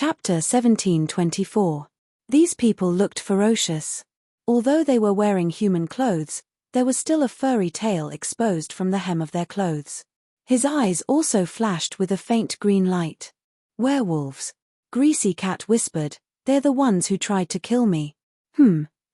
Chapter 1724. These people looked ferocious. Although they were wearing human clothes, there was still a furry tail exposed from the hem of their clothes. His eyes also flashed with a faint green light. Werewolves. Greasy Cat whispered, "They're the ones who tried to kill me."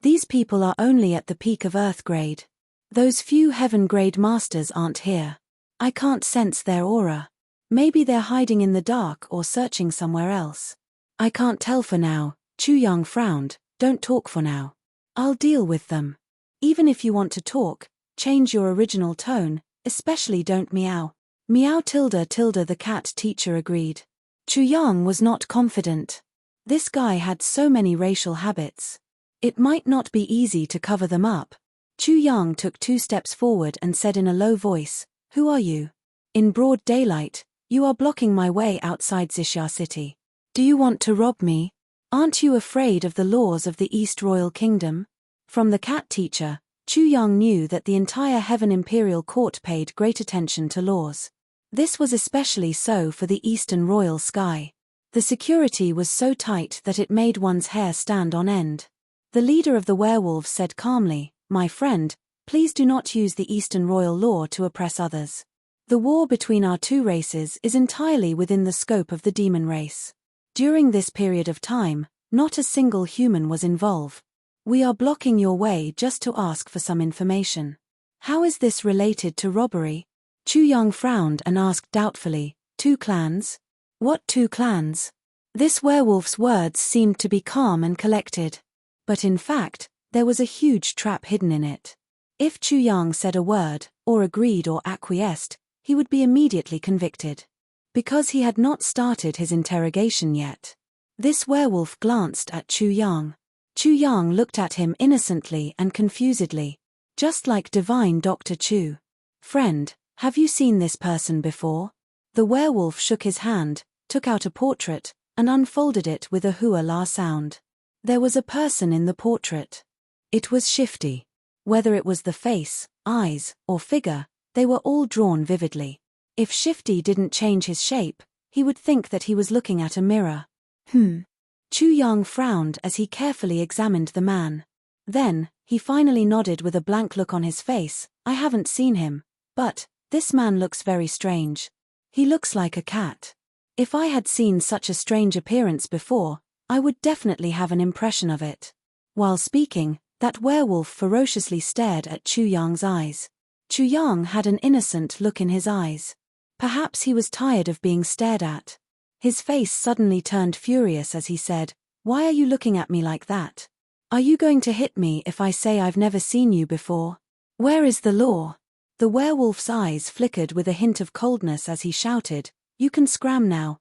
These people are only at the peak of Earth grade. Those few heaven grade masters aren't here. I can't sense their aura. Maybe they're hiding in the dark or searching somewhere else. I can't tell for now. Chu Yang frowned. Don't talk for now. I'll deal with them. Even if you want to talk, change your original tone, especially don't meow. Meow tilde tilde, the cat teacher agreed. Chu Yang was not confident. This guy had so many racial habits. It might not be easy to cover them up. Chu Yang took 2 steps forward and said in a low voice, "Who are you? In broad daylight, you are blocking my way outside Xixia City. Do you want to rob me? Aren't you afraid of the laws of the East Royal Kingdom?" From the cat teacher, Chu Yang knew that the entire Heaven Imperial Court paid great attention to laws. This was especially so for the Eastern Royal Sky. The security was so tight that it made one's hair stand on end. The leader of the werewolves said calmly, "My friend, please do not use the Eastern Royal law to oppress others. The war between our 2 races is entirely within the scope of the demon race. During this period of time, not a single human was involved. We are blocking your way just to ask for some information. How is this related to robbery?" Chu Yang frowned and asked doubtfully, 2 clans? What 2 clans? This werewolf's words seemed to be calm and collected. But in fact, there was a huge trap hidden in it. If Chu Yang said a word, or agreed or acquiesced, he would be immediately convicted. Because he had not started his interrogation yet. This werewolf glanced at Chu Yang. Chu Yang looked at him innocently and confusedly. Just like divine Dr. Chu. "Friend, have you seen this person before?" The werewolf shook his hand, took out a portrait, and unfolded it with a hua-la sound. There was a person in the portrait. It was shifty. Whether it was the face, eyes, or figure, they were all drawn vividly. If Shifty didn't change his shape, he would think that he was looking at a mirror. Chu Yang frowned as he carefully examined the man. Then, he finally nodded with a blank look on his face. "I haven't seen him, but this man looks very strange. He looks like a cat. If I had seen such a strange appearance before, I would definitely have an impression of it." While speaking, that werewolf ferociously stared at Chu Yang's eyes. Chu Yang had an innocent look in his eyes. Perhaps he was tired of being stared at. His face suddenly turned furious as he said, "Why are you looking at me like that? Are you going to hit me if I say I've never seen you before? Where is the law?" The werewolf's eyes flickered with a hint of coldness as he shouted, "You can scram now."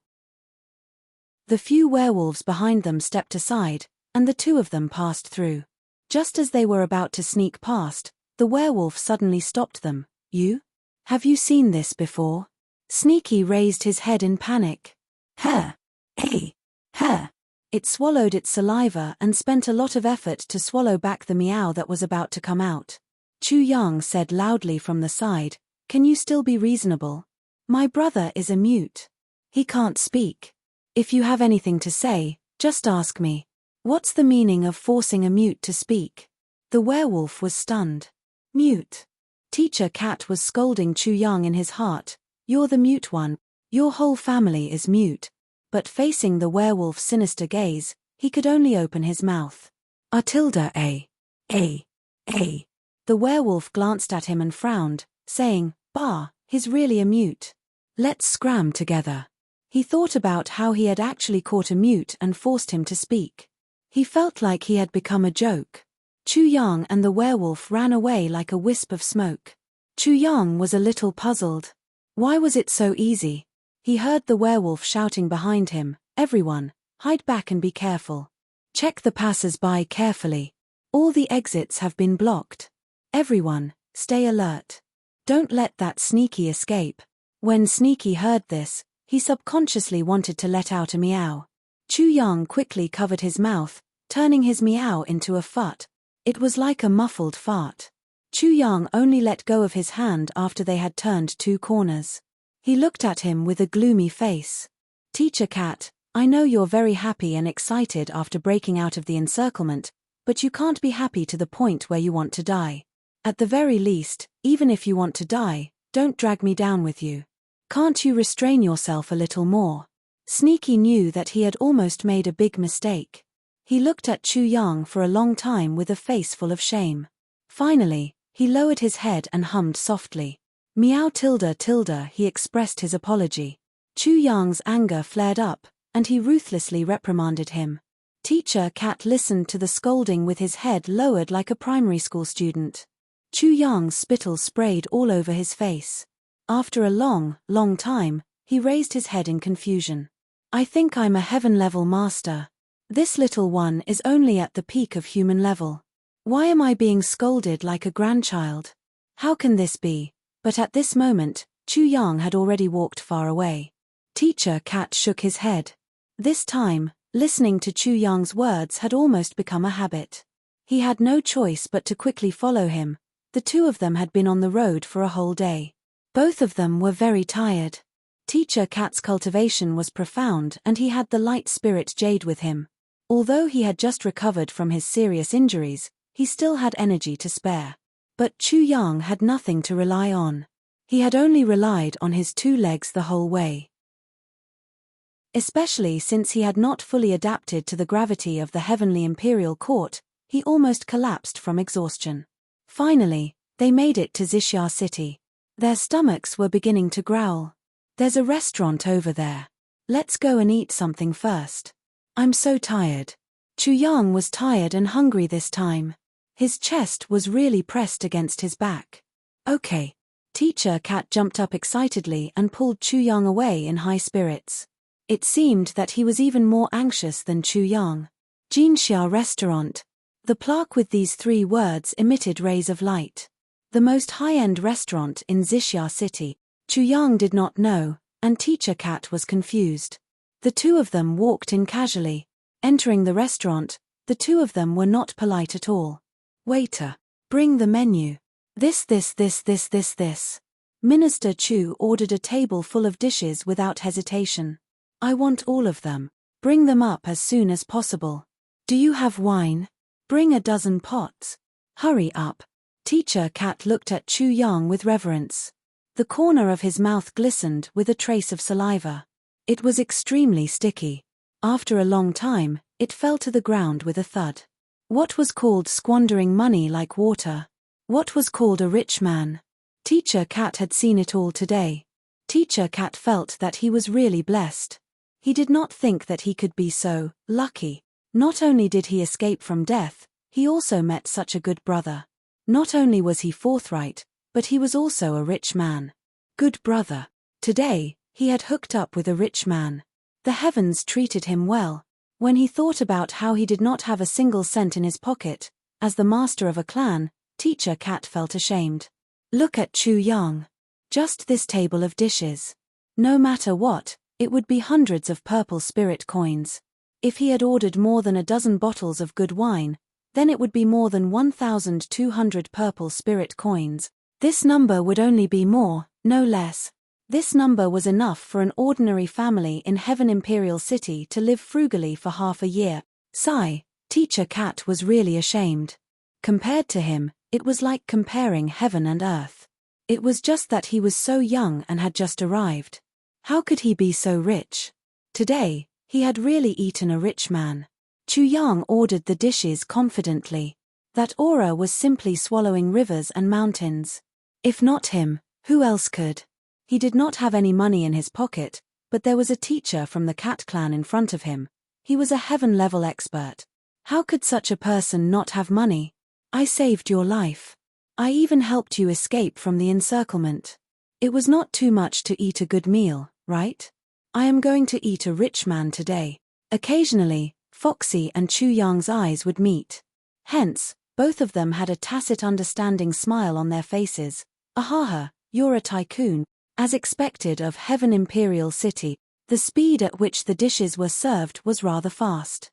The few werewolves behind them stepped aside, and the 2 of them passed through. Just as they were about to sneak past, the werewolf suddenly stopped them. "You? Have you seen this before?" Sneaky raised his head in panic. "Huh? Hey! Huh!" It swallowed its saliva and spent a lot of effort to swallow back the meow that was about to come out. Chu Yang said loudly from the side, "Can you still be reasonable? My brother is a mute. He can't speak. If you have anything to say, just ask me. What's the meaning of forcing a mute to speak?" The werewolf was stunned. Mute. Teacher Cat was scolding Chu Yang in his heart. "You're the mute one. Your whole family is mute." But facing the werewolf's sinister gaze, he could only open his mouth. A. The werewolf glanced at him and frowned, saying, "Bah, he's really a mute. Let's scram together." He thought about how he had actually caught a mute and forced him to speak. He felt like he had become a joke. Chu Yang and the werewolf ran away like a wisp of smoke. Chu Yang was a little puzzled. Why was it so easy? He heard the werewolf shouting behind him, "Everyone, hide back and be careful. Check the passers-by carefully. All the exits have been blocked. Everyone, stay alert. Don't let that Sneaky escape." When Sneaky heard this, he subconsciously wanted to let out a meow. Chu Yang quickly covered his mouth, turning his meow into a fut. It was like a muffled fart. Chu Yang only let go of his hand after they had turned 2 corners. He looked at him with a gloomy face. "Teacher Cat, I know you're very happy and excited after breaking out of the encirclement, but you can't be happy to the point where you want to die. At the very least, even if you want to die, don't drag me down with you. Can't you restrain yourself a little more? Sneaky knew that he had almost made a big mistake. He looked at Chu Yang for a long time with a face full of shame. Finally, he lowered his head and hummed softly. Meow tilde tilde, he expressed his apology. Chu Yang's anger flared up, and he ruthlessly reprimanded him. Teacher Cat listened to the scolding with his head lowered like a primary school student. Chu Yang's spittle sprayed all over his face. After a long, long time, he raised his head in confusion. I think I'm a heaven-level master. This little one is only at the peak of human level. Why am I being scolded like a grandchild? How can this be? But at this moment, Chu Yang had already walked far away. Teacher Cat shook his head. This time, listening to Chu Yang's words had almost become a habit. He had no choice but to quickly follow him. The two of them had been on the road for a whole day. Both of them were very tired. Teacher Cat's cultivation was profound and he had the light spirit jade with him. Although he had just recovered from his serious injuries, he still had energy to spare. But Chu Yang had nothing to rely on. He had only relied on his 2 legs the whole way. Especially since he had not fully adapted to the gravity of the heavenly imperial court, he almost collapsed from exhaustion. Finally, they made it to Xixia City. Their stomachs were beginning to growl. There's a restaurant over there. Let's go and eat something first. I'm so tired. Chu Yang was tired and hungry this time. His chest was really pressed against his back. Okay. Teacher Cat jumped up excitedly and pulled Chu Yang away in high spirits. It seemed that he was even more anxious than Chu Yang. Jinxia Restaurant. The plaque with these 3 words emitted rays of light. The most high-end restaurant in Xixia City. Chu Yang did not know, and Teacher Cat was confused. The two of them walked in casually. Entering the restaurant, the two of them were not polite at all. Waiter, bring the menu. This. Minister Chu ordered a table full of dishes without hesitation. I want all of them. Bring them up as soon as possible. Do you have wine? Bring a dozen pots. Hurry up. Teacher Cat looked at Chu Yang with reverence. The corner of his mouth glistened with a trace of saliva. It was extremely sticky. After a long time, it fell to the ground with a thud. What was called squandering money like water? What was called a rich man? Teacher Cat had seen it all today. Teacher Cat felt that he was really blessed. He did not think that he could be so lucky. Not only did he escape from death, he also met such a good brother. Not only was he forthright, but he was also a rich man. Good brother. Today, he had hooked up with a rich man. The heavens treated him well. When he thought about how he did not have a single cent in his pocket, as the master of a clan, Teacher Cat felt ashamed. Look at Chu Yang. Just this table of dishes. No matter what, it would be hundreds of purple spirit coins. If he had ordered more than a dozen bottles of good wine, then it would be more than 1,200 purple spirit coins. This number would only be more, no less. This number was enough for an ordinary family in Heaven Imperial City to live frugally for half a year. Sigh, Teacher Cat was really ashamed. Compared to him, it was like comparing heaven and earth. It was just that he was so young and had just arrived. How could he be so rich? Today, he had really eaten a rich man. Chu Yang ordered the dishes confidently. That aura was simply swallowing rivers and mountains. If not him, who else could? He did not have any money in his pocket, but there was a teacher from the Cat clan in front of him. He was a heaven-level expert. How could such a person not have money? I saved your life. I even helped you escape from the encirclement. It was not too much to eat a good meal, right? I am going to eat a rich man today. Occasionally, Foxy and Chu Yang's eyes would meet. Hence, both of them had a tacit understanding smile on their faces. Ahaha, you're a tycoon. As expected of Heaven Imperial City, the speed at which the dishes were served was rather fast.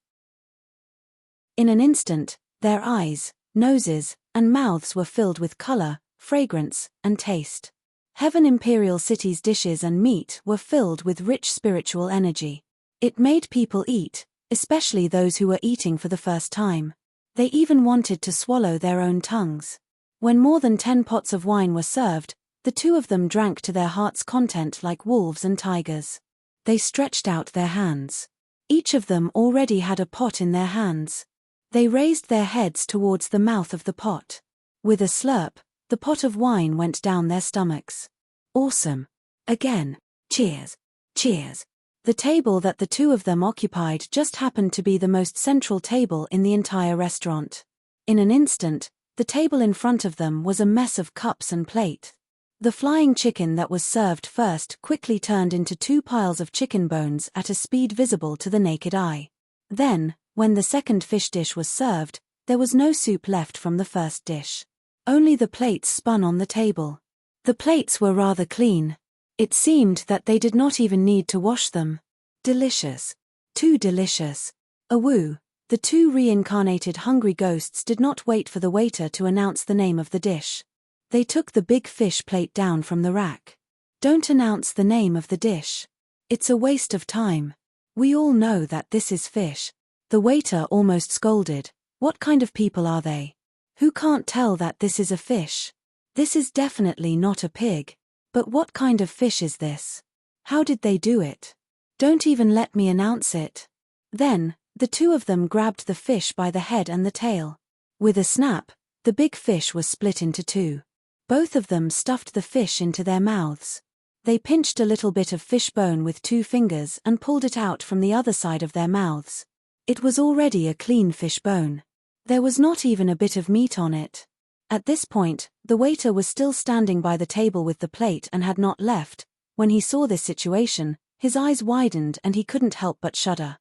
In an instant, their eyes, noses, and mouths were filled with color, fragrance, and taste. Heaven Imperial City's dishes and meat were filled with rich spiritual energy. It made people eat, especially those who were eating for the first time. They even wanted to swallow their own tongues. When more than 10 pots of wine were served, the two of them drank to their heart's content like wolves and tigers. They stretched out their hands. Each of them already had a pot in their hands. They raised their heads towards the mouth of the pot. With a slurp, the pot of wine went down their stomachs. Awesome. Again. Cheers. Cheers. The table that the two of them occupied just happened to be the most central table in the entire restaurant. In an instant, the table in front of them was a mess of cups and plate. The flying chicken that was served first quickly turned into 2 piles of chicken bones at a speed visible to the naked eye. Then, when the second fish dish was served, there was no soup left from the first dish. Only the plates spun on the table. The plates were rather clean. It seemed that they did not even need to wash them. Delicious. Too delicious. Awoo. The 2 reincarnated hungry ghosts did not wait for the waiter to announce the name of the dish. They took the big fish plate down from the rack. Don't announce the name of the dish. It's a waste of time. We all know that this is fish. The waiter almost scolded. What kind of people are they? Who can't tell that this is a fish? This is definitely not a pig. But what kind of fish is this? How did they do it? Don't even let me announce it. Then, the two of them grabbed the fish by the head and the tail. With a snap, the big fish was split into 2. Both of them stuffed the fish into their mouths. They pinched a little bit of fish bone with 2 fingers and pulled it out from the other side of their mouths. It was already a clean fish bone. There was not even a bit of meat on it. At this point, the waiter was still standing by the table with the plate and had not left. When he saw this situation, his eyes widened and he couldn't help but shudder.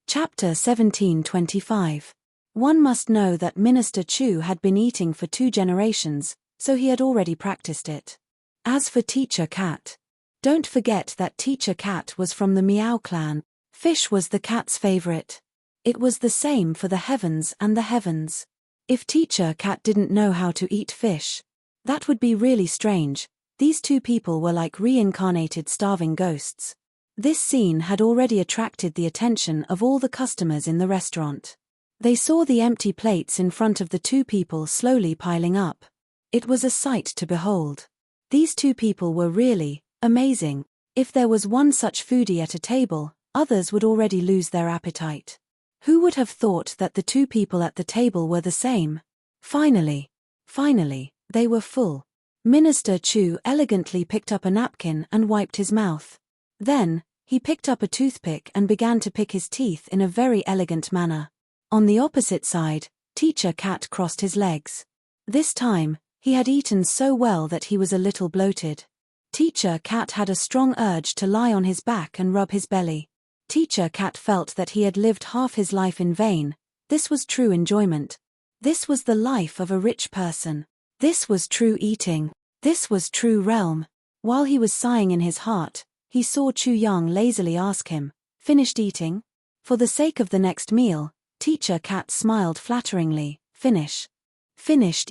Chapter 1725. One must know that Minister Chu had been eating for 2 generations, so he had already practiced it. As for Teacher Cat, don't forget that Teacher Cat was from the Meow clan. Fish was the cat's favorite. It was the same for the heavens and the heavens. If Teacher Cat didn't know how to eat fish, that would be really strange. These 2 people were like reincarnated starving ghosts. This scene had already attracted the attention of all the customers in the restaurant. They saw the empty plates in front of the 2 people slowly piling up. It was a sight to behold. These 2 people were really amazing. If there was one such foodie at a table, others would already lose their appetite. Who would have thought that the 2 people at the table were the same? Finally, they were full. Minister Chu elegantly picked up a napkin and wiped his mouth. Then, he picked up a toothpick and began to pick his teeth in a very elegant manner. On the opposite side, Teacher Cat crossed his legs. This time, he had eaten so well that he was a little bloated. Teacher Cat had a strong urge to lie on his back and rub his belly. Teacher Cat felt that he had lived half his life in vain. This was true enjoyment. This was the life of a rich person. This was true eating. This was true realm. While he was sighing in his heart, he saw Chu Yang lazily ask him, "Finished eating?" For the sake of the next meal, Teacher Cat smiled flatteringly. Finished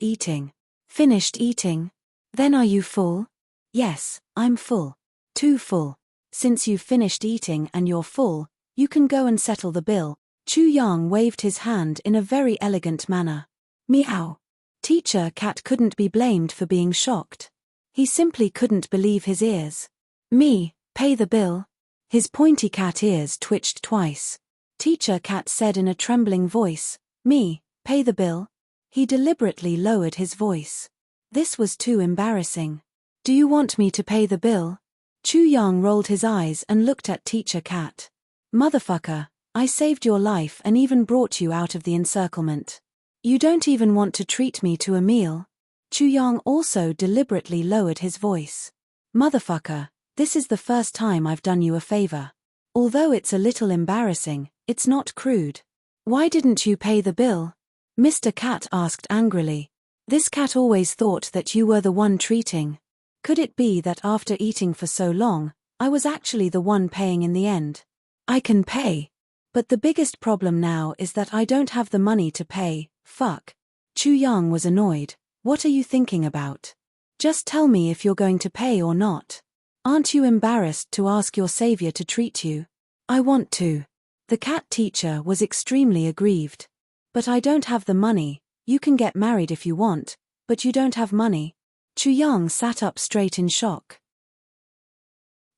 eating. Finished eating? Then are you full? Yes, I'm full. Too full. Since you've finished eating and you're full, you can go and settle the bill. Chu Yang waved his hand in a very elegant manner. Meow. Teacher Cat couldn't be blamed for being shocked. He simply couldn't believe his ears. Me, pay the bill? His pointy cat ears twitched twice. Teacher Cat said in a trembling voice, "Me, pay the bill?" He deliberately lowered his voice. This was too embarrassing. "Do you want me to pay the bill?" Chu Yang rolled his eyes and looked at Teacher Cat. "Motherfucker, I saved your life and even brought you out of the encirclement. You don't even want to treat me to a meal?" Chu Yang also deliberately lowered his voice. "Motherfucker, this is the first time I've done you a favor. Although it's a little embarrassing, it's not crude. Why didn't you pay the bill?" Mr. Cat asked angrily. "This cat always thought that you were the one treating. Could it be that after eating for so long, I was actually the one paying in the end?" "I can pay. But the biggest problem now is that I don't have the money to pay, fuck." Chu Yang was annoyed. "What are you thinking about? Just tell me if you're going to pay or not." Aren't you embarrassed to ask your savior to treat you? I want to. The cat teacher was extremely aggrieved. But I don't have the money. You can get married if you want, but you don't have money. Chu Yang sat up straight in shock.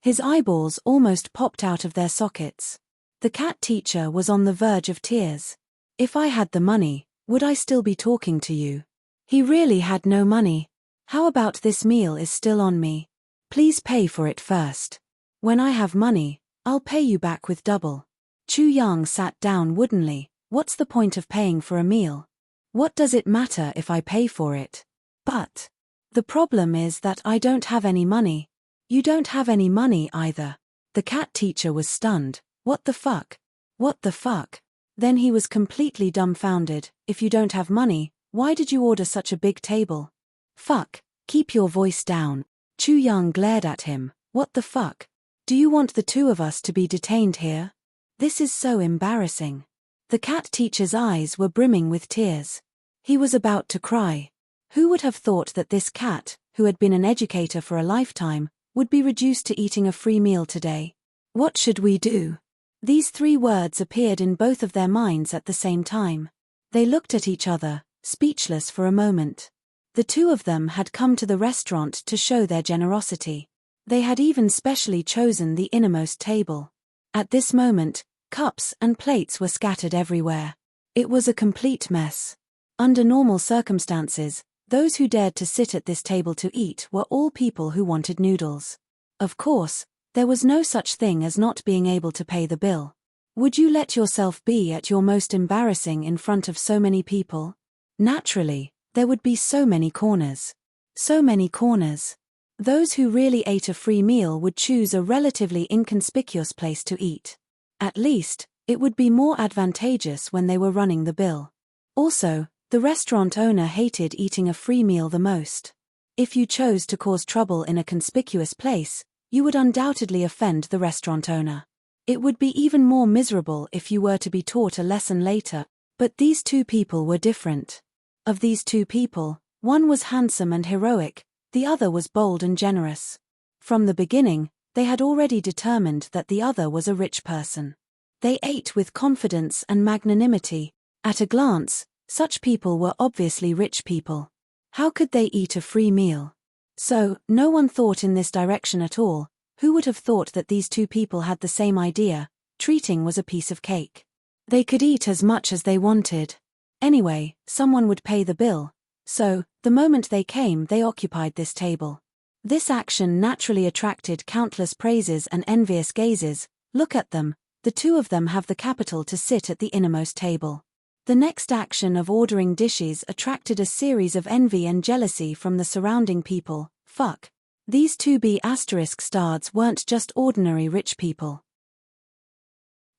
His eyeballs almost popped out of their sockets. The cat teacher was on the verge of tears. If I had the money, would I still be talking to you? He really had no money. How about this meal is still on me? Please pay for it first. When I have money, I'll pay you back with double. Chu Yang sat down woodenly. What's the point of paying for a meal? What does it matter if I pay for it? But the problem is that I don't have any money. You don't have any money either. The cat teacher was stunned. What the fuck? What the fuck? Then he was completely dumbfounded. If you don't have money, why did you order such a big table? Fuck, keep your voice down. Chu Yang glared at him. What the fuck? Do you want the two of us to be detained here? This is so embarrassing. The cat teacher's eyes were brimming with tears. He was about to cry. Who would have thought that this cat, who had been an educator for a lifetime, would be reduced to eating a free meal today? What should we do? These three words appeared in both of their minds at the same time. They looked at each other, speechless for a moment. The two of them had come to the restaurant to show their generosity. They had even specially chosen the innermost table. At this moment, cups and plates were scattered everywhere. It was a complete mess. Under normal circumstances, those who dared to sit at this table to eat were all people who wanted noodles. Of course, there was no such thing as not being able to pay the bill. Would you let yourself be at your most embarrassing in front of so many people? Naturally, there would be so many corners. So many corners. Those who really ate a free meal would choose a relatively inconspicuous place to eat. At least, it would be more advantageous when they were running the bill. Also, the restaurant owner hated eating a free meal the most. If you chose to cause trouble in a conspicuous place, you would undoubtedly offend the restaurant owner. It would be even more miserable if you were to be taught a lesson later, but these two people were different. Of these two people, one was handsome and heroic, the other was bold and generous. From the beginning, they had already determined that the other was a rich person. They ate with confidence and magnanimity. At a glance, such people were obviously rich people. How could they eat a free meal? So, no one thought in this direction at all. Who would have thought that these two people had the same idea? Treating was a piece of cake. They could eat as much as they wanted. Anyway, someone would pay the bill. So, the moment they came, they occupied this table. This action naturally attracted countless praises and envious gazes. Look at them, the two of them have the capital to sit at the innermost table. The next action of ordering dishes attracted a series of envy and jealousy from the surrounding people. Fuck. These two B***stards weren't just ordinary rich people.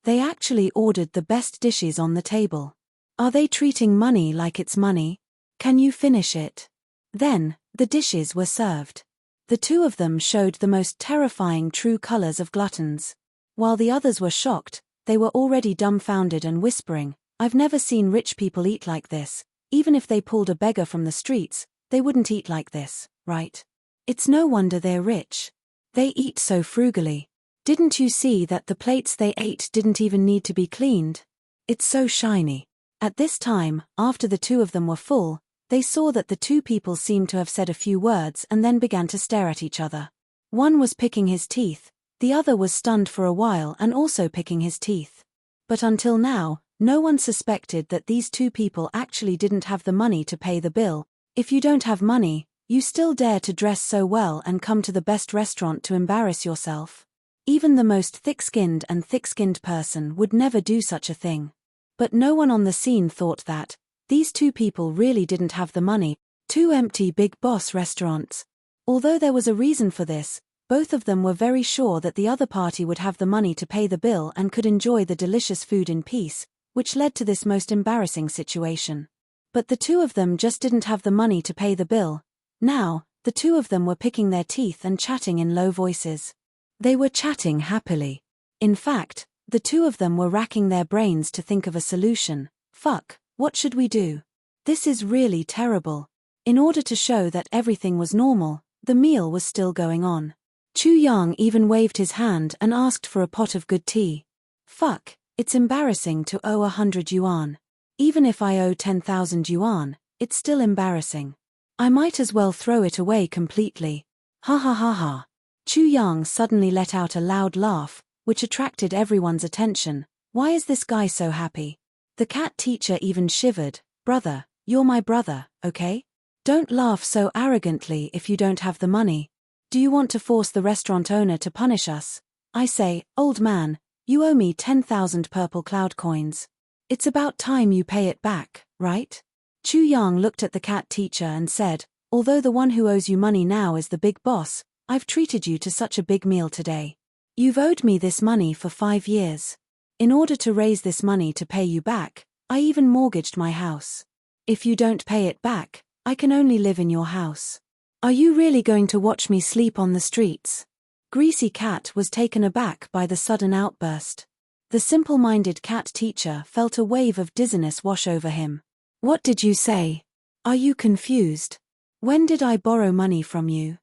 They actually ordered the best dishes on the table. Are they treating money like it's money? Can you finish it? Then, the dishes were served. The two of them showed the most terrifying true colors of gluttons. While the others were shocked, they were already dumbfounded and whispering, I've never seen rich people eat like this. Even if they pulled a beggar from the streets, they wouldn't eat like this, right? It's no wonder they're rich. They eat so frugally. Didn't you see that the plates they ate didn't even need to be cleaned? It's so shiny. At this time, after the two of them were full, they saw that the two people seemed to have said a few words and then began to stare at each other. One was picking his teeth, the other was stunned for a while and also picking his teeth. But until now, no one suspected that these two people actually didn't have the money to pay the bill. If you don't have money, you still dare to dress so well and come to the best restaurant to embarrass yourself. Even the most thick-skinned and thick-skinned person would never do such a thing. But no one on the scene thought that these two people really didn't have the money. Two empty Big Boss restaurants. Although there was a reason for this, both of them were very sure that the other party would have the money to pay the bill and could enjoy the delicious food in peace, which led to this most embarrassing situation. But the two of them just didn't have the money to pay the bill. Now, the two of them were picking their teeth and chatting in low voices. They were chatting happily. In fact, the two of them were racking their brains to think of a solution. Fuck, what should we do? This is really terrible. In order to show that everything was normal, the meal was still going on. Chu Yang even waved his hand and asked for a pot of good tea. Fuck, it's embarrassing to owe 100 yuan. Even if I owe 10,000 yuan, it's still embarrassing. I might as well throw it away completely. Ha ha ha ha. Chu Yang suddenly let out a loud laugh, which attracted everyone's attention. Why is this guy so happy? The cat teacher even shivered. Brother, you're my brother, okay? Don't laugh so arrogantly if you don't have the money. Do you want to force the restaurant owner to punish us? I say, old man, you owe me 10,000 purple cloud coins. It's about time you pay it back, right? Chu Yang looked at the cat teacher and said, although the one who owes you money now is the big boss, I've treated you to such a big meal today. You've owed me this money for 5 years. In order to raise this money to pay you back, I even mortgaged my house. If you don't pay it back, I can only live in your house. Are you really going to watch me sleep on the streets? Greasy Cat was taken aback by the sudden outburst. The simple-minded cat teacher felt a wave of dizziness wash over him. What did you say? Are you confused? When did I borrow money from you?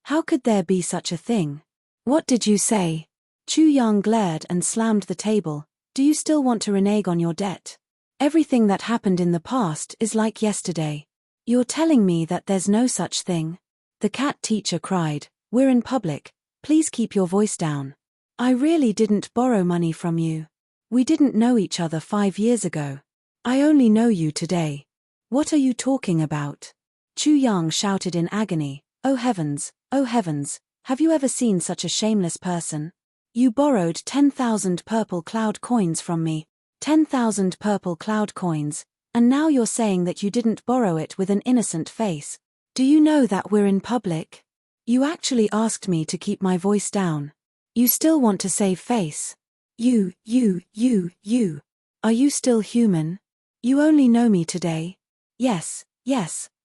How could there be such a thing? What did you say? Chu Yang glared and slammed the table. Do you still want to renege on your debt? Everything that happened in the past is like yesterday. You're telling me that there's no such thing? The cat teacher cried. We're in public. Please keep your voice down. I really didn't borrow money from you. We didn't know each other 5 years ago. I only know you today. What are you talking about? Chu Yang shouted in agony. Oh heavens, have you ever seen such a shameless person? You borrowed 10,000 purple cloud coins from me. 10,000 purple cloud coins, and now you're saying that you didn't borrow it with an innocent face. Do you know that we're in public? You actually asked me to keep my voice down. You still want to save face? You. Are you still human? You only know me today. Yes,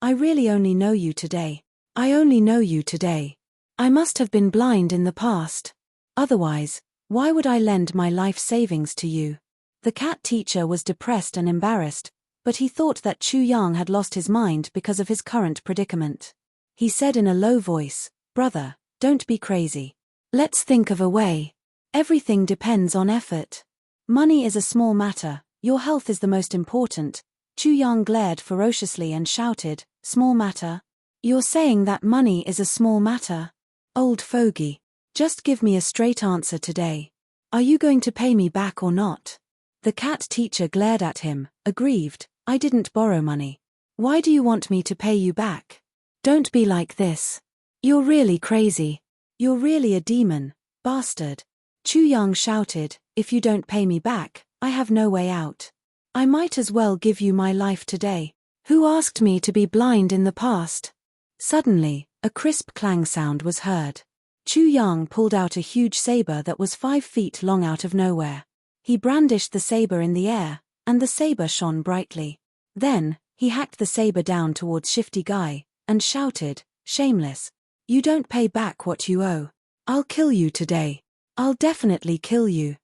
I really only know you today. I only know you today. I must have been blind in the past. Otherwise, why would I lend my life savings to you? The cat teacher was depressed and embarrassed, but he thought that Chu Yang had lost his mind because of his current predicament. He said in a low voice, Brother, don't be crazy. Let's think of a way. Everything depends on effort. Money is a small matter, your health is the most important. Chu Yang glared ferociously and shouted, Small matter? You're saying that money is a small matter? Old fogey. Just give me a straight answer today. Are you going to pay me back or not? The cat teacher glared at him, aggrieved. I didn't borrow money. Why do you want me to pay you back? Don't be like this. You're really crazy. You're really a demon, bastard. Chu Yang shouted, if you don't pay me back, I have no way out. I might as well give you my life today. Who asked me to be blind in the past? Suddenly, a crisp clang sound was heard. Chu Yang pulled out a huge saber that was 5 feet long out of nowhere. He brandished the saber in the air, and the saber shone brightly. Then, he hacked the saber down towards Shifty Guy, and shouted, Shameless. You don't pay back what you owe. I'll kill you today. I'll definitely kill you.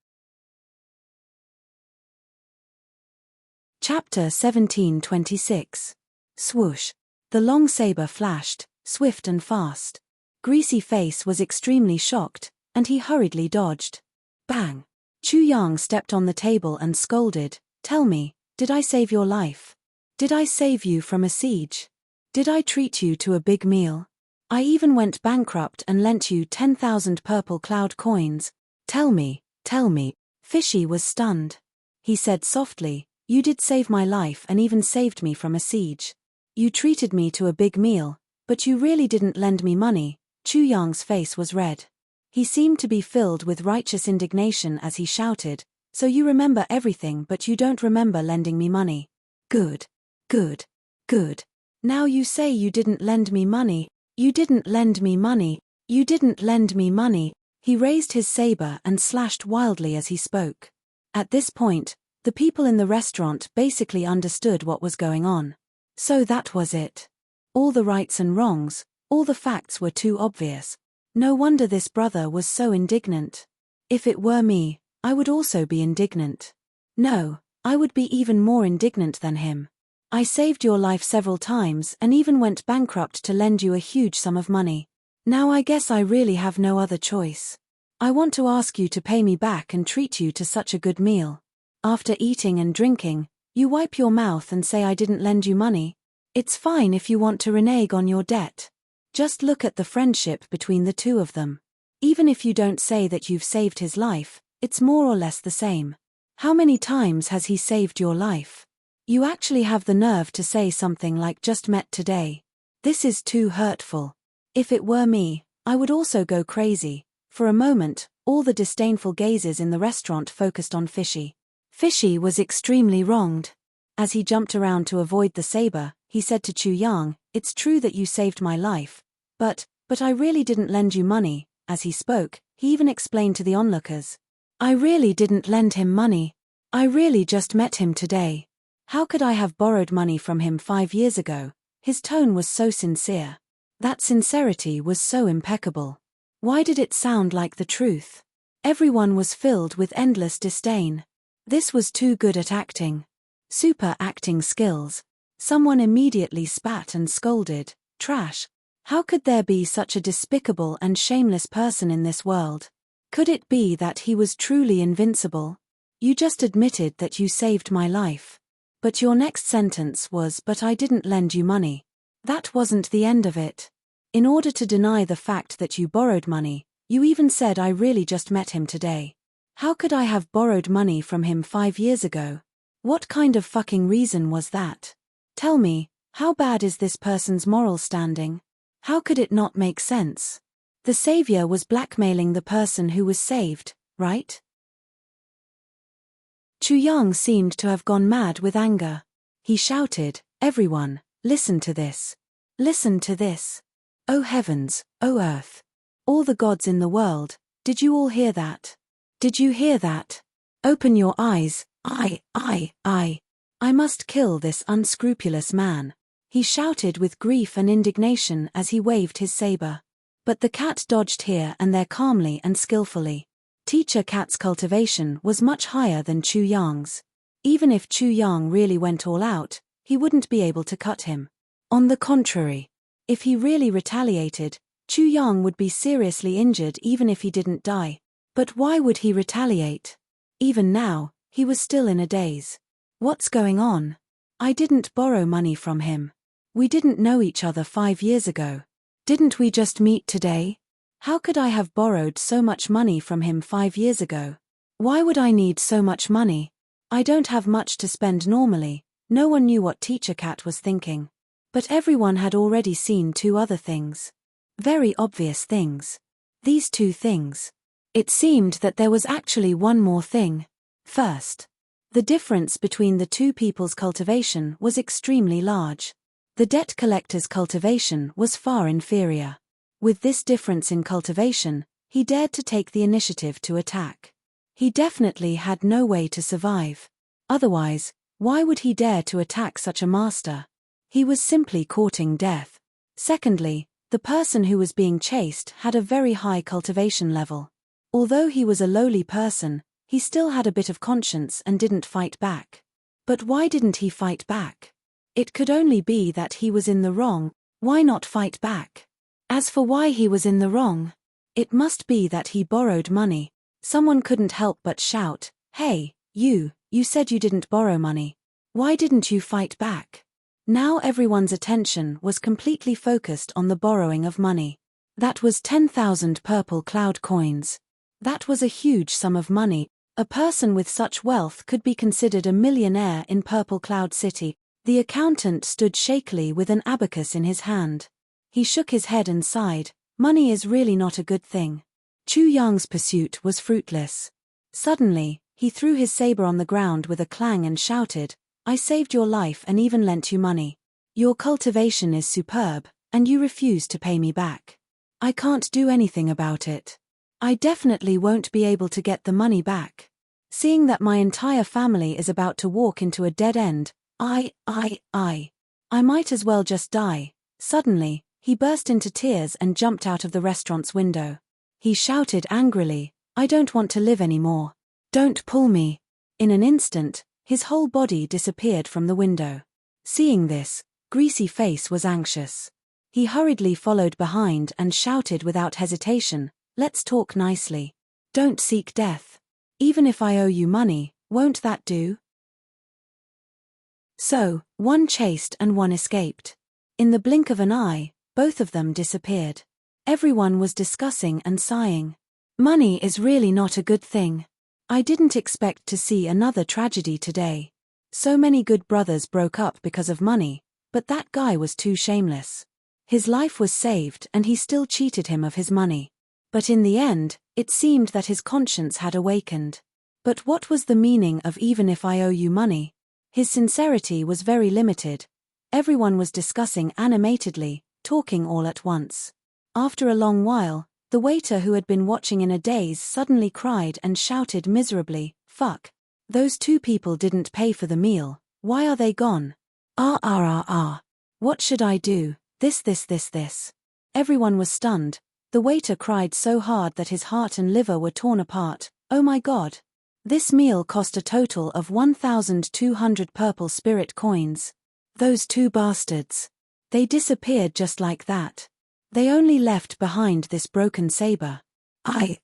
Chapter 1726. Swoosh. The long saber flashed, swift and fast. Greasy Face was extremely shocked, and he hurriedly dodged. Bang! Chu Yang stepped on the table and scolded, Tell me, did I save your life? Did I save you from a siege? Did I treat you to a big meal? I even went bankrupt and lent you 10,000 purple cloud coins. Tell me. Fishy was stunned. He said softly, You did save my life and even saved me from a siege. You treated me to a big meal, but you really didn't lend me money. Chu Yang's face was red. He seemed to be filled with righteous indignation as he shouted, So you remember everything but you don't remember lending me money. Good. Now you say you didn't lend me money. You didn't lend me money. You didn't lend me money. He raised his saber and slashed wildly as he spoke. At this point, the people in the restaurant basically understood what was going on. So that was it. All the rights and wrongs, all the facts were too obvious. No wonder this brother was so indignant. If it were me, I would also be indignant. No, I would be even more indignant than him. I saved your life several times and even went bankrupt to lend you a huge sum of money. Now I guess I really have no other choice. I want to ask you to pay me back and treat you to such a good meal. After eating and drinking, you wipe your mouth and say I didn't lend you money. It's fine if you want to renege on your debt. Just look at the friendship between the two of them. Even if you don't say that you've saved his life, it's more or less the same. How many times has he saved your life? You actually have the nerve to say something like just met today. This is too hurtful. If it were me, I would also go crazy. For a moment, all the disdainful gazes in the restaurant focused on Fishy. Fishy was extremely wronged. As he jumped around to avoid the saber, he said to Chu Yang, "It's true that you saved my life. But I really didn't lend you money." As he spoke, he even explained to the onlookers. "I really didn't lend him money. I really just met him today. How could I have borrowed money from him 5 years ago?" His tone was so sincere. That sincerity was so impeccable. Why did it sound like the truth? Everyone was filled with endless disdain. This was too good at acting. Super acting skills. Someone immediately spat and scolded, "Trash. How could there be such a despicable and shameless person in this world? Could it be that he was truly invincible? You just admitted that you saved my life. But your next sentence was, 'But I didn't lend you money.' That wasn't the end of it. In order to deny the fact that you borrowed money, you even said I really just met him today. How could I have borrowed money from him 5 years ago? What kind of fucking reason was that? Tell me, how bad is this person's moral standing? How could it not make sense? The savior was blackmailing the person who was saved, right?" Chu Yang seemed to have gone mad with anger. He shouted, "Everyone, listen to this. Listen to this. Oh heavens, oh earth. All the gods in the world, did you all hear that? Did you hear that? Open your eyes. I must kill this unscrupulous man." He shouted with grief and indignation as he waved his saber. But the cat dodged here and there calmly and skillfully. Teacher Cat's cultivation was much higher than Chu Yang's. Even if Chu Yang really went all out, he wouldn't be able to cut him. On the contrary, if he really retaliated, Chu Yang would be seriously injured even if he didn't die. But why would he retaliate? Even now, he was still in a daze. What's going on? I didn't borrow money from him. We didn't know each other 5 years ago. Didn't we just meet today? How could I have borrowed so much money from him 5 years ago? Why would I need so much money? I don't have much to spend normally. No one knew what Teacher Cat was thinking. But everyone had already seen 2 other things. Very obvious things. These 2 things. It seemed that there was actually one more thing. First, the difference between the 2 people's cultivation was extremely large. The debt collector's cultivation was far inferior. With this difference in cultivation, he dared to take the initiative to attack. He definitely had no way to survive. Otherwise, why would he dare to attack such a master? He was simply courting death. Secondly, the person who was being chased had a very high cultivation level. Although he was a lowly person, he still had a bit of conscience and didn't fight back. But why didn't he fight back? It could only be that he was in the wrong. Why not fight back? As for why he was in the wrong, it must be that he borrowed money. Someone couldn't help but shout, "Hey, you said you didn't borrow money. Why didn't you fight back?" Now everyone's attention was completely focused on the borrowing of money. That was 10,000 purple cloud coins. That was a huge sum of money. A person with such wealth could be considered a millionaire in Purple Cloud City. The accountant stood shakily with an abacus in his hand. He shook his head and sighed. Money is really not a good thing. Chu Yang's pursuit was fruitless. Suddenly, he threw his saber on the ground with a clang and shouted, "I saved your life and even lent you money. Your cultivation is superb, and you refuse to pay me back. I can't do anything about it. I definitely won't be able to get the money back. Seeing that my entire family is about to walk into a dead end, I might as well just die." Suddenly, he burst into tears and jumped out of the restaurant's window. He shouted angrily, "I don't want to live anymore. Don't pull me." In an instant, his whole body disappeared from the window. Seeing this, Greasy Face was anxious. He hurriedly followed behind and shouted without hesitation, "Let's talk nicely. Don't seek death. Even if I owe you money, won't that do?" So, one chased and one escaped. In the blink of an eye, both of them disappeared. Everyone was discussing and sighing. Money is really not a good thing. I didn't expect to see another tragedy today. So many good brothers broke up because of money, but that guy was too shameless. His life was saved and he still cheated him of his money. But in the end, it seemed that his conscience had awakened. But what was the meaning of "even if I owe you money"? His sincerity was very limited. Everyone was discussing animatedly, talking all at once. After a long while, the waiter who had been watching in a daze suddenly cried and shouted miserably, "Fuck. Those two people didn't pay for the meal, why are they gone? What should I do? This. Everyone was stunned. The waiter cried so hard that his heart and liver were torn apart. Oh my God. This meal cost a total of 1,200 purple spirit coins. Those two bastards. They disappeared just like that. They only left behind this broken saber. I.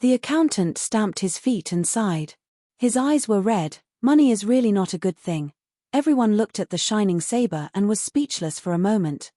The accountant stamped his feet and sighed. His eyes were red. Money is really not a good thing. Everyone looked at the shining saber and was speechless for a moment.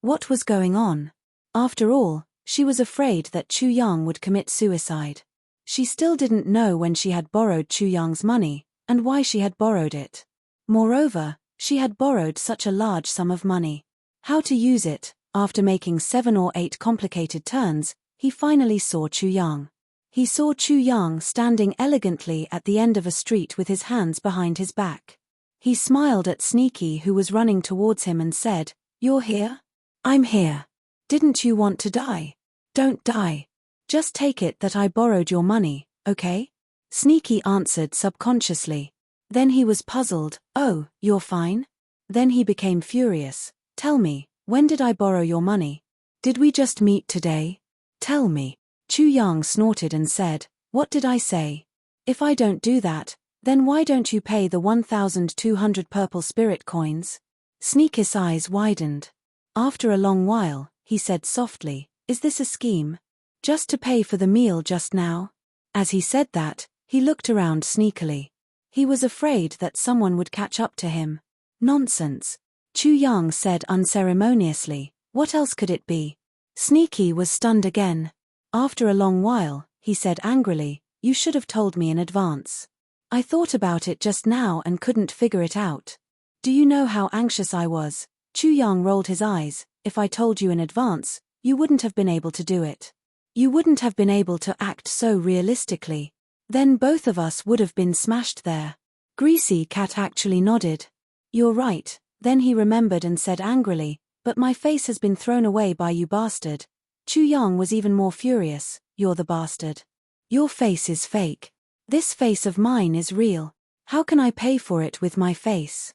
What was going on? After all, she was afraid that Chu Yang would commit suicide. She still didn't know when she had borrowed Chu Yang's money, and why she had borrowed it. Moreover, she had borrowed such a large sum of money. How to use it? After making 7 or 8 complicated turns, he finally saw Chu Yang. He saw Chu Yang standing elegantly at the end of a street with his hands behind his back. He smiled at Sneaky, who was running towards him, and said, "You're here? I'm here. Didn't you want to die? Don't die. Just take it that I borrowed your money, okay?" Sneaky answered subconsciously. Then he was puzzled. "Oh, you're fine?" Then he became furious. "Tell me, when did I borrow your money? Did we just meet today? Tell me." Chu Yang snorted and said, "What did I say? If I don't do that, then why don't you pay the 1,200 purple spirit coins?" Sneaky's eyes widened. After a long while, he said softly, "Is this a scheme? Just to pay for the meal just now?" As he said that, he looked around sneakily. He was afraid that someone would catch up to him. "Nonsense," Chu Yang said unceremoniously. "What else could it be?" Sneaky was stunned again. After a long while, he said angrily, "You should have told me in advance. I thought about it just now and couldn't figure it out. Do you know how anxious I was?" Chu Yang rolled his eyes. "If I told you in advance, you wouldn't have been able to do it. You wouldn't have been able to act so realistically. Then both of us would have been smashed there." Greasy Cat actually nodded. "You're right." Then he remembered and said angrily, "But my face has been thrown away by you bastard." Chu Yang was even more furious. "You're the bastard. Your face is fake. This face of mine is real. How can I pay for it with my face?"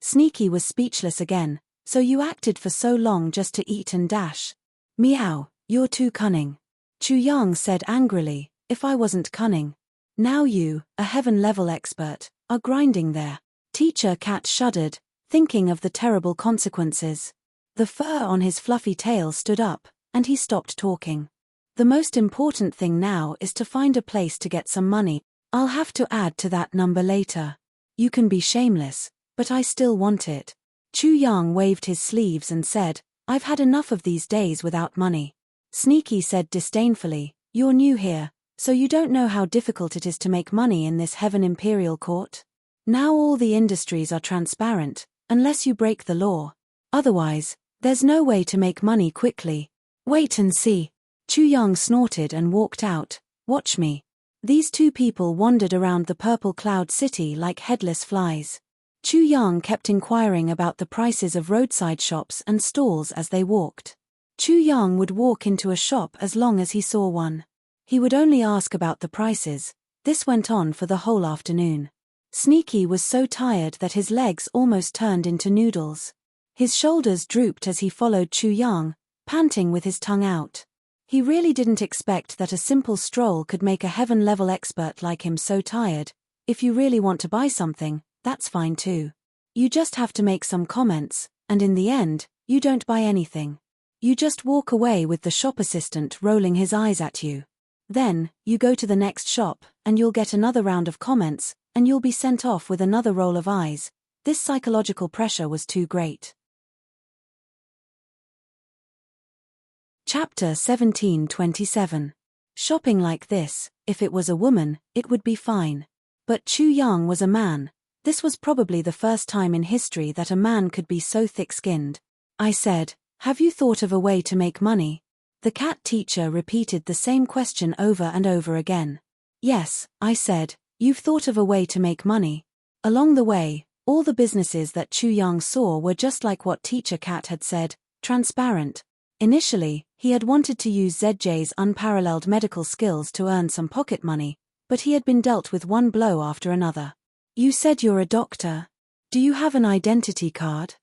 Sneaky was speechless again. "So you acted for so long just to eat and dash? Meow, you're too cunning." Chu Yang said angrily, "If I wasn't cunning. Now you, a heaven-level expert, are grinding there." Teacher Cat shuddered, thinking of the terrible consequences. The fur on his fluffy tail stood up, and he stopped talking. "The most important thing now is to find a place to get some money. I'll have to add to that number later. You can be shameless, but I still want it." Chu Yang waved his sleeves and said, "I've had enough of these days without money." Sneaky said disdainfully, "You're new here, so you don't know how difficult it is to make money in this Heaven Imperial Court. Now all the industries are transparent, unless you break the law. Otherwise, there's no way to make money quickly. Wait and see." Chu Yang snorted and walked out. "Watch me." These two people wandered around the purple cloud city like headless flies. Chu Yang kept inquiring about the prices of roadside shops and stalls as they walked. Chu Yang would walk into a shop as long as he saw one. He would only ask about the prices. This went on for the whole afternoon. Sneaky was so tired that his legs almost turned into noodles. His shoulders drooped as he followed Chu Yang, panting with his tongue out. He really didn't expect that a simple stroll could make a heaven-level expert like him so tired. If you really want to buy something, that's fine too. You just have to make some comments, and in the end, you don't buy anything. You just walk away with the shop assistant rolling his eyes at you. Then, you go to the next shop, and you'll get another round of comments, and you'll be sent off with another roll of eyes. This psychological pressure was too great. Chapter 17:27. Shopping like this, if it was a woman, it would be fine. But Chu Yang was a man. This was probably the first time in history that a man could be so thick-skinned. I said, "Have you thought of a way to make money?" The cat teacher repeated the same question over and over again. "Yes," I said, "you've thought of a way to make money." Along the way, all the businesses that Chu Yang saw were just like what Teacher Cat had said, transparent. Initially, he had wanted to use ZJ's unparalleled medical skills to earn some pocket money, but he had been dealt with one blow after another. "You said you're a doctor. Do you have an identity card?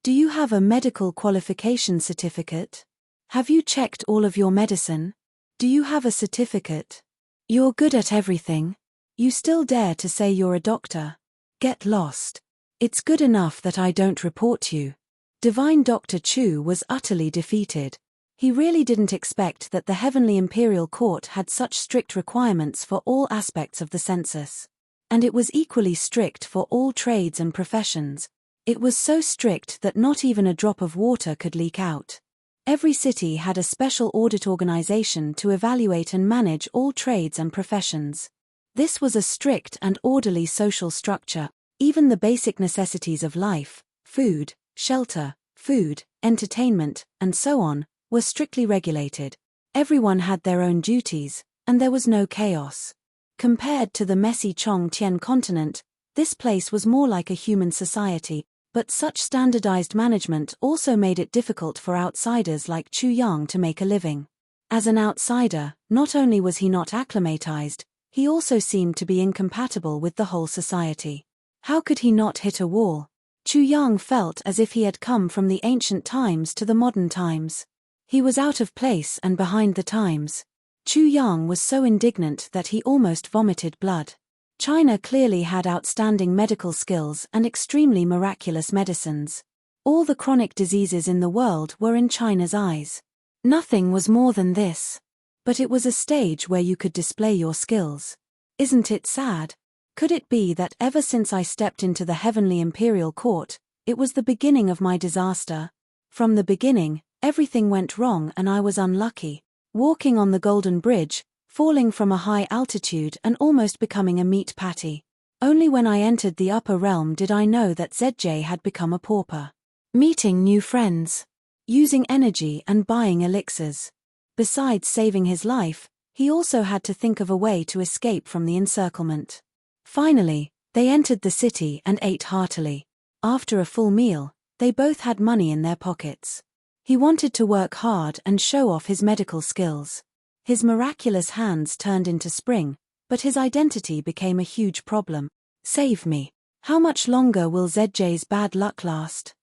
Do you have a medical qualification certificate? Have you checked all of your medicine? Do you have a certificate? You're good at everything. You still dare to say you're a doctor? Get lost. It's good enough that I don't report you." Divine Dr. Chu was utterly defeated. He really didn't expect that the Heavenly Imperial Court had such strict requirements for all aspects of the census. And it was equally strict for all trades and professions. It was so strict that not even a drop of water could leak out. Every city had a special audit organization to evaluate and manage all trades and professions. This was a strict and orderly social structure. Even the basic necessities of life, food, shelter, food, entertainment, and so on, were strictly regulated. Everyone had their own duties, and there was no chaos. Compared to the messy Chongtian continent, this place was more like a human society, but such standardized management also made it difficult for outsiders like Chu Yang to make a living. As an outsider, not only was he not acclimatized, he also seemed to be incompatible with the whole society. How could he not hit a wall? Chu Yang felt as if he had come from the ancient times to the modern times. He was out of place and behind the times. Chu Yang was so indignant that he almost vomited blood. China clearly had outstanding medical skills and extremely miraculous medicines. All the chronic diseases in the world were in China's eyes. Nothing was more than this. But it was a stage where you could display your skills. Isn't it sad? Could it be that ever since I stepped into the Heavenly Imperial Court, it was the beginning of my disaster? From the beginning, everything went wrong and I was unlucky. Walking on the Golden Bridge, falling from a high altitude and almost becoming a meat patty. Only when I entered the upper realm did I know that ZJ had become a pauper. Meeting new friends. Using energy and buying elixirs. Besides saving his life, he also had to think of a way to escape from the encirclement. Finally, they entered the city and ate heartily. After a full meal, they both had money in their pockets. He wanted to work hard and show off his medical skills. His miraculous hands turned into spring, but his identity became a huge problem. Save me. How much longer will ZJ's bad luck last?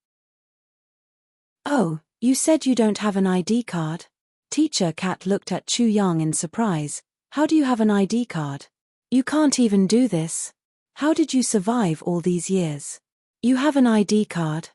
Oh, you said you don't have an ID card? Teacher Cat looked at Chu Yang in surprise. How do you have an ID card? You can't even do this. How did you survive all these years? You have an ID card?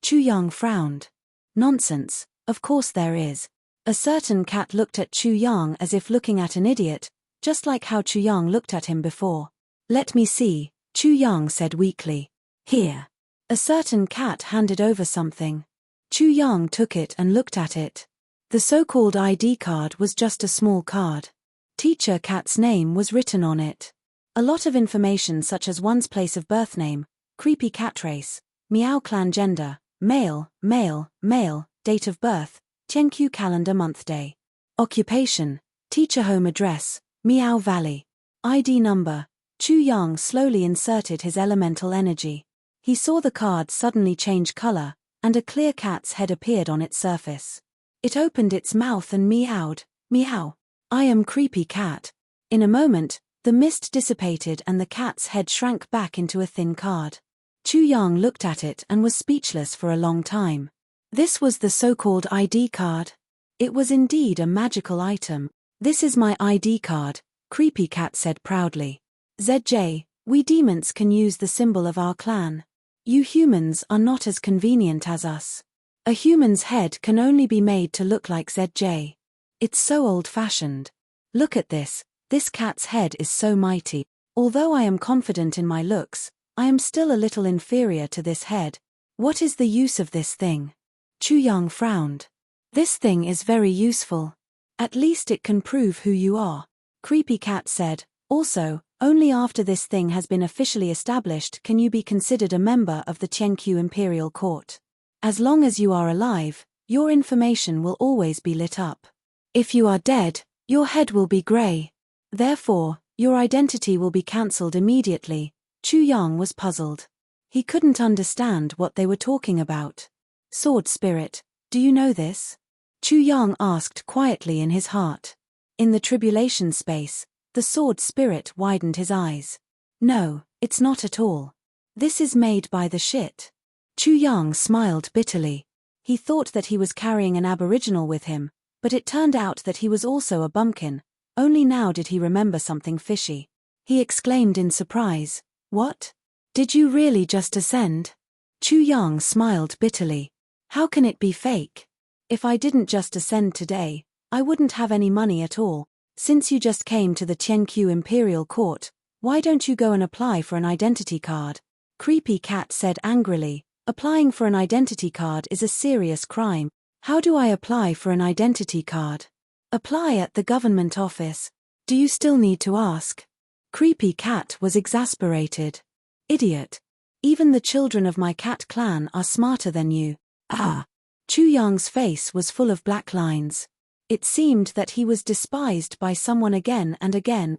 Chu Yang frowned. Nonsense, of course there is. A certain cat looked at Chu Yang as if looking at an idiot, just like how Chu Yang looked at him before. Let me see, Chu Yang said weakly. Here. A certain cat handed over something. Chu Yang took it and looked at it. The so-called ID card was just a small card. Teacher Cat's name was written on it. A lot of information such as one's place of birth name, creepy cat race, meow clan gender, male, male, male, date of birth, Tianqiu calendar month day. Occupation, teacher home address, Meow Valley. ID number. Chu Yang slowly inserted his elemental energy. He saw the card suddenly change color, and a clear cat's head appeared on its surface. It opened its mouth and meowed, meow. I am creepy cat. In a moment, the mist dissipated and the cat's head shrank back into a thin card. Chu Yang looked at it and was speechless for a long time. This was the so-called ID card. It was indeed a magical item. This is my ID card, Creepy Cat said proudly. ZJ, we demons can use the symbol of our clan. You humans are not as convenient as us. A human's head can only be made to look like ZJ. It's so old-fashioned. Look at this cat's head is so mighty. Although I am confident in my looks, I am still a little inferior to this head. What is the use of this thing? Chu Yang frowned. This thing is very useful. At least it can prove who you are. Creepy Cat said, also, only after this thing has been officially established can you be considered a member of the Tianqiu Imperial Court. As long as you are alive, your information will always be lit up. If you are dead, your head will be grey. Therefore, your identity will be cancelled immediately. Chu Yang was puzzled. He couldn't understand what they were talking about. Sword Spirit, do you know this? Chu Yang asked quietly in his heart. In the tribulation space, the Sword Spirit widened his eyes. No, it's not at all. This is made by the shit. Chu Yang smiled bitterly. He thought that he was carrying an aboriginal with him, but it turned out that he was also a bumpkin. Only now did he remember something fishy. He exclaimed in surprise, "What? Did you really just ascend?" Chu Yang smiled bitterly. How can it be fake? If I didn't just ascend today, I wouldn't have any money at all. Since you just came to the Tianqiu Imperial Court, why don't you go and apply for an identity card? Creepy Cat said angrily, applying for an identity card is a serious crime. How do I apply for an identity card? Apply at the government office. Do you still need to ask? Creepy Cat was exasperated. Idiot. Even the children of my cat clan are smarter than you. Ah. Chu Yang's face was full of black lines. It seemed that he was despised by someone again and again.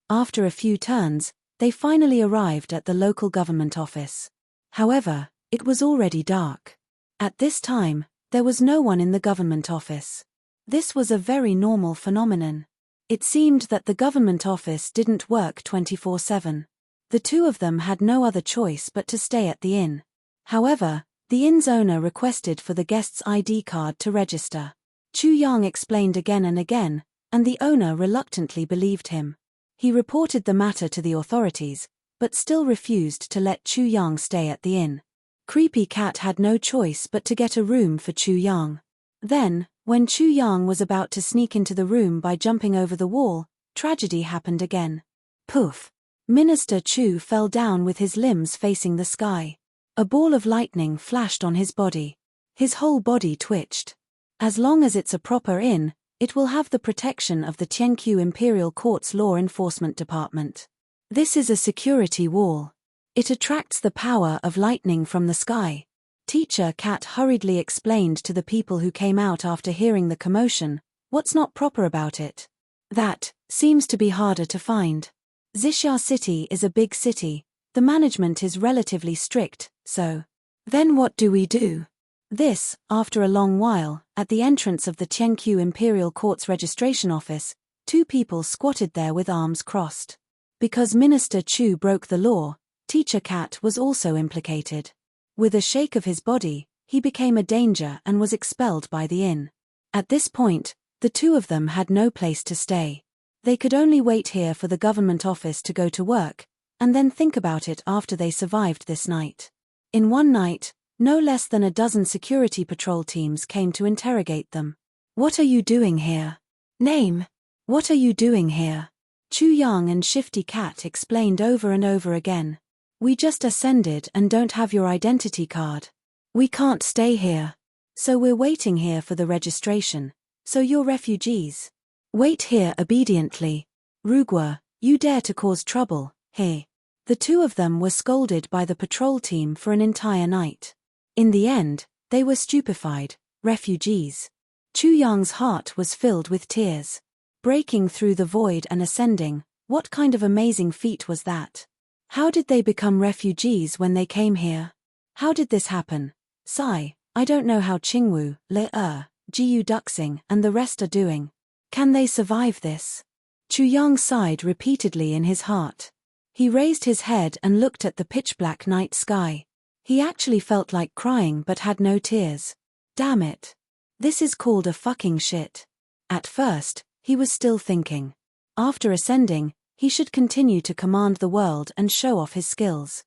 After a few turns, they finally arrived at the local government office. However, it was already dark. At this time, there was no one in the government office. This was a very normal phenomenon. It seemed that the government office didn't work 24/7. The two of them had no other choice but to stay at the inn. However, the inn's owner requested for the guest's ID card to register. Chu Yang explained again and again, and the owner reluctantly believed him. He reported the matter to the authorities, but still refused to let Chu Yang stay at the inn. Creepy Cat had no choice but to get a room for Chu Yang. Then, when Chu Yang was about to sneak into the room by jumping over the wall, tragedy happened again. Poof! Minister Chu fell down with his limbs facing the sky. A ball of lightning flashed on his body. His whole body twitched. As long as it's a proper inn, it will have the protection of the Tianqiu Imperial Court's Law Enforcement Department. This is a security wall. It attracts the power of lightning from the sky. Teacher Cat hurriedly explained to the people who came out after hearing the commotion, what's not proper about it? That seems to be harder to find. Xixia City is a big city. The management is relatively strict, so. Then what do we do? This, after a long while, at the entrance of the Tianqiu Imperial Court's registration office, two people squatted there with arms crossed. Because Minister Chu broke the law, Teacher Cat was also implicated. With a shake of his body, he became a danger and was expelled by the inn. At this point, the two of them had no place to stay. They could only wait here for the government office to go to work, and then think about it after they survived this night. In one night, no less than a dozen security patrol teams came to interrogate them. What are you doing here? Name. What are you doing here? Chu Yang and Shifty Cat explained over and over again. We just ascended and don't have your identity card. We can't stay here. So we're waiting here for the registration. So you're refugees. Wait here obediently. Rugwa, you dare to cause trouble, here. The two of them were scolded by the patrol team for an entire night. In the end, they were stupefied, refugees. Chu Yang's heart was filled with tears. Breaking through the void and ascending, what kind of amazing feat was that? How did they become refugees when they came here? How did this happen? Sigh, I don't know how Qingwu, Le Jiu Duxing and the rest are doing. Can they survive this? Chu Yang sighed repeatedly in his heart. He raised his head and looked at the pitch-black night sky. He actually felt like crying but had no tears. Damn it. This is called a fucking shit. At first, he was still thinking. After ascending, he should continue to command the world and show off his skills.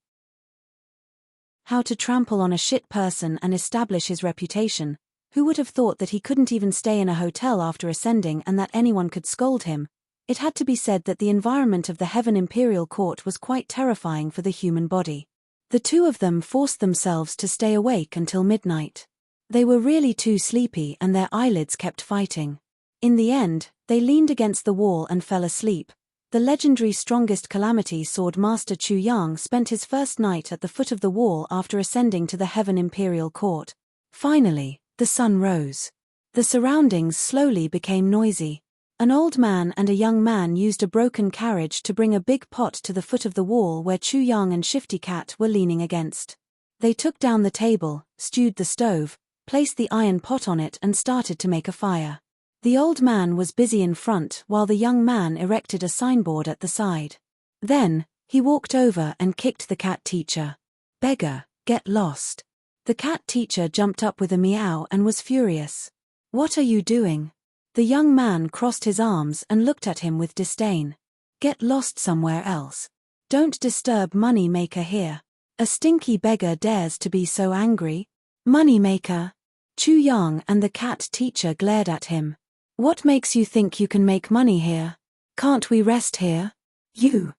how to trample on a shit person and establish his reputation. Who would have thought that he couldn't even stay in a hotel after ascending and that anyone could scold him? It had to be said that the environment of the Heaven Imperial Court was quite terrifying for the human body. The two of them forced themselves to stay awake until midnight. They were really too sleepy and their eyelids kept fighting. In the end, they leaned against the wall and fell asleep. The legendary strongest calamity sword master Chu Yang spent his first night at the foot of the wall after ascending to the Heaven Imperial Court. Finally, the sun rose. The surroundings slowly became noisy. An old man and a young man used a broken carriage to bring a big pot to the foot of the wall where Chu Yang and Shifty Cat were leaning against. They took down the table, stewed the stove, placed the iron pot on it and started to make a fire. The old man was busy in front while the young man erected a signboard at the side. Then, he walked over and kicked the cat teacher. "Beggar, get lost." The cat teacher jumped up with a meow and was furious. "What are you doing?" The young man crossed his arms and looked at him with disdain. "Get lost somewhere else. Don't disturb Money Maker here. A stinky beggar dares to be so angry." "Money Maker?" Chu Yang and the cat teacher glared at him. "What makes you think you can make money here? Can't we rest here?" "You.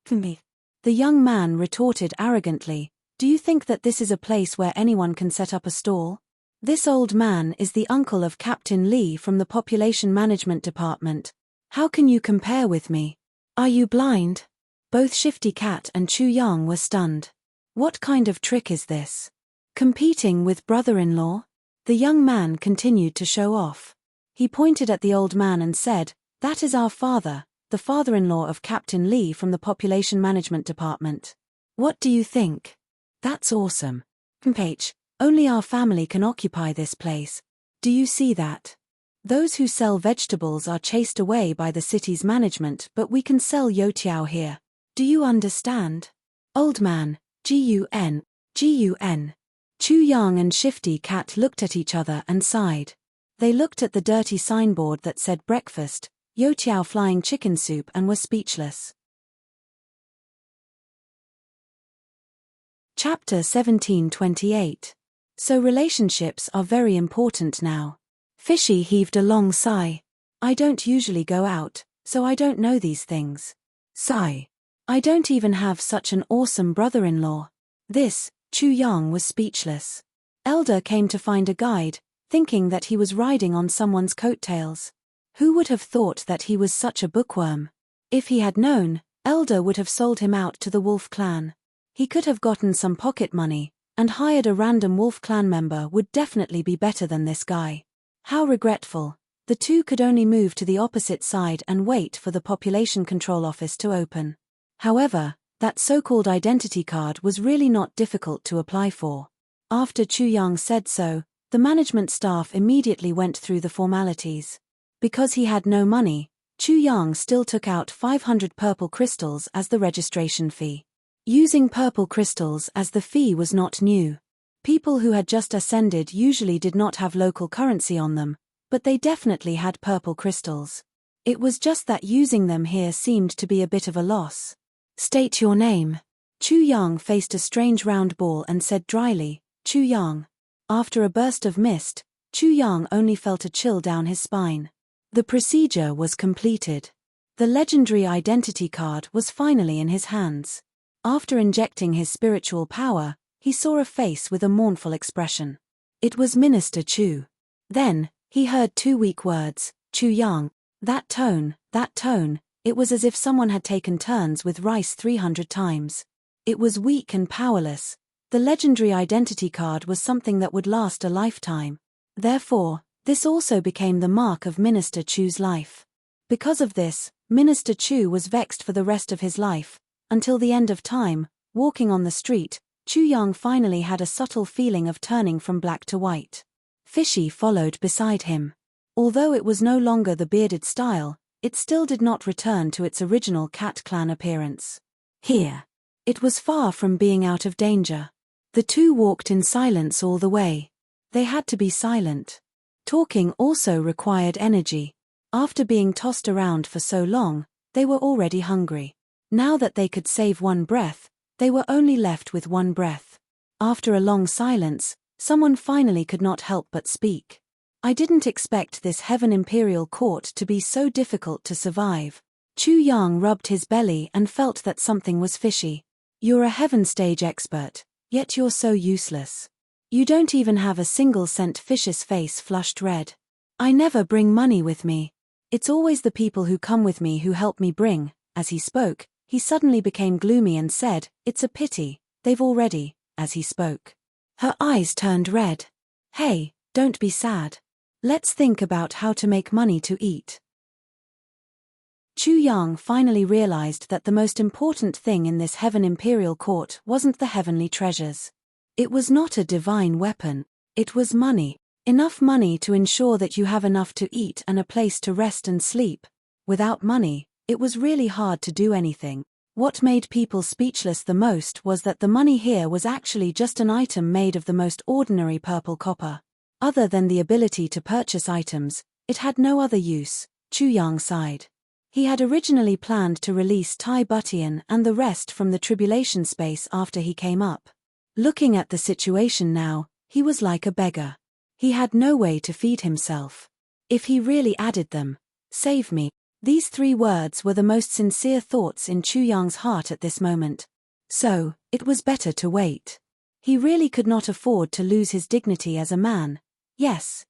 Me." The young man retorted arrogantly, "Do you think that this is a place where anyone can set up a stall? This old man is the uncle of Captain Lee from the Population Management Department. How can you compare with me? Are you blind?" Both Shifty Cat and Chu Yang were stunned. What kind of trick is this? Competing with brother-in-law? The young man continued to show off. He pointed at the old man and said, "That is our father, the father-in-law of Captain Lee from the Population Management Department. What do you think? That's awesome. H. Only our family can occupy this place. Do you see that? Those who sell vegetables are chased away by the city's management, but we can sell youtiao here. Do you understand?" "Old man, Gun. Chu Yang and Shifty Cat looked at each other and sighed. They looked at the dirty signboard that said breakfast, youtiao flying chicken soup and were speechless. Chapter 1728. So relationships are very important now. Fishy heaved a long sigh. "I don't usually go out, so I don't know these things." Sigh. "I don't even have such an awesome brother-in-law." This, Chu Yang was speechless. Elder came to find a guide, thinking that he was riding on someone's coattails. Who would have thought that he was such a bookworm? If he had known, Elder would have sold him out to the Wolf Clan. He could have gotten some pocket money, and hired a random Wolf Clan member would definitely be better than this guy. How regretful. The two could only move to the opposite side and wait for the Population Control Office to open. However, that so-called identity card was really not difficult to apply for. After Chu Yang said so, the management staff immediately went through the formalities. Because he had no money, Chu Yang still took out 500 purple crystals as the registration fee. Using purple crystals as the fee was not new. People who had just ascended usually did not have local currency on them, but they definitely had purple crystals. It was just that using them here seemed to be a bit of a loss. "State your name." Chu Yang faced a strange round ball and said dryly, "Chu Yang." After a burst of mist, Chu Yang only felt a chill down his spine. The procedure was completed. The legendary identity card was finally in his hands. After injecting his spiritual power, he saw a face with a mournful expression. It was Minister Chu. Then, he heard two weak words, "Chu Yang." That tone, it was as if someone had taken turns with rice 300 times. It was weak and powerless. The legendary identity card was something that would last a lifetime. Therefore, this also became the mark of Minister Chu's life. Because of this, Minister Chu was vexed for the rest of his life. Until the end of time, walking on the street, Chu Yang finally had a subtle feeling of turning from black to white. Fishy followed beside him. Although it was no longer the bearded style, it still did not return to its original Cat Clan appearance. Here. It was far from being out of danger. The two walked in silence all the way. They had to be silent. Talking also required energy. After being tossed around for so long, they were already hungry. Now that they could save one breath, they were only left with one breath. After a long silence, someone finally could not help but speak. I didn't expect this Heaven Imperial Court to be so difficult to survive. Chu Yang rubbed his belly and felt that something was fishy. You're a Heaven stage expert, yet you're so useless. You don't even have a single cent. Fish's face flushed red. I never bring money with me. It's always the people who come with me who help me bring. As he spoke, he suddenly became gloomy and said, "It's a pity, they've already," as he spoke. Her eyes turned red. Hey, don't be sad. Let's think about how to make money to eat. Chu Yang finally realized that the most important thing in this Heaven Imperial Court wasn't the heavenly treasures. It was not a divine weapon, it was money. Enough money to ensure that you have enough to eat and a place to rest and sleep. Without money, it was really hard to do anything. What made people speechless the most was that the money here was actually just an item made of the most ordinary purple copper. Other than the ability to purchase items, it had no other use. Chu Yang sighed. He had originally planned to release Tai Butian and the rest from the tribulation space after he came up. Looking at the situation now, he was like a beggar. He had no way to feed himself. If he really added them, "Save me," these 3 words were the most sincere thoughts in Chu Yang's heart at this moment. So, it was better to wait. He really could not afford to lose his dignity as a man. Yes.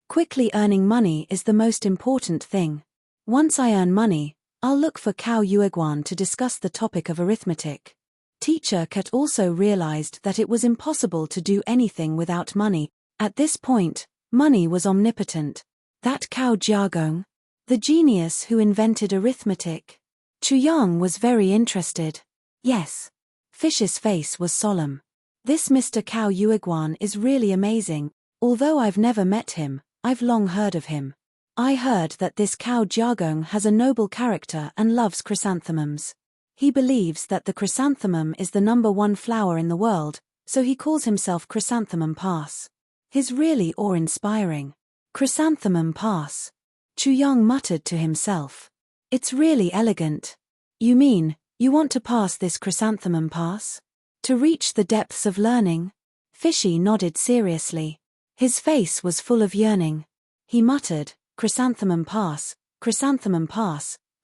Quickly earning money is the most important thing. Once I earn money, I'll look for Cao Yueguan to discuss the topic of arithmetic. Teacher Kat also realized that it was impossible to do anything without money. At this point, money was omnipotent. That Cao Jiagong, the genius who invented arithmetic. Chu Yang was very interested. Yes. Fish's face was solemn. This Mr. Cao Yueguan is really amazing. Although I've never met him, I've long heard of him. I heard that this Cao Jiagong has a noble character and loves chrysanthemums. He believes that the chrysanthemum is the #1 flower in the world, so he calls himself Chrysanthemum Pass. He's really awe-inspiring. Chrysanthemum Pass. Chu Yang muttered to himself. It's really elegant. You mean, you want to pass this Chrysanthemum Pass? To reach the depths of learning? Fishy nodded seriously. His face was full of yearning. He muttered, Chrysanthemum Pass,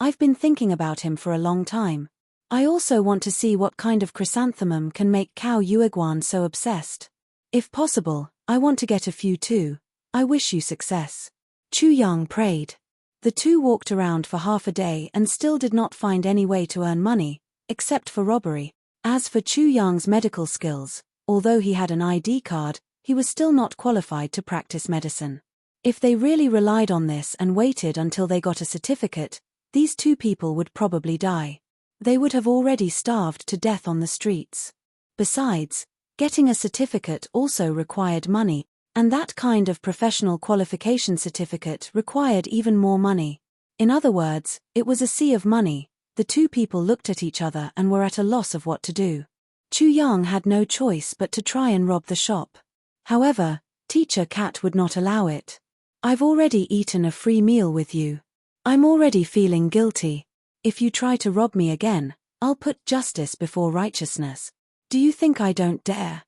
I've been thinking about him for a long time. I also want to see what kind of chrysanthemum can make Cao Yueguan so obsessed. If possible, I want to get a few too. I wish you success. Chu Yang prayed. The two walked around for half a day and still did not find any way to earn money, except for robbery. As for Chu Yang's medical skills, although he had an ID card, he was still not qualified to practice medicine. If they really relied on this and waited until they got a certificate, these 2 people would probably die. They would have already starved to death on the streets. Besides, getting a certificate also required money, and that kind of professional qualification certificate required even more money. In other words, it was a sea of money. The 2 people looked at each other and were at a loss of what to do. Chu Yang had no choice but to try and rob the shop. However, Teacher Kat would not allow it. I've already eaten a free meal with you. I'm already feeling guilty. If you try to rob me again, I'll put justice before righteousness. Do you think I don't dare?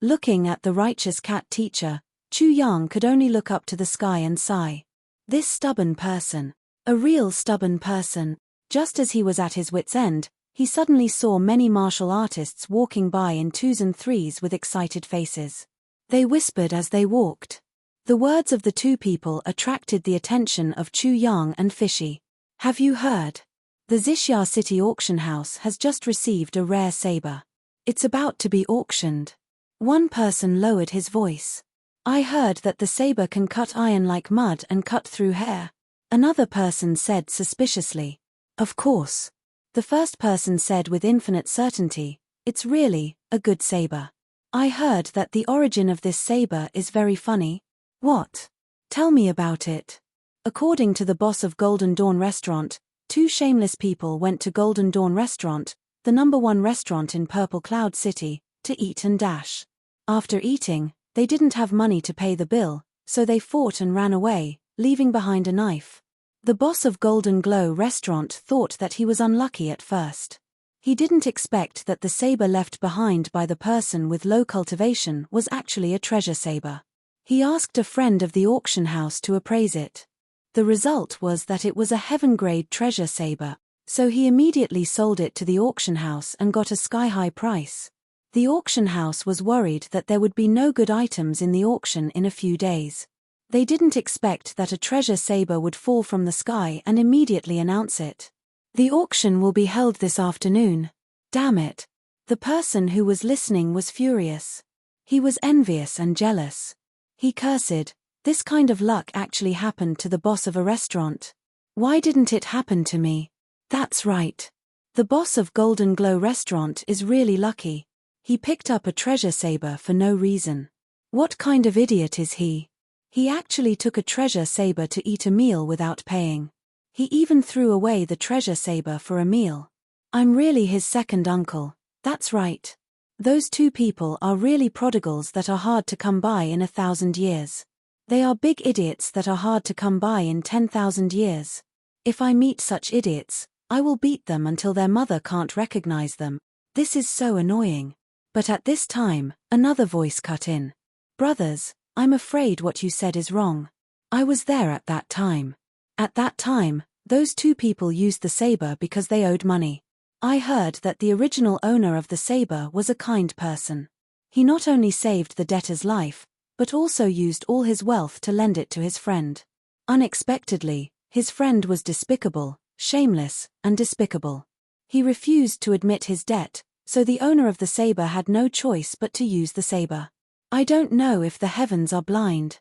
Looking at the righteous cat teacher, Chu Yang could only look up to the sky and sigh. This stubborn person. A real stubborn person. Just as he was at his wit's end, he suddenly saw many martial artists walking by in 2s and 3s with excited faces. They whispered as they walked. The words of the 2 people attracted the attention of Chu Yang and Fishy. Have you heard? The Xixia City auction house has just received a rare saber. It's about to be auctioned. One person lowered his voice. I heard that the saber can cut iron like mud and cut through hair. Another person said suspiciously. Of course. The first person said with infinite certainty, it's really a good saber. I heard that the origin of this saber is very funny. What? Tell me about it. According to the boss of Golden Dawn Restaurant, 2 shameless people went to Golden Dawn Restaurant, the #1 restaurant in Purple Cloud City, to eat and dash. After eating, they didn't have money to pay the bill, so they fought and ran away, leaving behind a knife. The boss of Golden Glow Restaurant thought that he was unlucky at first. He didn't expect that the saber left behind by the person with low cultivation was actually a treasure saber. He asked a friend of the auction house to appraise it. The result was that it was a heaven-grade treasure saber, so he immediately sold it to the auction house and got a sky-high price. The auction house was worried that there would be no good items in the auction in a few days. They didn't expect that a treasure saber would fall from the sky and immediately announce it. The auction will be held this afternoon. Damn it. The person who was listening was furious. He was envious and jealous. He cursed, "This kind of luck actually happened to the boss of a restaurant. Why didn't it happen to me? That's right. The boss of Golden Glow Restaurant is really lucky. He picked up a treasure saber for no reason. What kind of idiot is he? He actually took a treasure saber to eat a meal without paying. He even threw away the treasure saber for a meal. I'm really his second uncle, that's right. Those two people are really prodigals that are hard to come by in 1,000 years. They are big idiots that are hard to come by in 10,000 years. If I meet such idiots, I will beat them until their mother can't recognize them. This is so annoying." But at this time, another voice cut in. "Brothers, I'm afraid what you said is wrong. I was there at that time. At that time, those two people used the saber because they owed money. I heard that the original owner of the saber was a kind person. He not only saved the debtor's life, but also used all his wealth to lend it to his friend. Unexpectedly, his friend was despicable, shameless, and despicable. He refused to admit his debt, so the owner of the saber had no choice but to use the saber. I don't know if the heavens are blind."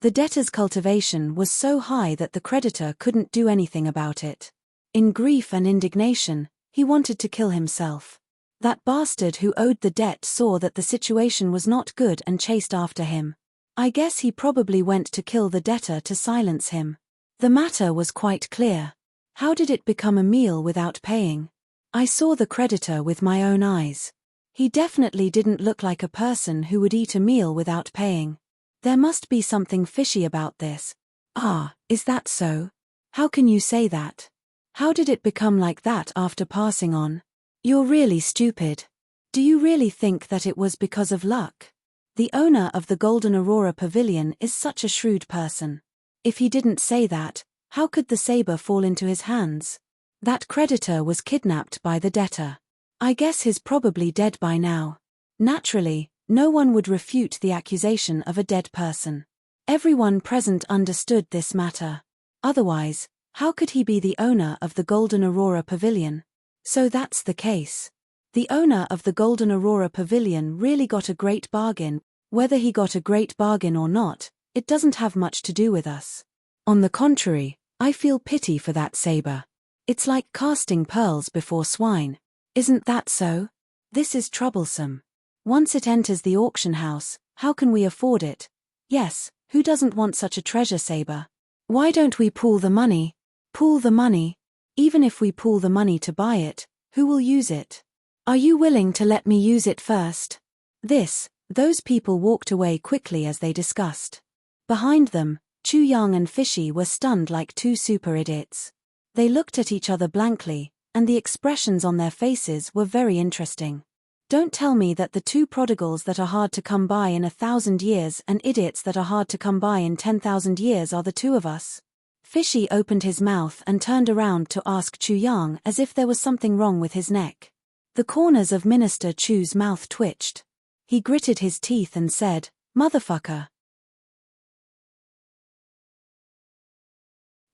The debtor's cultivation was so high that the creditor couldn't do anything about it. In grief and indignation, he wanted to kill himself. That bastard who owed the debt saw that the situation was not good and chased after him. I guess he probably went to kill the debtor to silence him. The matter was quite clear. How did it become a meal without paying? I saw the creditor with my own eyes. He definitely didn't look like a person who would eat a meal without paying. There must be something fishy about this. Ah, is that so? How can you say that? How did it become like that after passing on? You're really stupid. Do you really think that it was because of luck? The owner of the Golden Aurora Pavilion is such a shrewd person. If he didn't say that, how could the saber fall into his hands? That creditor was kidnapped by the debtor. I guess he's probably dead by now. Naturally, no one would refute the accusation of a dead person. Everyone present understood this matter. Otherwise, how could he be the owner of the Golden Aurora Pavilion? So that's the case. The owner of the Golden Aurora Pavilion really got a great bargain. Whether he got a great bargain or not, it doesn't have much to do with us. On the contrary, I feel pity for that saber. It's like casting pearls before swine. Isn't that so? This is troublesome. Once it enters the auction house, how can we afford it? Yes, who doesn't want such a treasure saber? Why don't we pool the money? Pool the money? Even if we pool the money to buy it, who will use it? Are you willing to let me use it first? Those people walked away quickly as they discussed. Behind them, Chu Yang and Fishy were stunned like two super idiots. They looked at each other blankly, and the expressions on their faces were very interesting. Don't tell me that the two prodigals that are hard to come by in 1,000 years and idiots that are hard to come by in 10,000 years are the two of us. Fishy opened his mouth and turned around to ask Chu Yang as if there was something wrong with his neck. The corners of Minister Chu's mouth twitched. He gritted his teeth and said, "Motherfucker."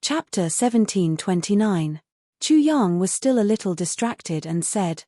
Chapter 1729. Chu Yang was still a little distracted and said,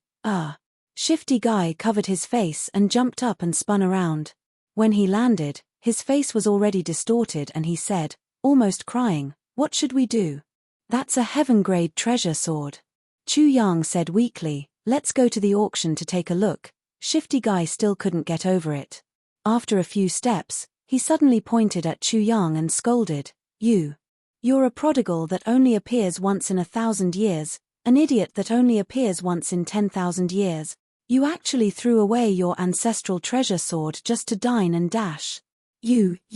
Shifty Guy covered his face and jumped up and spun around. When he landed, his face was already distorted and he said, almost crying, "What should we do?" "That's a heaven-grade treasure sword." Chu Yang said weakly, "Let's go to the auction to take a look." Shifty Guy still couldn't get over it. After a few steps, he suddenly pointed at Chu Yang and scolded, You're a prodigal that only appears once in 1,000 years, an idiot that only appears once in 10,000 years. You actually threw away your ancestral treasure sword just to dine and dash. You're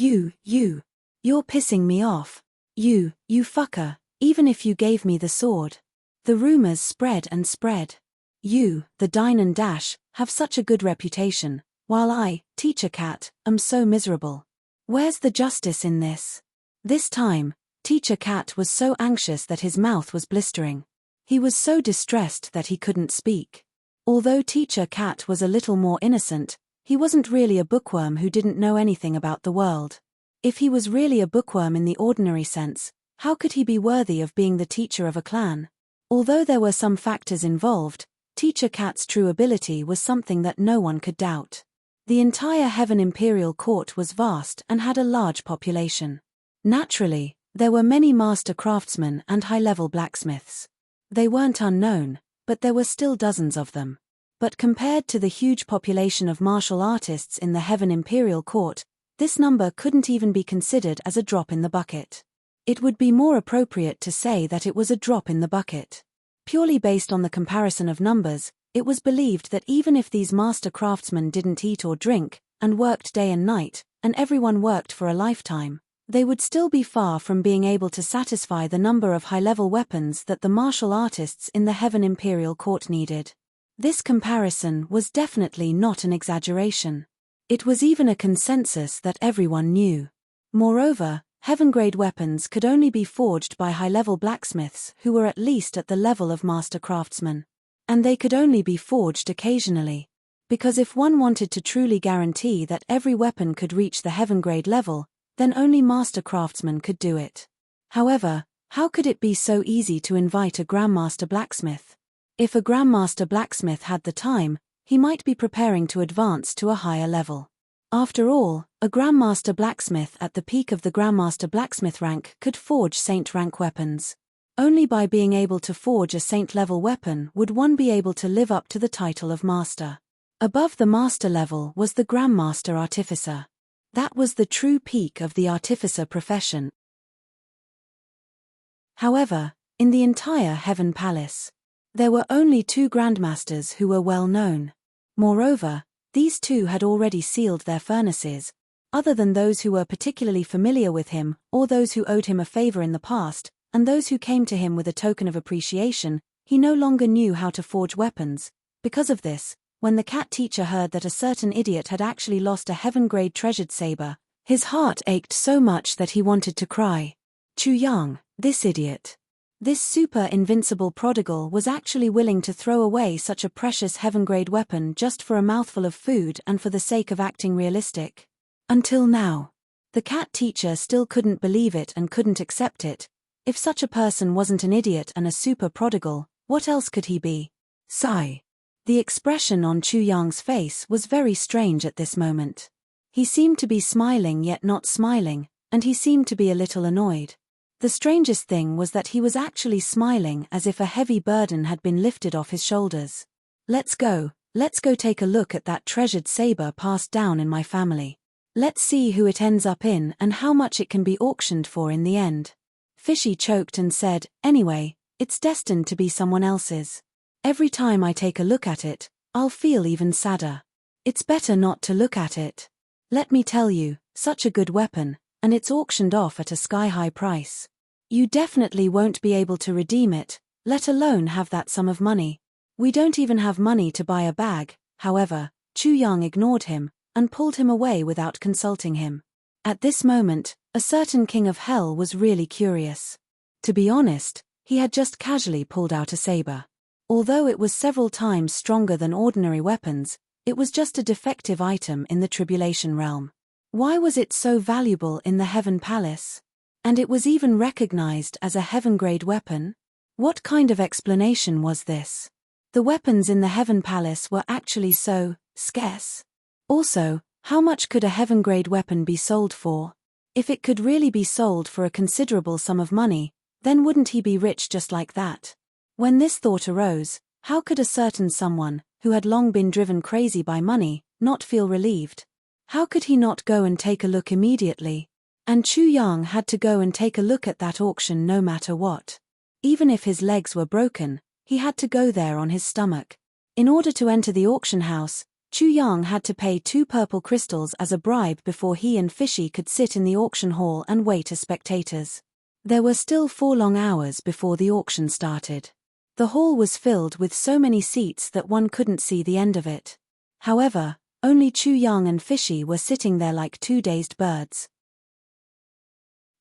pissing me off. You fucker, even if you gave me the sword. The rumors spread and spread. You, the dine and dash, have such a good reputation, while I, Teacher Cat, am so miserable. Where's the justice in this? This time, Teacher Cat was so anxious that his mouth was blistering. He was so distressed that he couldn't speak. Although Teacher Cat was a little more innocent, he wasn't really a bookworm who didn't know anything about the world. If he was really a bookworm in the ordinary sense, how could he be worthy of being the teacher of a clan? Although there were some factors involved, Teacher Cat's true ability was something that no one could doubt. The entire Heaven Imperial Court was vast and had a large population. Naturally, there were many master craftsmen and high-level blacksmiths. They weren't unknown, but there were still dozens of them. But compared to the huge population of martial artists in the Heaven Imperial Court, this number couldn't even be considered as a drop in the bucket. It would be more appropriate to say that it was a drop in the bucket. Purely based on the comparison of numbers, it was believed that even if these master craftsmen didn't eat or drink, and worked day and night, and everyone worked for a lifetime, they would still be far from being able to satisfy the number of high-level weapons that the martial artists in the Heaven Imperial Court needed. This comparison was definitely not an exaggeration. It was even a consensus that everyone knew. Moreover, heaven-grade weapons could only be forged by high-level blacksmiths who were at least at the level of master craftsmen. And they could only be forged occasionally. Because if one wanted to truly guarantee that every weapon could reach the heaven-grade level, then only master craftsmen could do it. However, how could it be so easy to invite a Grandmaster blacksmith? If a Grandmaster blacksmith had the time, he might be preparing to advance to a higher level. After all, a Grandmaster blacksmith at the peak of the Grandmaster blacksmith rank could forge Saint rank weapons. Only by being able to forge a Saint-level weapon would one be able to live up to the title of Master. Above the Master level was the Grandmaster Artificer. That was the true peak of the artificer profession. However, in the entire Heaven Palace, there were only 2 Grandmasters who were well known. Moreover, these 2 had already sealed their furnaces. Other than those who were particularly familiar with him, or those who owed him a favor in the past, and those who came to him with a token of appreciation, he no longer knew how to forge weapons. Because of this, when the cat teacher heard that a certain idiot had actually lost a heaven-grade treasured saber, his heart ached so much that he wanted to cry. Chu Yang, this idiot. This super invincible prodigal was actually willing to throw away such a precious heaven-grade weapon just for a mouthful of food and for the sake of acting realistic. Until now. The cat teacher still couldn't believe it and couldn't accept it. If such a person wasn't an idiot and a super prodigal, what else could he be? Sigh. The expression on Chu Yang's face was very strange at this moment. He seemed to be smiling yet not smiling, and he seemed to be a little annoyed. The strangest thing was that he was actually smiling as if a heavy burden had been lifted off his shoulders. Let's go take a look at that treasured saber passed down in my family. Let's see who it ends up in and how much it can be auctioned for in the end. Fishy choked and said, anyway, it's destined to be someone else's. Every time I take a look at it, I'll feel even sadder. It's better not to look at it. Let me tell you, such a good weapon, and it's auctioned off at a sky-high price. You definitely won't be able to redeem it, let alone have that sum of money. We don't even have money to buy a bag. However, Chu Yang ignored him, and pulled him away without consulting him. At this moment, a certain king of hell was really curious. To be honest, he had just casually pulled out a saber. Although it was several times stronger than ordinary weapons, it was just a defective item in the Tribulation realm. Why was it so valuable in the Heaven Palace? And it was even recognized as a heaven-grade weapon? What kind of explanation was this? The weapons in the Heaven Palace were actually so scarce. Also, how much could a heaven-grade weapon be sold for? If it could really be sold for a considerable sum of money, then wouldn't he be rich just like that? When this thought arose, how could a certain someone, who had long been driven crazy by money, not feel relieved? How could he not go and take a look immediately? And Chu Yang had to go and take a look at that auction no matter what. Even if his legs were broken, he had to go there on his stomach. In order to enter the auction house, Chu Yang had to pay 2 purple crystals as a bribe before he and Fishy could sit in the auction hall and wait as spectators. There were still 4 long hours before the auction started. The hall was filled with so many seats that one couldn't see the end of it. However, only Chu Yang and Fishy were sitting there like two dazed birds.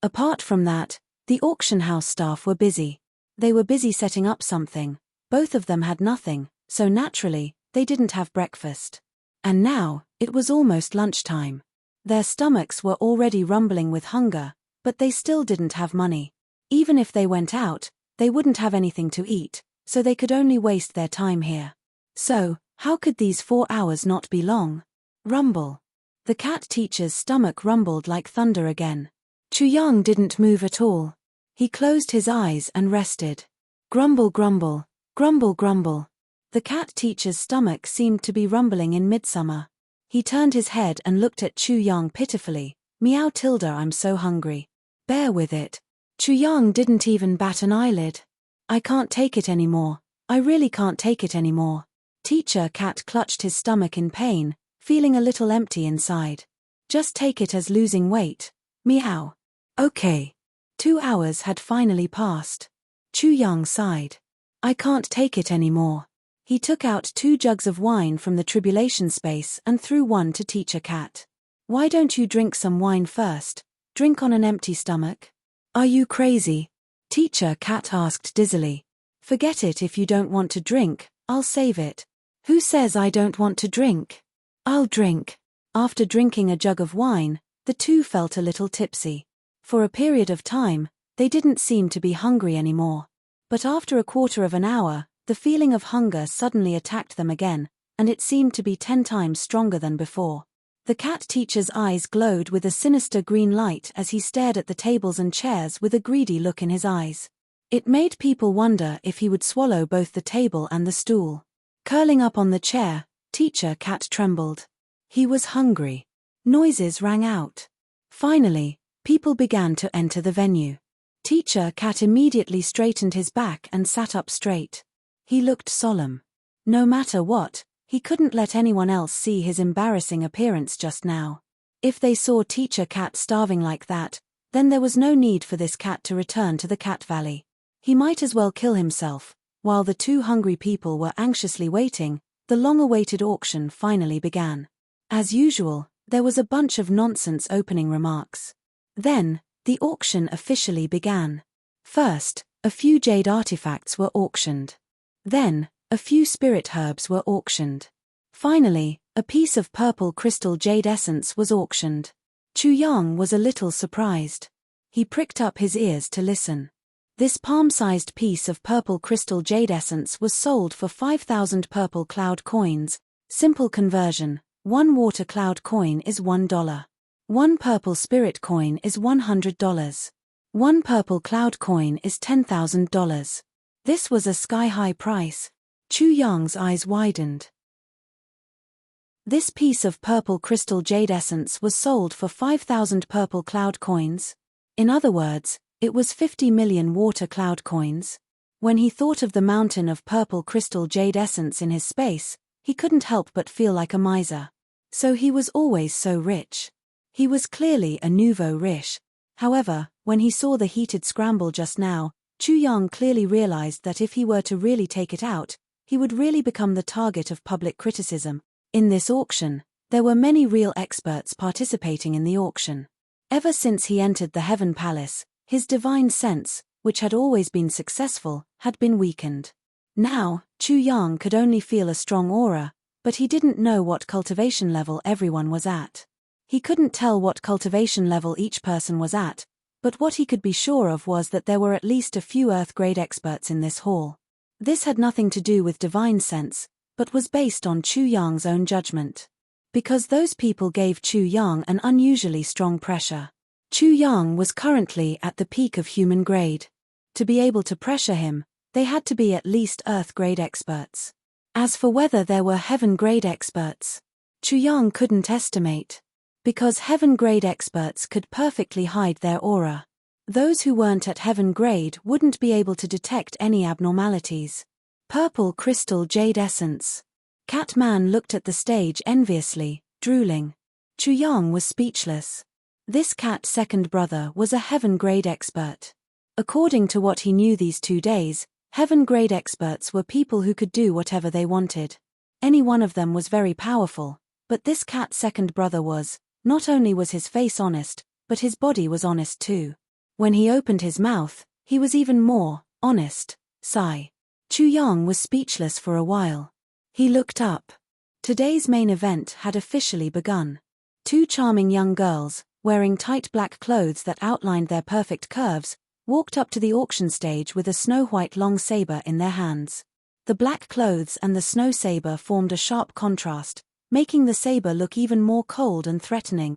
Apart from that, the auction house staff were busy. They were busy setting up something. Both of them had nothing, so naturally, they didn't have breakfast. And now, it was almost lunchtime. Their stomachs were already rumbling with hunger, but they still didn't have money. Even if they went out, they wouldn't have anything to eat, so they could only waste their time here. So, how could these 4 hours not be long? Rumble. The cat teacher's stomach rumbled like thunder again. Chu Yang didn't move at all. He closed his eyes and rested. Grumble, grumble, grumble, grumble. The cat teacher's stomach seemed to be rumbling in midsummer. He turned his head and looked at Chu Yang pitifully. Meow tilde, I'm so hungry. Bear with it. Chu Yang didn't even bat an eyelid. I can't take it anymore. I really can't take it anymore. Teacher cat clutched his stomach in pain, feeling a little empty inside. Just take it as losing weight. Meow. Okay. 2 hours had finally passed. Chu Yang sighed. I can't take it anymore. He took out 2 jugs of wine from the tribulation space and threw one to Teacher Cat. Why don't you drink some wine first? Drink on an empty stomach? Are you crazy? Teacher Cat asked dizzily. Forget it if you don't want to drink, I'll save it. Who says I don't want to drink? I'll drink. After drinking a jug of wine, the two felt a little tipsy. For a period of time, they didn't seem to be hungry anymore. But after a quarter of an hour, the feeling of hunger suddenly attacked them again, and it seemed to be 10 times stronger than before. The cat teacher's eyes glowed with a sinister green light as he stared at the tables and chairs with a greedy look in his eyes. It made people wonder if he would swallow both the table and the stool. Curling up on the chair, Teacher Cat trembled. He was hungry. Noises rang out. Finally, people began to enter the venue. Teacher Cat immediately straightened his back and sat up straight. He looked solemn. No matter what, he couldn't let anyone else see his embarrassing appearance just now. If they saw Teacher Cat starving like that, then there was no need for this cat to return to the Cat Valley. He might as well kill himself. While the 2 hungry people were anxiously waiting, the long-awaited auction finally began. As usual, there was a bunch of nonsense opening remarks. Then, the auction officially began. First, a few jade artifacts were auctioned. Then, a few spirit herbs were auctioned. Finally, a piece of purple crystal jade essence was auctioned. Chu Yang was a little surprised. He pricked up his ears to listen. This palm-sized piece of purple crystal jade essence was sold for 5,000 purple cloud coins. Simple conversion, 1 water cloud coin is $1. 1 purple spirit coin is $100. 1 purple cloud coin is $10,000. This was a sky-high price. Chu Yang's eyes widened. This piece of purple crystal jade essence was sold for 5,000 purple cloud coins. In other words, it was 50 million water cloud coins. When he thought of the mountain of purple crystal jade essence in his space, he couldn't help but feel like a miser. So he was always so rich. He was clearly a nouveau riche. However, when he saw the heated scramble just now, Chu Yang clearly realized that if he were to really take it out, he would really become the target of public criticism. In this auction, there were many real experts participating in the auction. Ever since he entered the Heaven Palace, his divine sense, which had always been successful, had been weakened. Now, Chu Yang could only feel a strong aura, but he didn't know what cultivation level everyone was at. He couldn't tell what cultivation level each person was at, but what he could be sure of was that there were at least a few Earth-grade experts in this hall. This had nothing to do with divine sense, but was based on Chu Yang's own judgment. Because those people gave Chu Yang an unusually strong pressure. Chu Yang was currently at the peak of human grade. To be able to pressure him, they had to be at least Earth-grade experts. As for whether there were Heaven-grade experts, Chu Yang couldn't estimate. Because Heaven-grade experts could perfectly hide their aura. Those who weren't at Heaven-grade wouldn't be able to detect any abnormalities. Purple crystal jade essence. Catman looked at the stage enviously, drooling. Chu Yang was speechless. This cat's second brother was a Heaven-grade expert. According to what he knew these 2 days, Heaven-grade experts were people who could do whatever they wanted. Any one of them was very powerful, but this cat's second brother was, not only was his face honest, but his body was honest too. When he opened his mouth, he was even more honest. Sigh. Chu Yang was speechless for a while. He looked up. Today's main event had officially begun. Two charming young girls, wearing tight black clothes that outlined their perfect curves, walked up to the auction stage with a snow-white long saber in their hands. The black clothes and the snow saber formed a sharp contrast, making the saber look even more cold and threatening.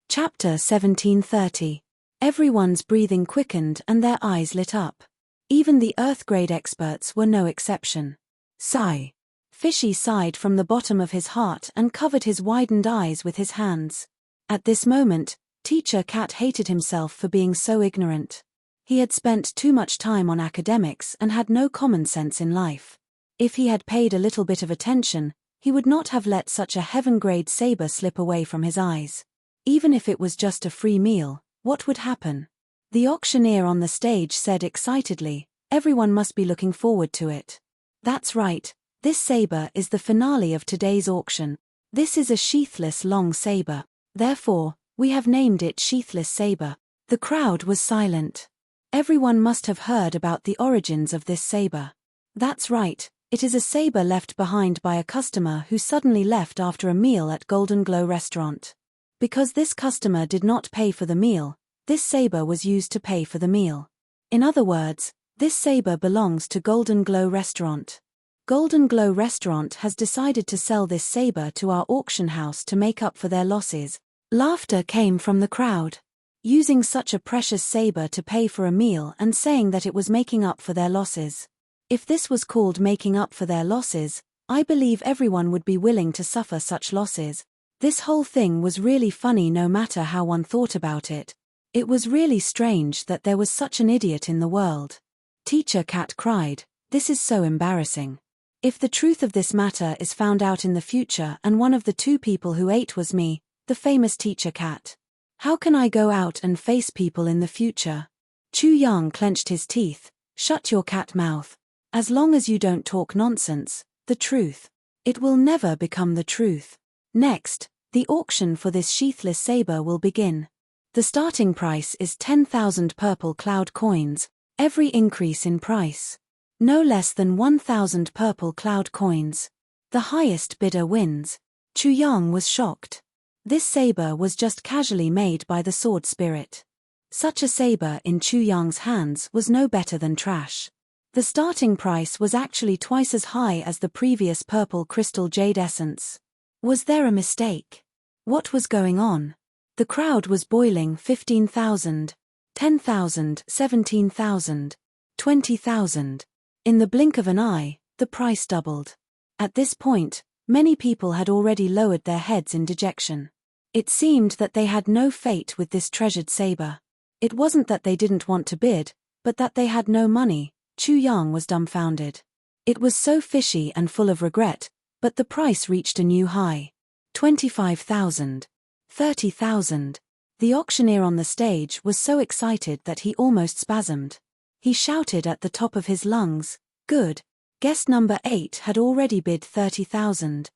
Chapter 1730. Everyone's breathing quickened and their eyes lit up. Even the Earth-grade experts were no exception. Sigh. Fishy sighed from the bottom of his heart and covered his widened eyes with his hands. At this moment, Teacher Cat hated himself for being so ignorant. He had spent too much time on academics and had no common sense in life. If he had paid a little bit of attention, he would not have let such a heaven-grade saber slip away from his eyes. Even if it was just a free meal, what would happen? The auctioneer on the stage said excitedly, "Everyone must be looking forward to it." That's right, this saber is the finale of today's auction. This is a sheathless long saber. Therefore, we have named it Sheathless Saber. The crowd was silent. Everyone must have heard about the origins of this saber. That's right, it is a saber left behind by a customer who suddenly left after a meal at Golden Glow Restaurant. Because this customer did not pay for the meal, this saber was used to pay for the meal. In other words, this saber belongs to Golden Glow Restaurant. Golden Glow Restaurant has decided to sell this saber to our auction house to make up for their losses. Laughter came from the crowd. Using such a precious saber to pay for a meal and saying that it was making up for their losses. If this was called making up for their losses, I believe everyone would be willing to suffer such losses. This whole thing was really funny no matter how one thought about it. It was really strange that there was such an idiot in the world. Teacher Cat cried, "This is so embarrassing. If the truth of this matter is found out in the future and one of the two people who ate was me, the famous Teacher Cat, how can I go out and face people in the future?" Chu Yang clenched his teeth. "Shut your cat mouth. As long as you don't talk nonsense, the truth. It will never become the truth. Next, the auction for this sheathless saber will begin. The starting price is 10,000 purple cloud coins, every increase in price. No less than 1,000 purple cloud coins. The highest bidder wins." Chu Yang was shocked. This saber was just casually made by the sword spirit. Such a saber in Chu Yang's hands was no better than trash. The starting price was actually twice as high as the previous purple crystal jade essence. Was there a mistake? What was going on? The crowd was boiling. 15,000, 10,000, 17,000, 20,000. In the blink of an eye, the price doubled. At this point, many people had already lowered their heads in dejection. It seemed that they had no fate with this treasured saber. It wasn't that they didn't want to bid, but that they had no money. Chu Yang was dumbfounded. It was so fishy and full of regret, but the price reached a new high. 25,000. 30,000. The auctioneer on the stage was so excited that he almost spasmed. He shouted at the top of his lungs, "Good. Guest number 8 had already bid 30,000.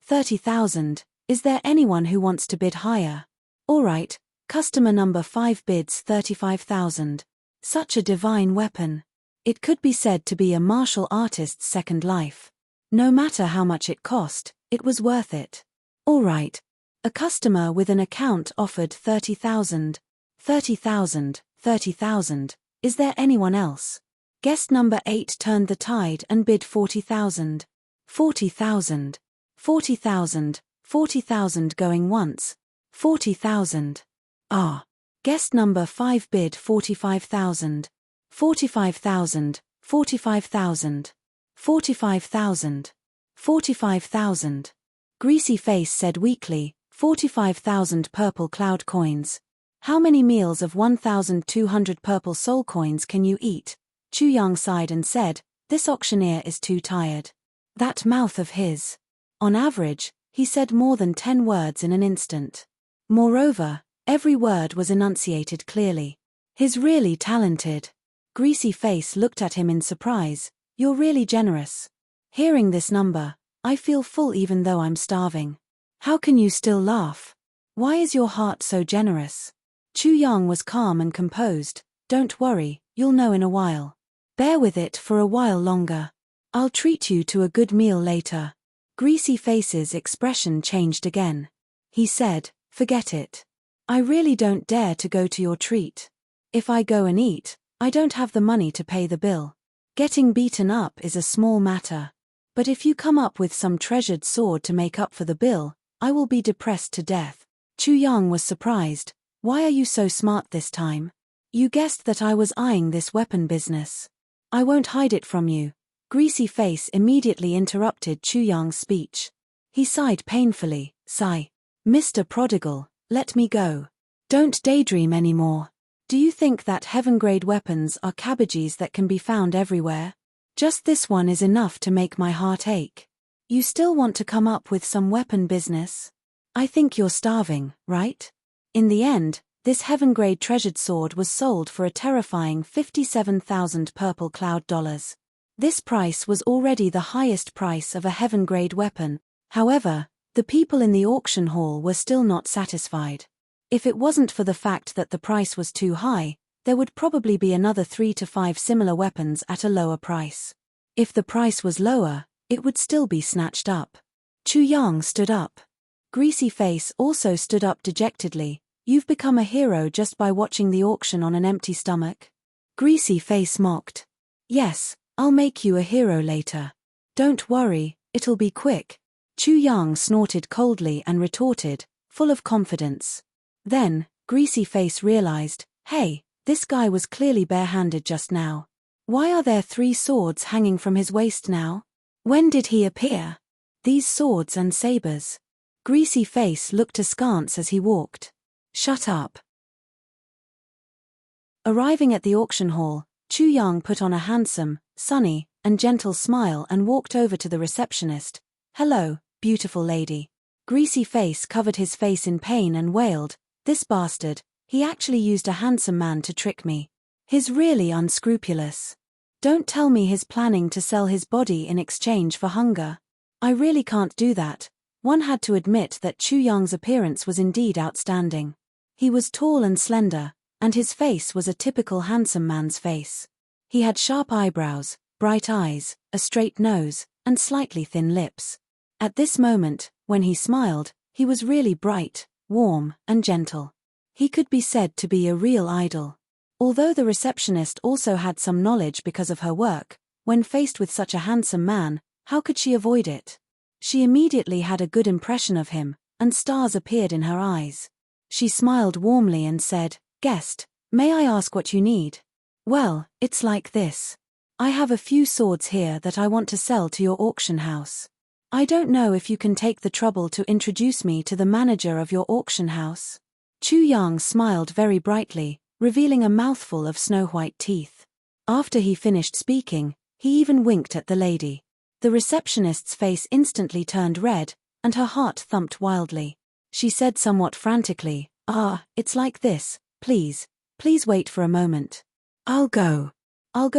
30,000. Is there anyone who wants to bid higher? All right, customer number 5 bids 35,000. Such a divine weapon. It could be said to be a martial artist's second life. No matter how much it cost, it was worth it. All right. A customer with an account offered 30,000. 30,000, 30,000. Is there anyone else? Guest number 8 turned the tide and bid 40,000. 40,000. 40,000, 40,000 going once. 40,000. Ah. Guest number 5 bid 45,000. 45,000, 45,000. 45,000. 45,000. Greasy Face said weakly, 45,000 purple cloud coins. How many meals of 1,200 purple soul coins can you eat? Chu Yang sighed and said, this auctioneer is too tired. That mouth of his. On average, he said more than 10 words in an instant. Moreover, Every word was enunciated clearly. He's really talented. Greasy Face looked at him in surprise. You're really generous. Hearing this number, I feel full even though I'm starving. How can you still laugh? Why is your heart so generous? Chu Yang was calm and composed. Don't worry, you'll know in a while. Bear with it for a while longer. I'll treat you to a good meal later. Greasy Face's expression changed again. He said, forget it. I really don't dare to go to your treat. If I go and eat, I don't have the money to pay the bill. Getting beaten up is a small matter. But if you come up with some treasured sword to make up for the bill, I will be depressed to death. Chu Yang was surprised. Why are you so smart this time? You guessed that I was eyeing this weapon business. I won't hide it from you. Greasy Face immediately interrupted Chu Yang's speech. He sighed painfully. Sigh. Mr. Prodigal, let me go. Don't daydream anymore. Do you think that heaven-grade weapons are cabbages that can be found everywhere? Just this one is enough to make my heart ache. You still want to come up with some weapon business? I think you're starving, right? In the end, this heaven-grade treasured sword was sold for a terrifying 57,000 purple cloud dollars. This price was already the highest price of a heaven-grade weapon. However, the people in the auction hall were still not satisfied. If it wasn't for the fact that the price was too high, there would probably be another 3 to 5 similar weapons at a lower price. If the price was lower, it would still be snatched up. Chu Yang stood up. Greasy Face also stood up dejectedly. You've become a hero just by watching the auction on an empty stomach? Greasy Face mocked. Yes, I'll make you a hero later. Don't worry, it'll be quick. Chu Yang snorted coldly and retorted, full of confidence. Then, Greasy Face realized, hey, this guy was clearly barehanded just now. Why are there 3 swords hanging from his waist now? When did he appear? These swords and sabers. Greasy Face looked askance as he walked. Shut up. Arriving at the auction hall, Chu Yang put on a handsome, sunny, and gentle smile and walked over to the receptionist. Hello, beautiful lady. Greasy Face covered his face in pain and wailed, this bastard, he actually used a handsome man to trick me. He's really unscrupulous. Don't tell me he's planning to sell his body in exchange for hunger. I really can't do that. One had to admit that Chu Yang's appearance was indeed outstanding. He was tall and slender, and his face was a typical handsome man's face. He had sharp eyebrows, bright eyes, a straight nose, and slightly thin lips. At this moment, when he smiled, he was really bright, warm, and gentle. He could be said to be a real idol. Although the receptionist also had some knowledge because of her work, when faced with such a handsome man, how could she avoid it? She immediately had a good impression of him, and stars appeared in her eyes. She smiled warmly and said, Guest, may I ask what you need? Well, it's like this. I have a few swords here that I want to sell to your auction house. I don't know if you can take the trouble to introduce me to the manager of your auction house. Chu Yang smiled very brightly, revealing a mouthful of snow-white teeth. After he finished speaking, he even winked at the lady. The receptionist's face instantly turned red, and her heart thumped wildly. She said somewhat frantically, it's like this, please wait for a moment. I'll go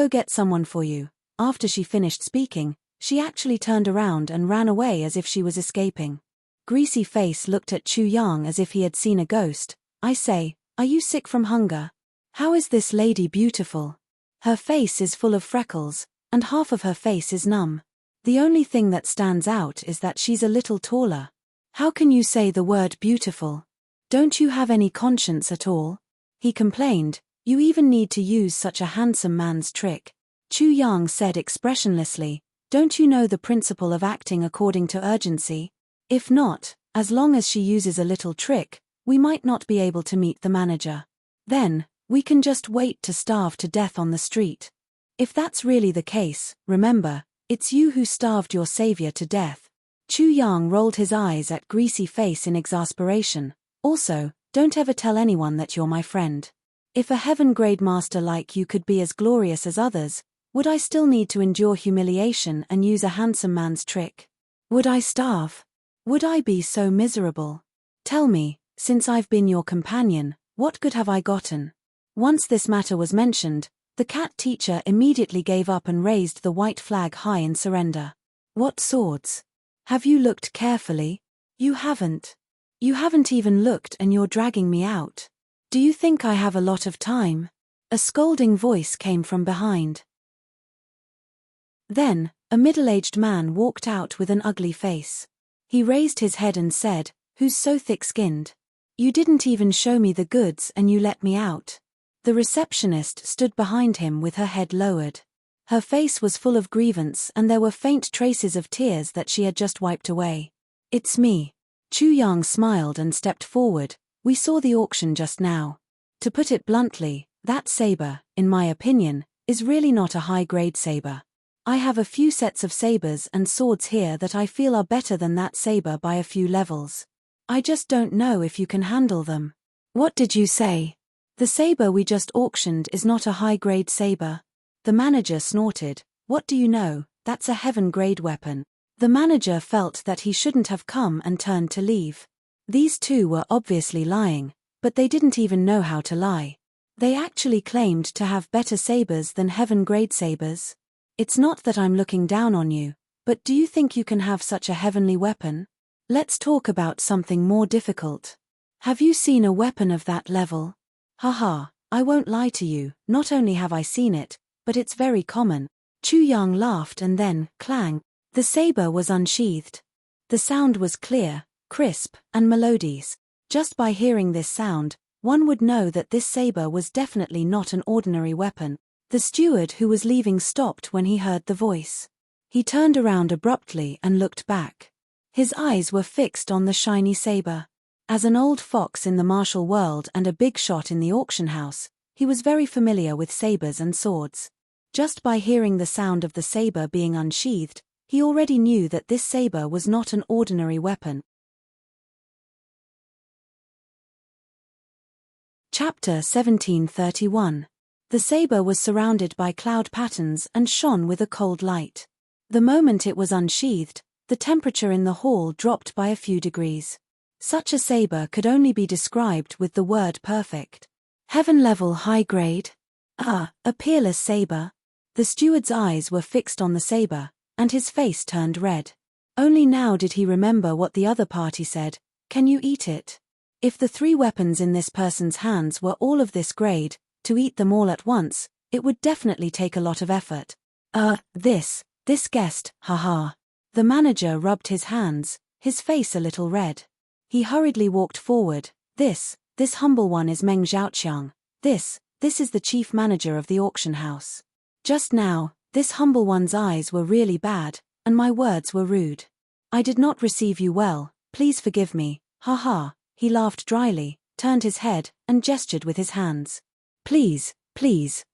get someone for you. After she finished speaking, she actually turned around and ran away as if she was escaping. Greasy Face looked at Chu Yang as if he had seen a ghost. I say, are you sick from hunger? How is this lady beautiful? Her face is full of freckles, and half of her face is numb. The only thing that stands out is that she's a little taller. How can you say the word beautiful? Don't you have any conscience at all? He complained, you even need to use such a handsome man's trick. Chu Yang said expressionlessly, don't you know the principle of acting according to urgency? If not, as long as she uses a little trick, we might not be able to meet the manager. Then, we can just wait to starve to death on the street. If that's really the case, remember, it's you who starved your savior to death. Chu Yang rolled his eyes at Greasy Face in exasperation. Also, don't ever tell anyone that you're my friend. If a heaven-grade master like you could be as glorious as others, would I still need to endure humiliation and use a handsome man's trick? Would I starve? Would I be so miserable? Tell me, since I've been your companion, what good have I gotten? Once this matter was mentioned, the cat teacher immediately gave up and raised the white flag high in surrender. What swords? Have you looked carefully? You haven't. You haven't even looked and you're dragging me out. Do you think I have a lot of time? A scolding voice came from behind. Then, a middle-aged man walked out with an ugly face. He raised his head and said, "Who's so thick-skinned? You didn't even show me the goods and you let me out." The receptionist stood behind him with her head lowered. Her face was full of grievance and there were faint traces of tears that she had just wiped away. "It's me." Chu Yang smiled and stepped forward. "We saw the auction just now. To put it bluntly, that saber, in my opinion, is really not a high-grade saber. I have a few sets of sabers and swords here that I feel are better than that saber by a few levels. I just don't know if you can handle them." "What did you say?" "The saber we just auctioned is not a high-grade saber." The manager snorted. "What do you know? That's a heaven-grade weapon." The manager felt that he shouldn't have come and turned to leave. These two were obviously lying, but they didn't even know how to lie. They actually claimed to have better sabers than heaven-grade sabers. "It's not that I'm looking down on you, but do you think you can have such a heavenly weapon? Let's talk about something more difficult. Have you seen a weapon of that level?" "Haha, I won't lie to you, not only have I seen it, but it's very common." Chu Yang laughed and then, clang, the saber was unsheathed. The sound was clear, crisp, and melodious. Just by hearing this sound, one would know that this saber was definitely not an ordinary weapon. The steward who was leaving stopped when he heard the voice. He turned around abruptly and looked back. His eyes were fixed on the shiny saber. As an old fox in the martial world and a big shot in the auction house, he was very familiar with sabers and swords. Just by hearing the sound of the saber being unsheathed, he already knew that this saber was not an ordinary weapon. Chapter 1731. The saber was surrounded by cloud patterns and shone with a cold light. The moment it was unsheathed, the temperature in the hall dropped by a few degrees. Such a saber could only be described with the word perfect. Heaven-level high-grade? A peerless saber. The steward's eyes were fixed on the saber, and his face turned red. Only now did he remember what the other party said. "Can you eat it?" If the three weapons in this person's hands were all of this grade, to eat them all at once, it would definitely take a lot of effort. This guest, haha. The manager rubbed his hands, his face a little red. He hurriedly walked forward. This humble one is Meng Zhaoqiang. This is the chief manager of the auction house. Just now, this humble one's eyes were really bad, and my words were rude. I did not receive you well, please forgive me, haha. He laughed dryly, turned his head, and gestured with his hands. Please,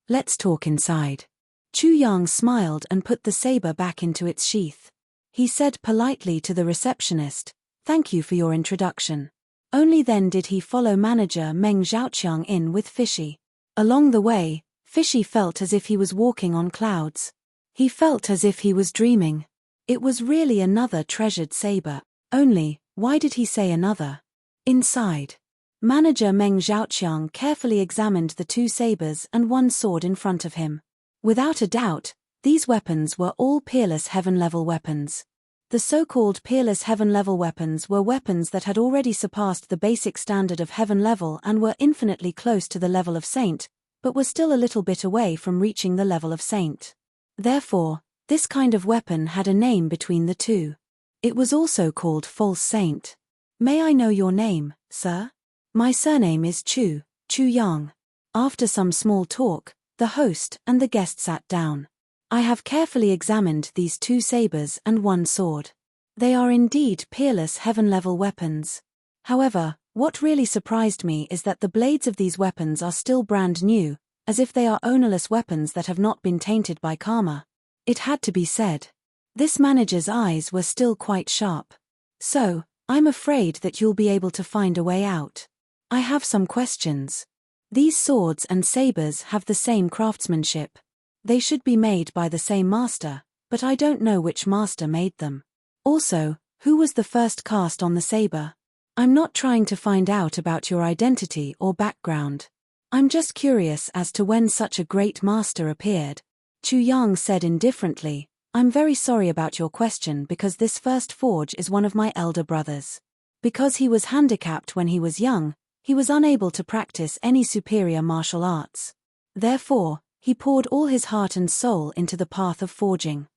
let's talk inside." Chu Yang smiled and put the saber back into its sheath. He said politely to the receptionist, "Thank you for your introduction." Only then did he follow manager Meng Zhaoqiang in with Fishy. Along the way, Fishy felt as if he was walking on clouds. He felt as if he was dreaming. It was really another treasured saber. Only, why did he say another? Inside. Manager Meng Zhaoqiang carefully examined the two sabers and one sword in front of him. Without a doubt, these weapons were all peerless heaven-level weapons. The so-called peerless heaven-level weapons were weapons that had already surpassed the basic standard of heaven level and were infinitely close to the level of saint, but were still a little bit away from reaching the level of saint. Therefore, this kind of weapon had a name between the two. It was also called false saint. "May I know your name, sir?" "My surname is Chu Yang." After some small talk, the host and the guest sat down. "I have carefully examined these two sabers and one sword. They are indeed peerless heaven-level weapons. However, what really surprised me is that the blades of these weapons are still brand new, as if they are ownerless weapons that have not been tainted by karma." It had to be said. This manager's eyes were still quite sharp. "So, I'm afraid that you'll be able to find a way out. I have some questions. These swords and sabers have the same craftsmanship. They should be made by the same master, but I don't know which master made them. Also, who was the first cast on the saber? I'm not trying to find out about your identity or background. I'm just curious as to when such a great master appeared. Chu Yang said indifferently, I'm very sorry about your question because this first forge is one of my elder brothers. Because he was handicapped when he was young, he was unable to practice any superior martial arts. Therefore, he poured all his heart and soul into the path of forging.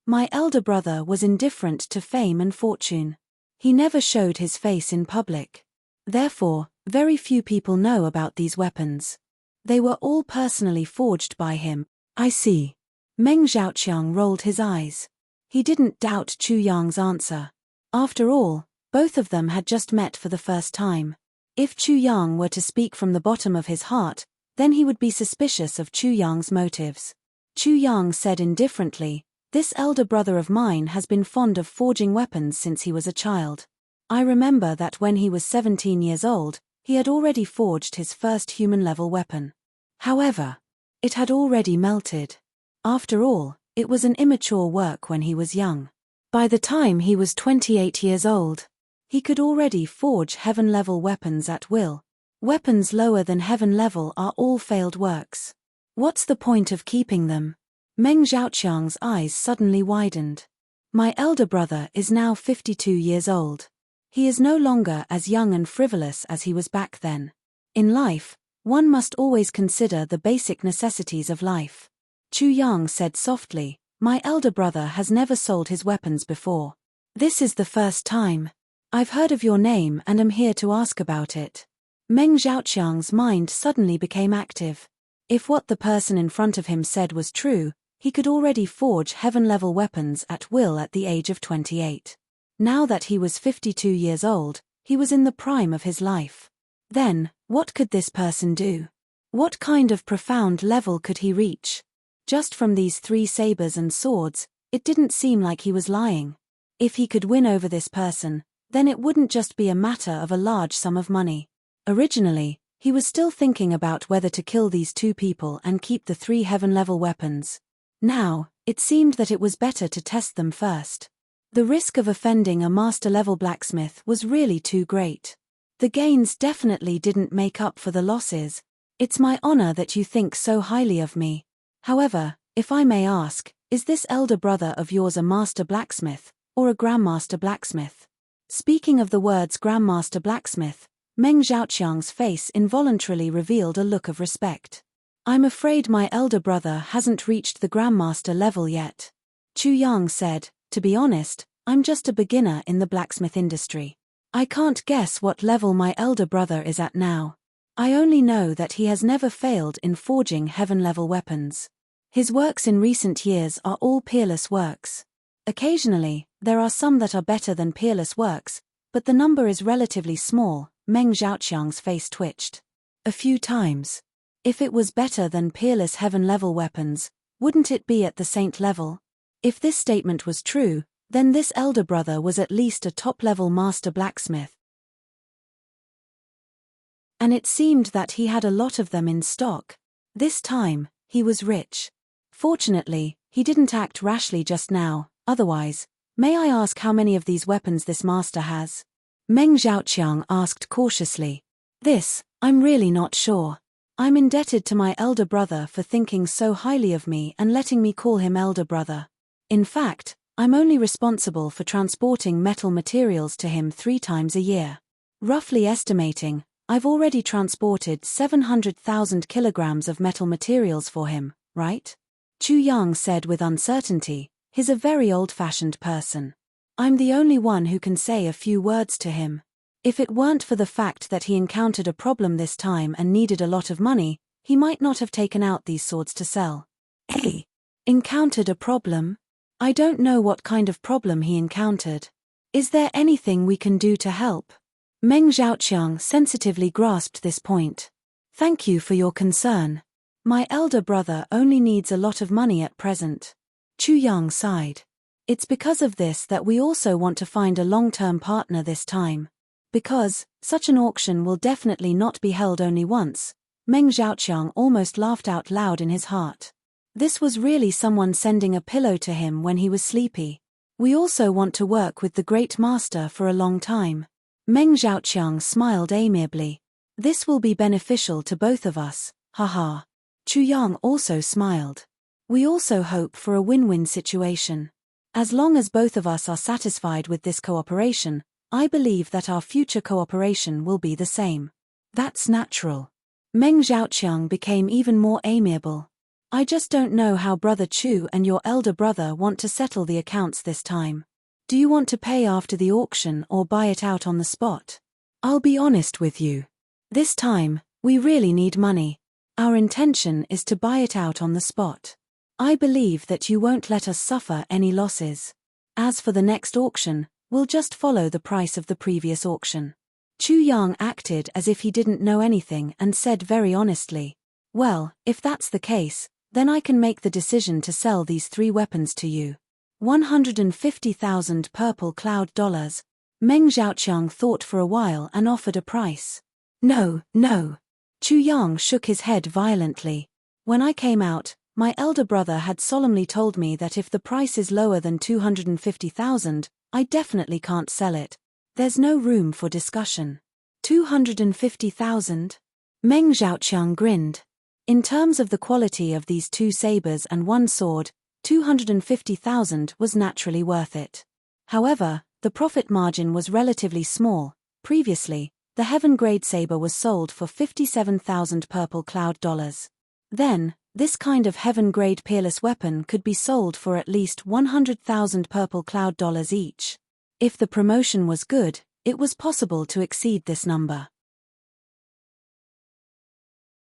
My elder brother was indifferent to fame and fortune. He never showed his face in public. Therefore, very few people know about these weapons. They were all personally forged by him. I see. Meng Zhaoqiang rolled his eyes. He didn't doubt Chu Yang's answer. After all, both of them had just met for the first time. If Chu Yang were to speak from the bottom of his heart, then he would be suspicious of Chu Yang's motives. Chu Yang said indifferently, this elder brother of mine has been fond of forging weapons since he was a child. I remember that when he was 17 years old, he had already forged his first human-level weapon. However, it had already melted. After all, it was an immature work when he was young. By the time he was 28 years old, he could already forge heaven-level weapons at will. Weapons lower than heaven level are all failed works. What's the point of keeping them? Meng Zhaoqiang's eyes suddenly widened. My elder brother is now 52 years old. He is no longer as young and frivolous as he was back then. In life, one must always consider the basic necessities of life. Chu Yang said softly, my elder brother has never sold his weapons before. This is the first time. I've heard of your name and am here to ask about it. Meng Zhaoqiang's mind suddenly became active. If what the person in front of him said was true, he could already forge heaven-level weapons at will at the age of 28. Now that he was 52 years old, he was in the prime of his life. Then, what could this person do? What kind of profound level could he reach? Just from these 3 sabers and swords, it didn't seem like he was lying. If he could win over this person, then it wouldn't just be a matter of a large sum of money. Originally, he was still thinking about whether to kill these 2 people and keep the 3 heaven-level weapons. Now, it seemed that it was better to test them first. The risk of offending a master-level blacksmith was really too great. The gains definitely didn't make up for the losses. It's my honor that you think so highly of me. However, if I may ask, is this elder brother of yours a master blacksmith, or a grandmaster blacksmith? Speaking of the words grandmaster blacksmith, Meng Zhaoqiang's face involuntarily revealed a look of respect. I'm afraid my elder brother hasn't reached the grandmaster level yet. Chu Yang said, to be honest, I'm just a beginner in the blacksmith industry. I can't guess what level my elder brother is at now. I only know that he has never failed in forging heaven-level weapons. His works in recent years are all peerless works. Occasionally, there are some that are better than peerless works, but the number is relatively small. Meng Zhaoqiang's face twitched. A few times. If it was better than peerless heaven-level weapons, wouldn't it be at the saint level? If this statement was true, then this elder brother was at least a top-level master blacksmith. And it seemed that he had a lot of them in stock. This time, he was rich. Fortunately, he didn't act rashly just now, otherwise, may I ask how many of these weapons this master has? Meng Zhaoqiang asked cautiously. This, I'm really not sure. I'm indebted to my elder brother for thinking so highly of me and letting me call him elder brother. In fact, I'm only responsible for transporting metal materials to him 3 times a year. Roughly estimating, I've already transported 700,000 kilograms of metal materials for him, right? Chu Yang said with uncertainty, he's a very old-fashioned person. I'm the only one who can say a few words to him. If it weren't for the fact that he encountered a problem this time and needed a lot of money, he might not have taken out these swords to sell. Hey! Encountered a problem? I don't know what kind of problem he encountered. Is there anything we can do to help? Meng Zhaoqiang sensitively grasped this point. Thank you for your concern. My elder brother only needs a lot of money at present. Chu Yang sighed. It's because of this that we also want to find a long-term partner this time. Because, such an auction will definitely not be held only once. Meng Zhaoqiang almost laughed out loud in his heart. This was really someone sending a pillow to him when he was sleepy. We also want to work with the great master for a long time. Meng Zhaoqiang smiled amiably. This will be beneficial to both of us, haha. Chu Yang also smiled. We also hope for a win-win situation. As long as both of us are satisfied with this cooperation, I believe that our future cooperation will be the same. That's natural. Meng Zhaoqiang became even more amiable. I just don't know how Brother Chu and your elder brother want to settle the accounts this time. Do you want to pay after the auction or buy it out on the spot? I'll be honest with you. This time, we really need money. Our intention is to buy it out on the spot. I believe that you won't let us suffer any losses. As for the next auction, we'll just follow the price of the previous auction. Chu Yang acted as if he didn't know anything and said very honestly, well, if that's the case, then I can make the decision to sell these 3 weapons to you. 150,000 purple cloud dollars. Meng Zhaoqiang thought for a while and offered a price. No, no. Chu Yang shook his head violently. When I came out, my elder brother had solemnly told me that if the price is lower than 250,000, I definitely can't sell it. There's no room for discussion. 250,000? Meng Zhaoqiang grinned. In terms of the quality of these 2 sabers and 1 sword, 250,000 was naturally worth it. However, the profit margin was relatively small. Previously, the heaven-grade saber was sold for 57,000 purple cloud dollars. Then, this kind of heaven-grade peerless weapon could be sold for at least 100,000 purple cloud dollars each. If the promotion was good, it was possible to exceed this number.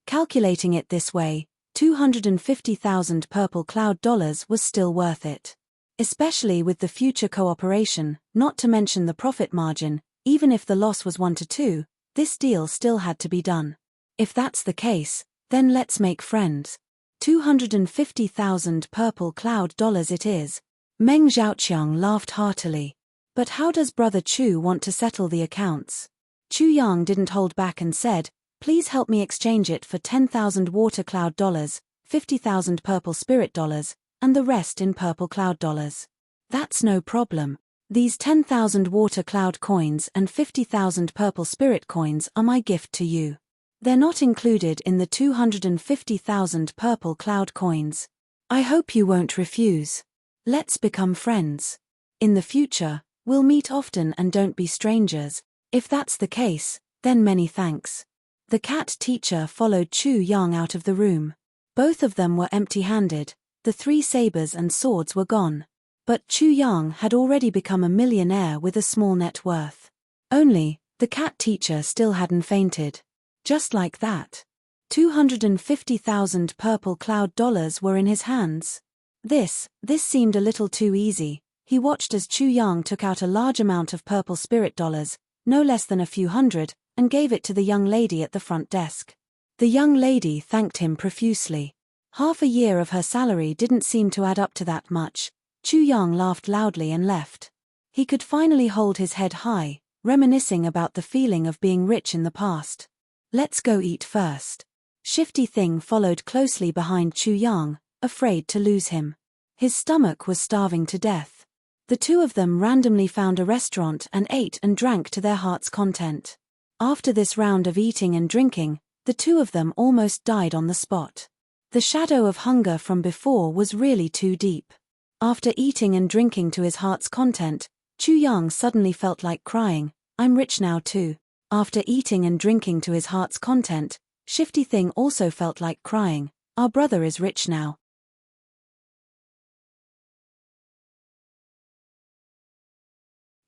Calculating it this way, 250,000 purple cloud dollars was still worth it. Especially with the future cooperation, not to mention the profit margin, even if the loss was 1 to 2, this deal still had to be done. If that's the case, then let's make friends. 250,000 purple cloud dollars it is. Meng Zhaoqiang laughed heartily. But how does Brother Chu want to settle the accounts? Chu Yang didn't hold back and said, please help me exchange it for 10,000 water cloud dollars, 50,000 purple spirit dollars, and the rest in purple cloud dollars. That's no problem. These 10,000 water cloud coins and 50,000 purple spirit coins are my gift to you. They're not included in the 250,000 purple cloud coins. I hope you won't refuse. Let's become friends. In the future, we'll meet often and don't be strangers. If that's the case, then many thanks. The cat teacher followed Chu Yang out of the room. Both of them were empty-handed. The 3 sabers and swords were gone. But Chu Yang had already become a millionaire with a small net worth. Only, the cat teacher still hadn't fainted. Just like that. 250,000 purple cloud dollars were in his hands. This seemed a little too easy. He watched as Chu Yang took out a large amount of purple spirit dollars, no less than a few hundred, and gave it to the young lady at the front desk. The young lady thanked him profusely. Half a year of her salary didn't seem to add up to that much. Chu Yang laughed loudly and left. He could finally hold his head high, reminiscing about the feeling of being rich in the past. Let's go eat first. Shifty Thing followed closely behind Chu Yang, afraid to lose him. His stomach was starving to death. The 2 of them randomly found a restaurant and ate and drank to their heart's content. After this round of eating and drinking, the 2 of them almost died on the spot. The shadow of hunger from before was really too deep. After eating and drinking to his heart's content, Chu Yang suddenly felt like crying. I'm rich now too. After eating and drinking to his heart's content, Shifty Thing also felt like crying. Our brother is rich now.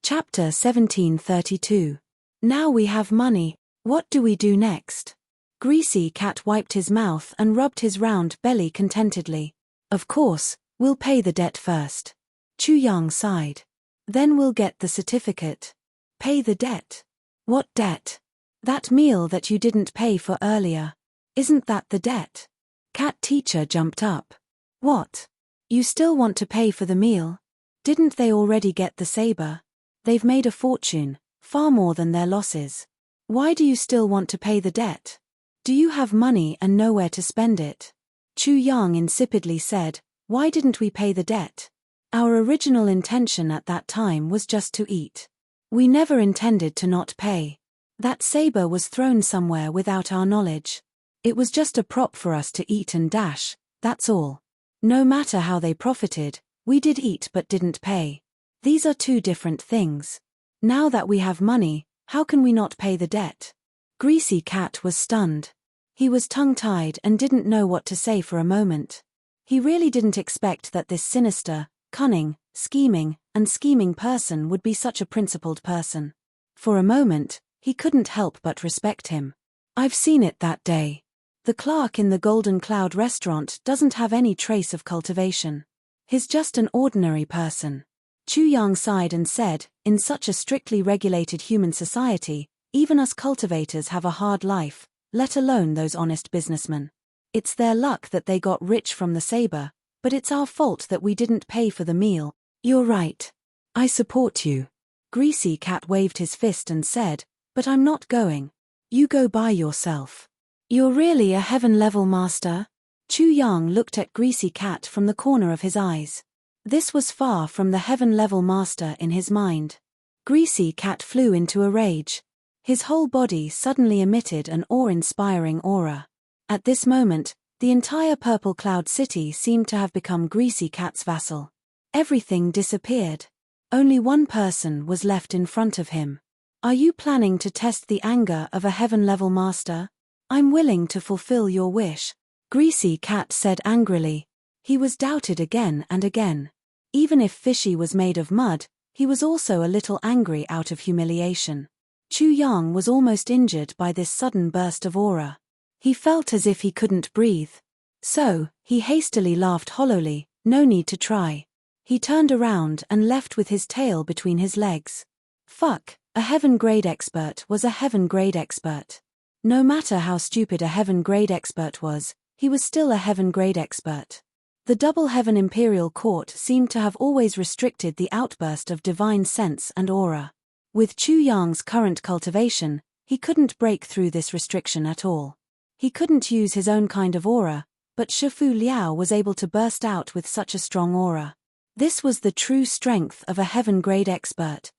Chapter 1732. Now we have money, what do we do next? Greasy Cat wiped his mouth and rubbed his round belly contentedly. Of course, we'll pay the debt first. Chu Yang sighed. Then we'll get the certificate. Pay the debt? What debt? That meal that you didn't pay for earlier. Isn't that the debt? Cat teacher jumped up. What? You still want to pay for the meal? Didn't they already get the saber? They've made a fortune, far more than their losses. Why do you still want to pay the debt? Do you have money and nowhere to spend it? Chu Yang insipidly said, why didn't we pay the debt? Our original intention at that time was just to eat. We never intended to not pay. That saber was thrown somewhere without our knowledge. It was just a prop for us to eat and dash, that's all. No matter how they profited, we did eat but didn't pay. These are two different things. Now that we have money, how can we not pay the debt? Greasy Cat was stunned. He was tongue-tied and didn't know what to say for a moment. He really didn't expect that this sinister, cunning, scheming person would be such a principled person. For a moment, he couldn't help but respect him. I've seen it that day. The clerk in the Golden Cloud restaurant doesn't have any trace of cultivation. He's just an ordinary person. Chu Yang sighed and said, in such a strictly regulated human society, even us cultivators have a hard life, let alone those honest businessmen. It's their luck that they got rich from the saber, but it's our fault that we didn't pay for the meal. You're right. I support you. Greasy Cat waved his fist and said, but I'm not going. You go by yourself. You're really a heaven-level master? Chu Yang looked at Greasy Cat from the corner of his eyes. This was far from the heaven-level master in his mind. Greasy Cat flew into a rage. His whole body suddenly emitted an awe-inspiring aura. At this moment, the entire Purple Cloud City seemed to have become Greasy Cat's vassal. Everything disappeared. Only one person was left in front of him. Are you planning to test the anger of a heaven-level master? I'm willing to fulfill your wish, Greasy Cat said angrily. He was doubted again and again. Even if Fishy was made of mud, he was also a little angry out of humiliation. Chu Yang was almost injured by this sudden burst of aura. He felt as if he couldn't breathe. So, he hastily laughed hollowly, no need to try. He turned around and left with his tail between his legs. Fuck, a heaven-grade expert was a heaven-grade expert. No matter how stupid a heaven-grade expert was, he was still a heaven-grade expert. The Double Heaven Imperial Court seemed to have always restricted the outburst of divine sense and aura. With Chu Yang's current cultivation, he couldn't break through this restriction at all. He couldn't use his own kind of aura, but Shifu Liao was able to burst out with such a strong aura. This was the true strength of a heaven-grade expert.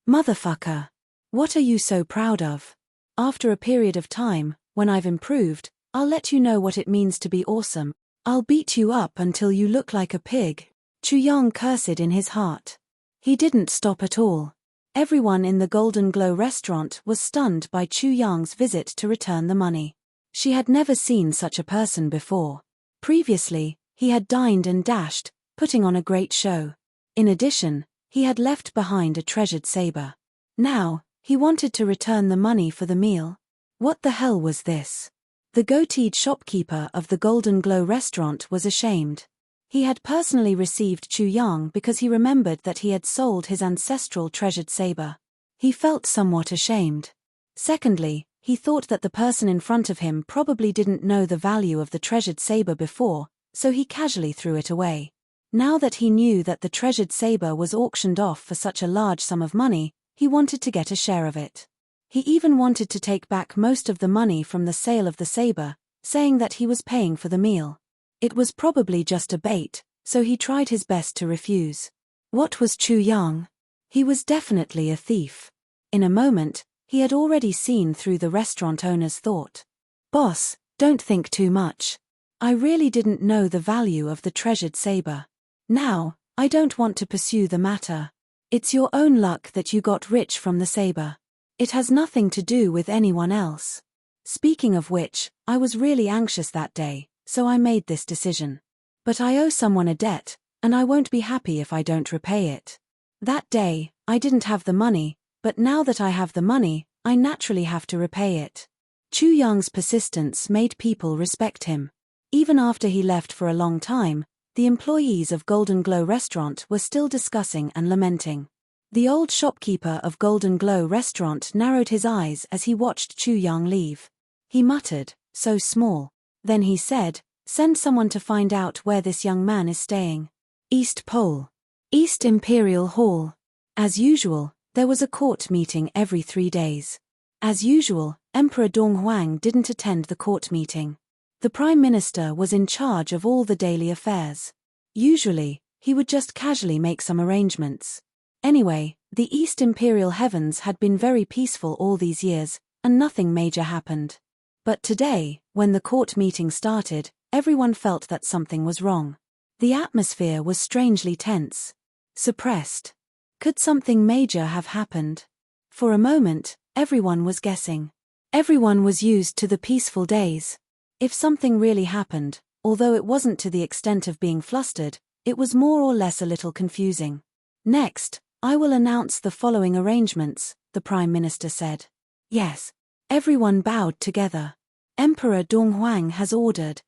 Motherfucker. What are you so proud of? After a period of time, when I've improved, I'll let you know what it means to be awesome. I'll beat you up until you look like a pig. Chu Yang cursed in his heart. He didn't stop at all. Everyone in the Golden Glow restaurant was stunned by Chu Yang's visit to return the money. She had never seen such a person before. Previously, he had dined and dashed, putting on a great show. In addition, he had left behind a treasured saber. Now, he wanted to return the money for the meal. What the hell was this? The goateed shopkeeper of the Golden Glow restaurant was ashamed. He had personally received Chu Yang because he remembered that he had sold his ancestral treasured saber. He felt somewhat ashamed. Secondly, he thought that the person in front of him probably didn't know the value of the treasured saber before, so he casually threw it away. Now that he knew that the treasured saber was auctioned off for such a large sum of money, he wanted to get a share of it. He even wanted to take back most of the money from the sale of the saber, saying that he was paying for the meal. It was probably just a bait, so he tried his best to refuse. What was Chu Yang? He was definitely a thief. In a moment, he had already seen through the restaurant owner's thought. Boss, don't think too much. I really didn't know the value of the treasured saber. Now, I don't want to pursue the matter. It's your own luck that you got rich from the saber. It has nothing to do with anyone else. Speaking of which, I was really anxious that day, so I made this decision. But I owe someone a debt, and I won't be happy if I don't repay it. That day, I didn't have the money, but now that I have the money, I naturally have to repay it. Chu Yang's persistence made people respect him. Even after he left for a long time, the employees of Golden Glow restaurant were still discussing and lamenting. The old shopkeeper of Golden Glow restaurant narrowed his eyes as he watched Chu Yang leave. He muttered, so small. Then he said, send someone to find out where this young man is staying. East Pole. East Imperial Hall. As usual, there was a court meeting every 3 days. As usual, Emperor Donghuang didn't attend the court meeting. The Prime Minister was in charge of all the daily affairs. Usually, he would just casually make some arrangements. Anyway, the East Imperial Heavens had been very peaceful all these years, and nothing major happened. But today, when the court meeting started, everyone felt that something was wrong. The atmosphere was strangely tense. Suppressed. Could something major have happened? For a moment, everyone was guessing. Everyone was used to the peaceful days. If something really happened, although it wasn't to the extent of being flustered, it was more or less a little confusing. Next, I will announce the following arrangements, the Prime Minister said. Yes. Everyone bowed together. Emperor Donghuang has ordered.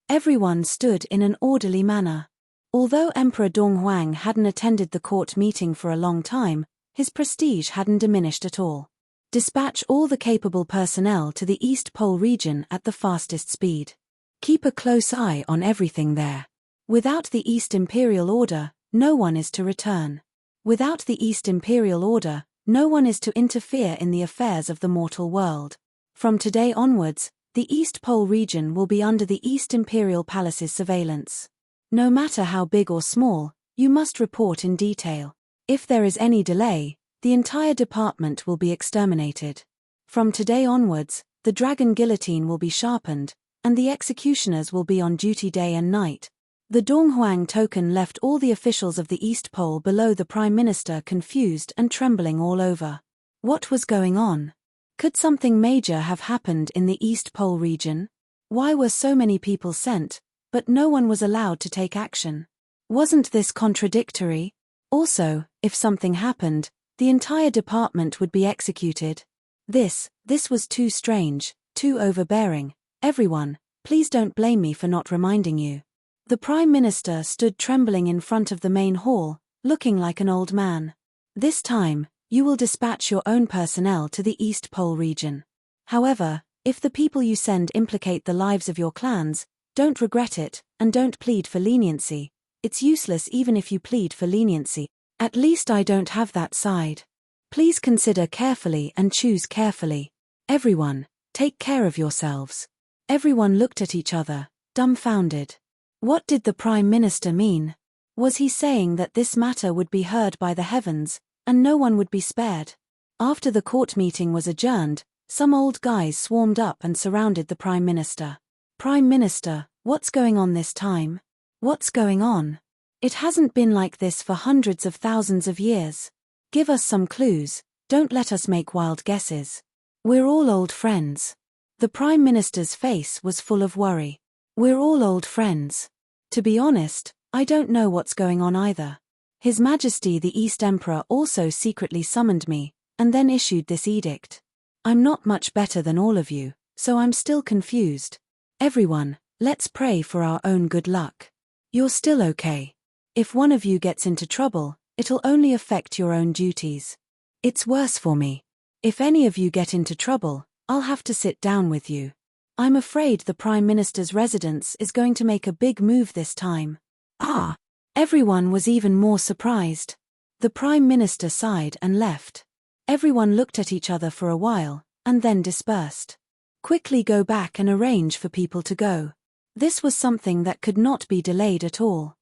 Everyone stood in an orderly manner. Although Emperor Donghuang hadn't attended the court meeting for a long time, his prestige hadn't diminished at all. Dispatch all the capable personnel to the East Pole region at the fastest speed. Keep a close eye on everything there. Without the East Imperial Order, no one is to return. Without the East Imperial Order, no one is to interfere in the affairs of the mortal world. From today onwards, the East Pole region will be under the East Imperial Palace's surveillance. No matter how big or small, you must report in detail. If there is any delay, the entire department will be exterminated. From today onwards, the dragon guillotine will be sharpened, and the executioners will be on duty day and night. The Donghuang token left all the officials of the East Pole below the Prime Minister confused and trembling all over. What was going on? Could something major have happened in the East Pole region? Why were so many people sent, but no one was allowed to take action? Wasn't this contradictory? Also, if something happened, the entire department would be executed. This was too strange, too overbearing. Everyone, please don't blame me for not reminding you. The Prime Minister stood trembling in front of the main hall, looking like an old man. This time, you will dispatch your own personnel to the East Pole region. However, if the people you send implicate the lives of your clans, don't regret it, and don't plead for leniency. It's useless even if you plead for leniency. At least I don't have that side. Please consider carefully and choose carefully. Everyone, take care of yourselves. Everyone looked at each other, dumbfounded. What did the Prime Minister mean? Was he saying that this matter would be heard by the heavens, and no one would be spared? After the court meeting was adjourned, some old guys swarmed up and surrounded the Prime Minister. Prime Minister, what's going on this time? What's going on? It hasn't been like this for hundreds of thousands of years. Give us some clues, don't let us make wild guesses. We're all old friends. The Prime Minister's face was full of worry. We're all old friends. To be honest, I don't know what's going on either. His Majesty the East Emperor also secretly summoned me, and then issued this edict. I'm not much better than all of you, so I'm still confused. Everyone, let's pray for our own good luck. You're still okay. If one of you gets into trouble, it'll only affect your own duties. It's worse for me. If any of you get into trouble, I'll have to sit down with you. I'm afraid the Prime Minister's residence is going to make a big move this time. Ah! Everyone was even more surprised. The Prime Minister sighed and left. Everyone looked at each other for a while, and then dispersed. Quickly go back and arrange for people to go. This was something that could not be delayed at all.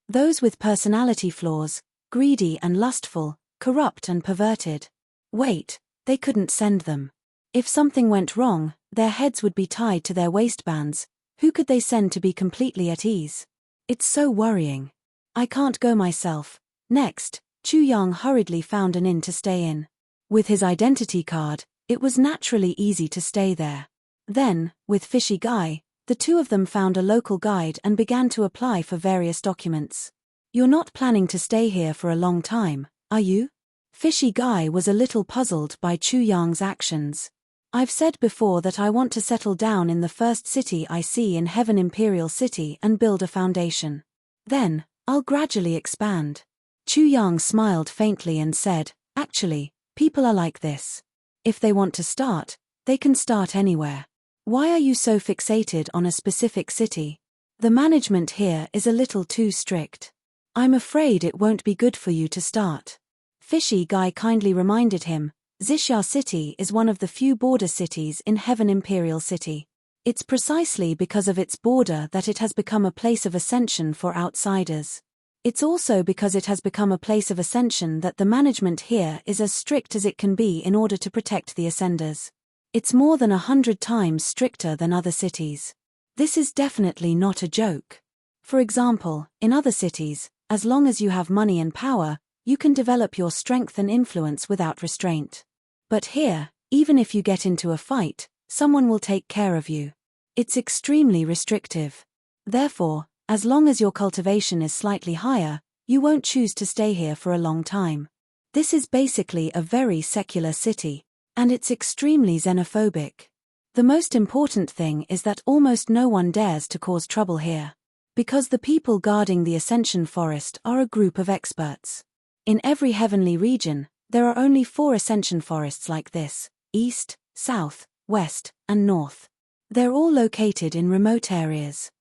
Those with personality flaws, greedy and lustful, corrupt and perverted. Wait, they couldn't send them. If something went wrong, their heads would be tied to their waistbands. Who could they send to be completely at ease? It's so worrying. I can't go myself. Next, Chu Yang hurriedly found an inn to stay in. With his identity card, it was naturally easy to stay there. Then, with Fishy Guy, the two of them found a local guide and began to apply for various documents. You're not planning to stay here for a long time, are you? Fishy Guy was a little puzzled by Chu Yang's actions. I've said before that I want to settle down in the first city I see in Heaven Imperial City and build a foundation. Then, I'll gradually expand. Chu Yang smiled faintly and said, actually, people are like this. If they want to start, they can start anywhere. Why are you so fixated on a specific city? The management here is a little too strict. I'm afraid it won't be good for you to start. Fishy Guy kindly reminded him, Zishar City is one of the few border cities in Heaven Imperial City. It's precisely because of its border that it has become a place of ascension for outsiders. It's also because it has become a place of ascension that the management here is as strict as it can be in order to protect the ascenders. It's more than 100 times stricter than other cities. This is definitely not a joke. For example, in other cities, as long as you have money and power, you can develop your strength and influence without restraint. But here, even if you get into a fight, someone will take care of you. It's extremely restrictive. Therefore, as long as your cultivation is slightly higher, you won't choose to stay here for a long time. This is basically a very secular city, and it's extremely xenophobic. The most important thing is that almost no one dares to cause trouble here. Because the people guarding the Ascension Forest are a group of experts. In every heavenly region, there are only 4 Ascension Forests like this: East, South, West, and North. They're all located in remote areas.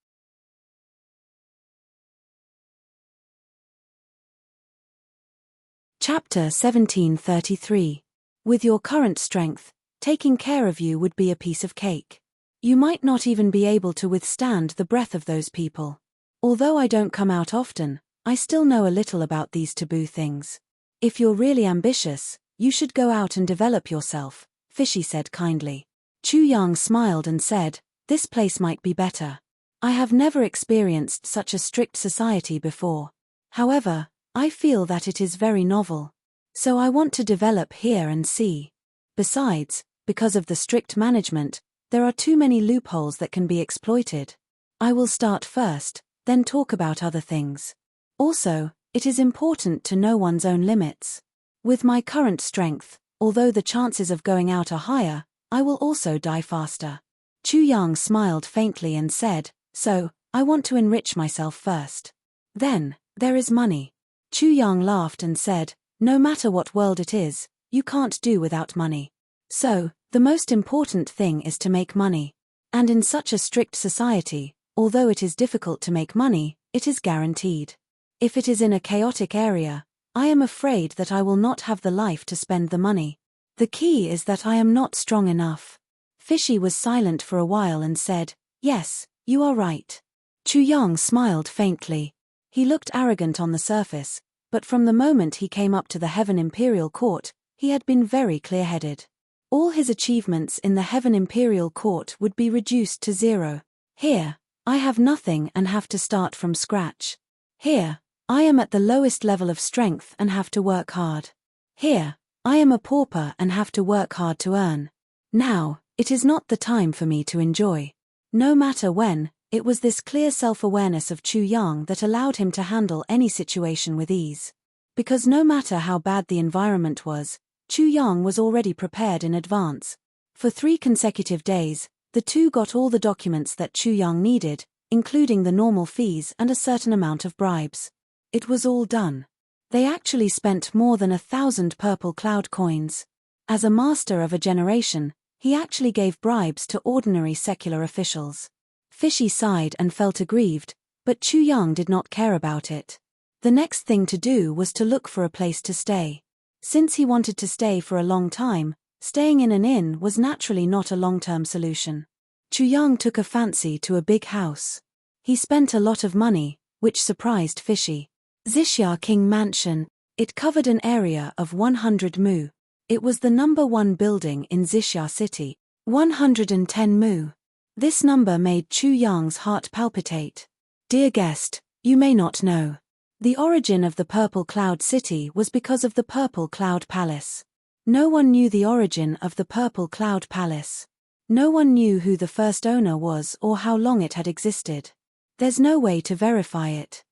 Chapter 1733. With your current strength, taking care of you would be a piece of cake. You might not even be able to withstand the breath of those people. Although I don't come out often, I still know a little about these taboo things. If you're really ambitious, you should go out and develop yourself, Fishy said kindly. Chu Yang smiled and said, "This place might be better. I have never experienced such a strict society before. However, I feel that it is very novel. So I want to develop here and see. Besides, because of the strict management, there are too many loopholes that can be exploited. I will start first, then talk about other things. Also, it is important to know one's own limits. With my current strength, although the chances of going out are higher, I will also die faster." Chu Yang smiled faintly and said, "So, I want to enrich myself first. Then, there is money." Chu Yang laughed and said, "No matter what world it is, you can't do without money. So, the most important thing is to make money. And in such a strict society, although it is difficult to make money, it is guaranteed. If it is in a chaotic area, I am afraid that I will not have the life to spend the money. The key is that I am not strong enough." Fishy was silent for a while and said, "Yes, you are right." Chu Yang smiled faintly. He looked arrogant on the surface, but from the moment he came up to the Heaven Imperial Court, he had been very clear-headed. All his achievements in the Heaven Imperial Court would be reduced to 0. Here, I have nothing and have to start from scratch. Here, I am at the lowest level of strength and have to work hard. Here, I am a pauper and have to work hard to earn. Now, it is not the time for me to enjoy. No matter when, it was this clear self-awareness of Chu Yang that allowed him to handle any situation with ease. Because no matter how bad the environment was, Chu Yang was already prepared in advance. For 3 consecutive days, the two got all the documents that Chu Yang needed, including the normal fees and a certain amount of bribes. It was all done. They actually spent more than 1,000 purple cloud coins. As a master of a generation, he actually gave bribes to ordinary secular officials. Fishy sighed and felt aggrieved, but Chu Yang did not care about it. The next thing to do was to look for a place to stay. Since he wanted to stay for a long time, staying in an inn was naturally not a long-term solution. Chu Yang took a fancy to a big house. He spent a lot of money, which surprised Fishy. Zishar King Mansion. It covered an area of 100 mu. It was the number 1 building in Zishar City. 110 mu. This number made Chu Yang's heart palpitate. Dear guest, you may not know. The origin of the Purple Cloud City was because of the Purple Cloud Palace. No one knew the origin of the Purple Cloud Palace. No one knew who the first owner was or how long it had existed. There's no way to verify it.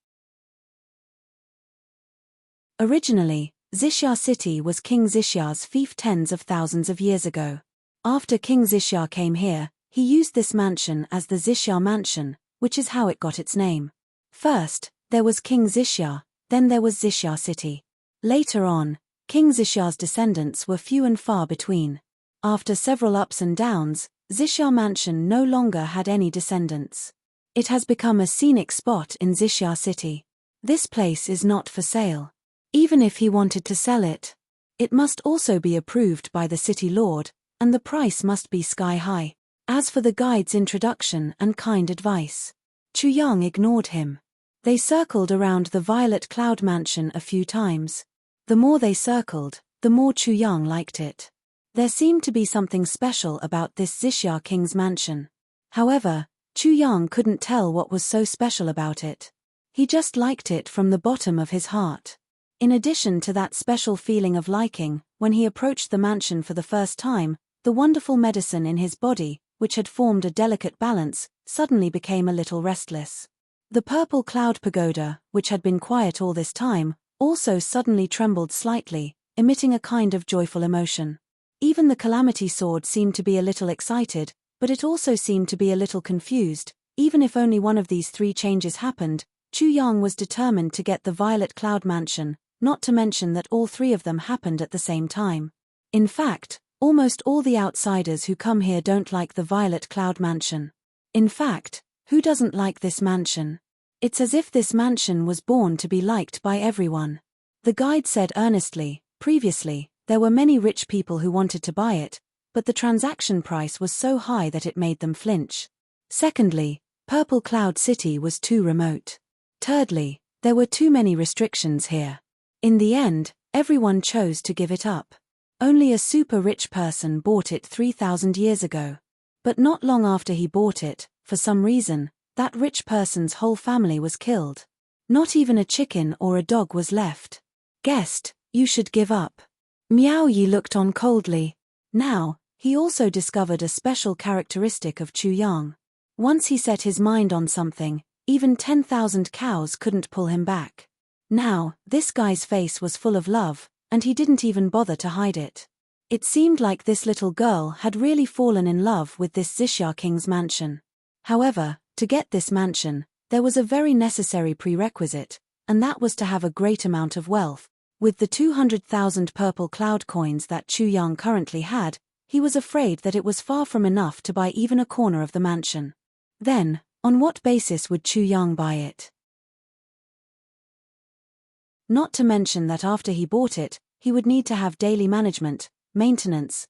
Originally, Zishar City was King Zishar's fief tens of thousands of years ago. After King Zishar came here, he used this mansion as the Zishar Mansion, which is how it got its name. First, there was King Zishar, then there was Zishar City. Later on, King Zishar's descendants were few and far between. After several ups and downs, Zishar Mansion no longer had any descendants. It has become a scenic spot in Zishar City. This place is not for sale. Even if he wanted to sell it, It must also be approved by the city lord, and the price must be sky high. As for the guide's introduction and kind advice, Chu Yang ignored him. They circled around the violet cloud mansion a few times. The more they circled, the more Chu Yang liked it. There seemed to be something special about this Xixia king's mansion. However, Chu Yang couldn't tell what was so special about it. He just liked it from the bottom of his heart. In addition to that special feeling of liking, when he approached the mansion for the first time, the wonderful medicine in his body, which had formed a delicate balance, suddenly became a little restless. The purple cloud pagoda, which had been quiet all this time, also suddenly trembled slightly, emitting a kind of joyful emotion. Even the calamity sword seemed to be a little excited, but it also seemed to be a little confused. Even if only one of these three changes happened, Chu Yang was determined to get the violet cloud mansion, not to mention that all three of them happened at the same time. In fact, almost all the outsiders who come here don't like the violet cloud mansion. In fact, who doesn't like this mansion? It's as if this mansion was born to be liked by everyone. The guide said earnestly, previously, there were many rich people who wanted to buy it, but the transaction price was so high that it made them flinch. Secondly, Purple Cloud City was too remote. Thirdly, there were too many restrictions here. In the end, everyone chose to give it up. Only a super rich person bought it 3,000 years ago. But not long after he bought it, for some reason, that rich person's whole family was killed. Not even a chicken or a dog was left. Guest, you should give up. Miao Yi looked on coldly. Now, he also discovered a special characteristic of Chu Yang. Once he set his mind on something, even 10,000 cows couldn't pull him back. Now, this guy's face was full of love, and he didn't even bother to hide it. It seemed like this little girl had really fallen in love with this Xixia king's mansion. However, to get this mansion, there was a very necessary prerequisite, and that was to have a great amount of wealth. With the 200,000 purple cloud coins that Chu Yang currently had, he was afraid that it was far from enough to buy even a corner of the mansion. Then, on what basis would Chu Yang buy it? Not to mention that after he bought it, he would need to have daily management, maintenance,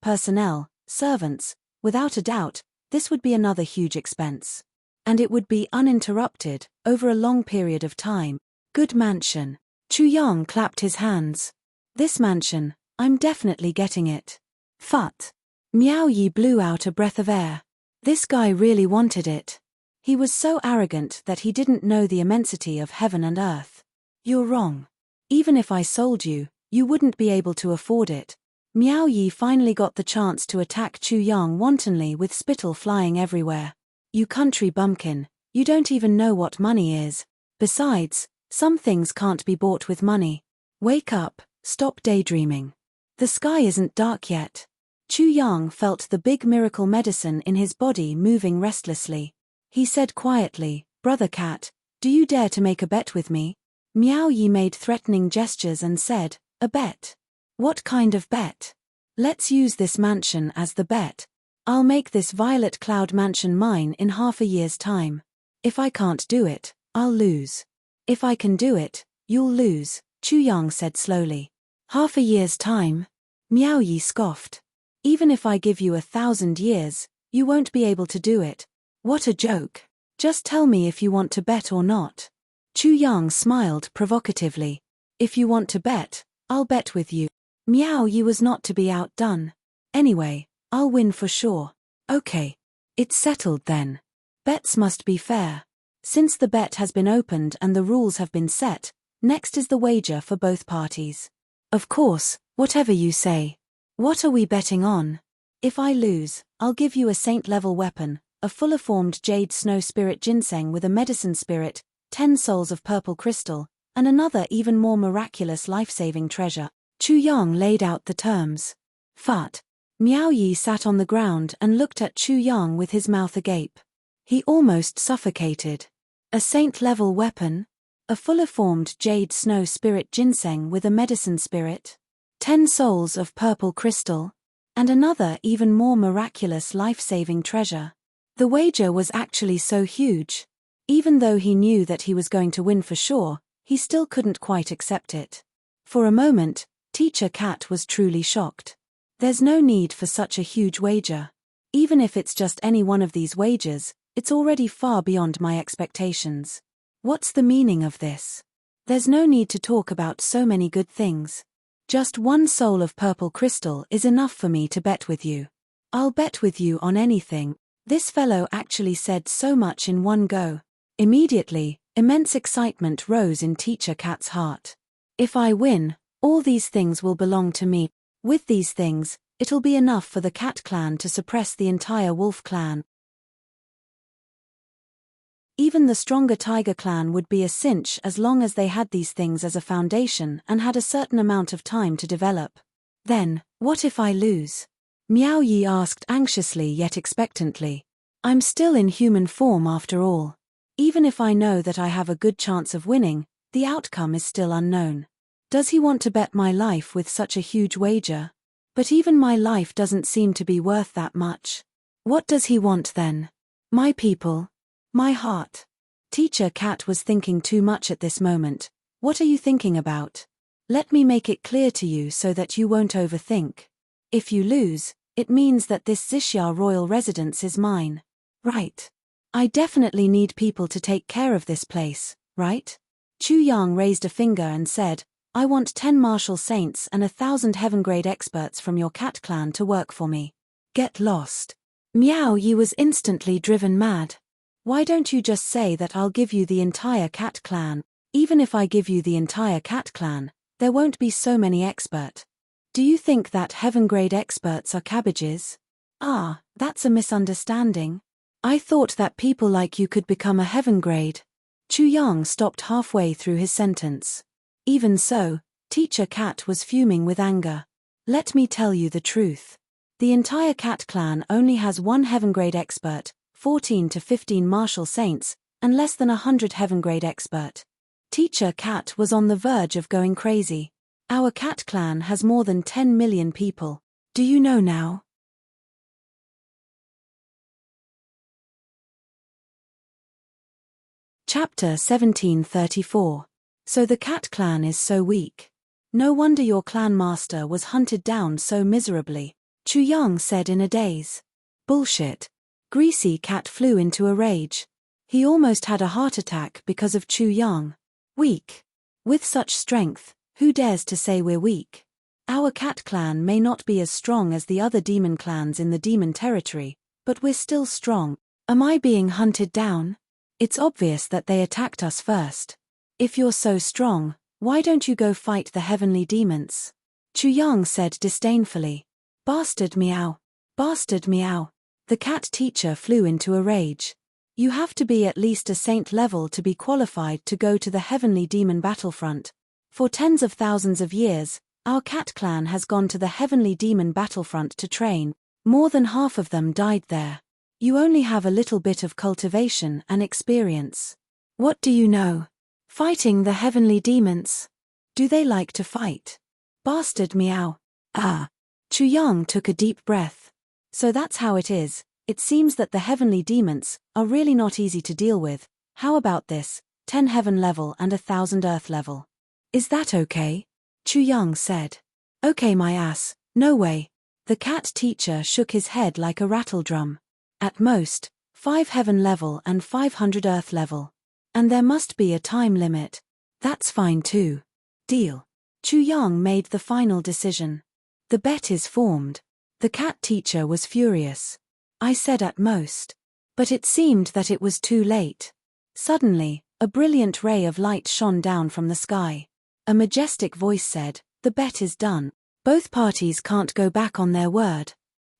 personnel, servants. Without a doubt, this would be another huge expense. And it would be uninterrupted, over a long period of time. Good mansion. Chu Yang clapped his hands. This mansion, I'm definitely getting it. Phut. Miao Yi blew out a breath of air. This guy really wanted it. He was so arrogant that he didn't know the immensity of heaven and earth. You're wrong. Even if I sold you, you wouldn't be able to afford it. Miao Yi finally got the chance to attack Chu Yang wantonly with spittle flying everywhere. You country bumpkin, you don't even know what money is. Besides, some things can't be bought with money. Wake up, stop daydreaming. The sky isn't dark yet. Chu Yang felt the big miracle medicine in his body moving restlessly. He said quietly, Brother Cat, do you dare to make a bet with me? Miao Yi made threatening gestures and said, a bet? What kind of bet? Let's use this mansion as the bet. I'll make this violet cloud mansion mine in half a year's time. If I can't do it, I'll lose. If I can do it, you'll lose, Chu Yang said slowly. Half a year's time? Miao Yi scoffed. Even if I give you 1,000 years, you won't be able to do it. What a joke. Just tell me if you want to bet or not. Chu Yang smiled provocatively. If you want to bet, I'll bet with you. Miao Yi was not to be outdone. Anyway, I'll win for sure. Okay. It's settled then. Bets must be fair. Since the bet has been opened and the rules have been set, next is the wager for both parties. Of course, whatever you say. What are we betting on? If I lose, I'll give you a saint-level weapon, a full-formed jade snow spirit ginseng with a medicine spirit, 10 souls of purple crystal, and another even more miraculous life-saving treasure. Chu Yang laid out the terms. Phut. Miao Yi sat on the ground and looked at Chu Yang with his mouth agape. He almost suffocated. A saint-level weapon? A full-formed jade snow spirit ginseng with a medicine spirit? 10 souls of purple crystal? And another even more miraculous life-saving treasure. The wager was actually so huge. Even though he knew that he was going to win for sure, he still couldn't quite accept it. For a moment, Teacher Cat was truly shocked. There's no need for such a huge wager. Even if it's just any one of these wagers, it's already far beyond my expectations. What's the meaning of this? There's no need to talk about so many good things. Just one soul of purple crystal is enough for me to bet with you. I'll bet with you on anything. This fellow actually said so much in one go. Immediately, immense excitement rose in Teacher Cat's heart. If I win, all these things will belong to me. With these things, it'll be enough for the Cat clan to suppress the entire Wolf clan. Even the stronger Tiger clan would be a cinch as long as they had these things as a foundation and had a certain amount of time to develop. Then, what if I lose? Miao Yi asked anxiously yet expectantly. I'm still in human form after all. Even if I know that I have a good chance of winning, the outcome is still unknown. Does he want to bet my life with such a huge wager? But even my life doesn't seem to be worth that much. What does he want then? My people? My heart? Teacher Cat was thinking too much at this moment. What are you thinking about? Let me make it clear to you so that you won't overthink. If you lose, it means that this Xixia royal residence is mine. Right. I definitely need people to take care of this place, right? Chu Yang raised a finger and said, I want 10 martial saints and 1,000 heaven-grade experts from your Cat clan to work for me. Get lost. Miao Yi was instantly driven mad. Why don't you just say that I'll give you the entire Cat clan? Even if I give you the entire Cat clan, there won't be so many expert. Do you think that heaven-grade experts are cabbages? Ah, that's a misunderstanding. I thought that people like you could become a heaven grade. Chu Yang stopped halfway through his sentence. Even so, Teacher Cat was fuming with anger. Let me tell you the truth. The entire Cat clan only has one heaven grade expert, 14 to 15 martial saints, and less than 100 heaven grade expert. Teacher Cat was on the verge of going crazy. Our Cat clan has more than 10 million people. Do you know now? Chapter 1734. So the Cat clan is so weak. No wonder your clan master was hunted down so miserably, Chu Yang said in a daze. Bullshit. Greasy Cat flew into a rage. He almost had a heart attack because of Chu Yang. Weak. With such strength, who dares to say we're weak? Our Cat clan may not be as strong as the other demon clans in the demon territory, but we're still strong. Am I being hunted down? It's obvious that they attacked us first. If you're so strong, why don't you go fight the heavenly demons? Chu Yang said disdainfully. Bastard meow. Bastard meow. The cat teacher flew into a rage. You have to be at least a saint level to be qualified to go to the heavenly demon battlefront. For tens of thousands of years, our cat clan has gone to the heavenly demon battlefront to train. More than half of them died there. You only have a little bit of cultivation and experience. What do you know? Fighting the heavenly demons. Do they like to fight? Bastard meow. Ah. Chu Yang took a deep breath. So that's how it is. It seems that the heavenly demons are really not easy to deal with. How about this? 10 heaven level and 1,000 earth level. Is that okay? Chu Yang said. Okay my ass, no way. The cat teacher shook his head like a rattle drum. At most, 5 heaven level and 500 earth level. And there must be a time limit. That's fine too. Deal. Chu Yang made the final decision. The bet is formed. The cat teacher was furious. I said at most. But it seemed that it was too late. Suddenly, a brilliant ray of light shone down from the sky. A majestic voice said, the bet is done. Both parties can't go back on their word.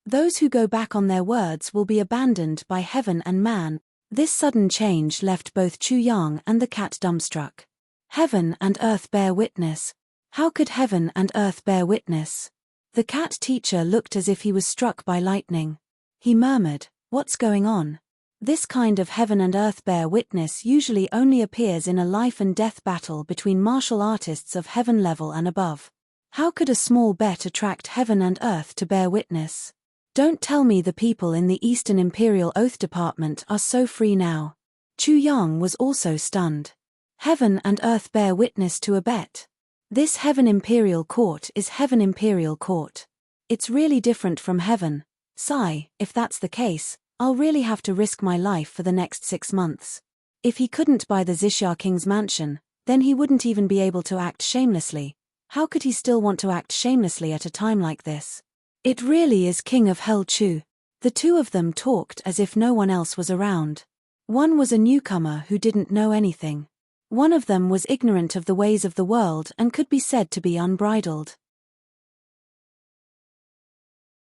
Those who go back on their words will be abandoned by heaven and man. This sudden change left both Chu Yang and the cat dumbstruck. Heaven and earth bear witness. How could heaven and earth bear witness? The cat teacher looked as if he was struck by lightning. He murmured, what's going on? This kind of heaven and earth bear witness usually only appears in a life and death battle between martial artists of heaven level and above. How could a small bet attract heaven and earth to bear witness? Don't tell me the people in the Eastern Imperial Oath Department are so free now. Chu Yang was also stunned. Heaven and earth bear witness to a bet. This heaven imperial court is heaven imperial court. It's really different from heaven. Sigh, if that's the case, I'll really have to risk my life for the next 6 months. If he couldn't buy the Xixia King's mansion, then he wouldn't even be able to act shamelessly. How could he still want to act shamelessly at a time like this? It really is King of Hell Chu. The two of them talked as if no one else was around. One was a newcomer who didn't know anything. One of them was ignorant of the ways of the world and could be said to be unbridled.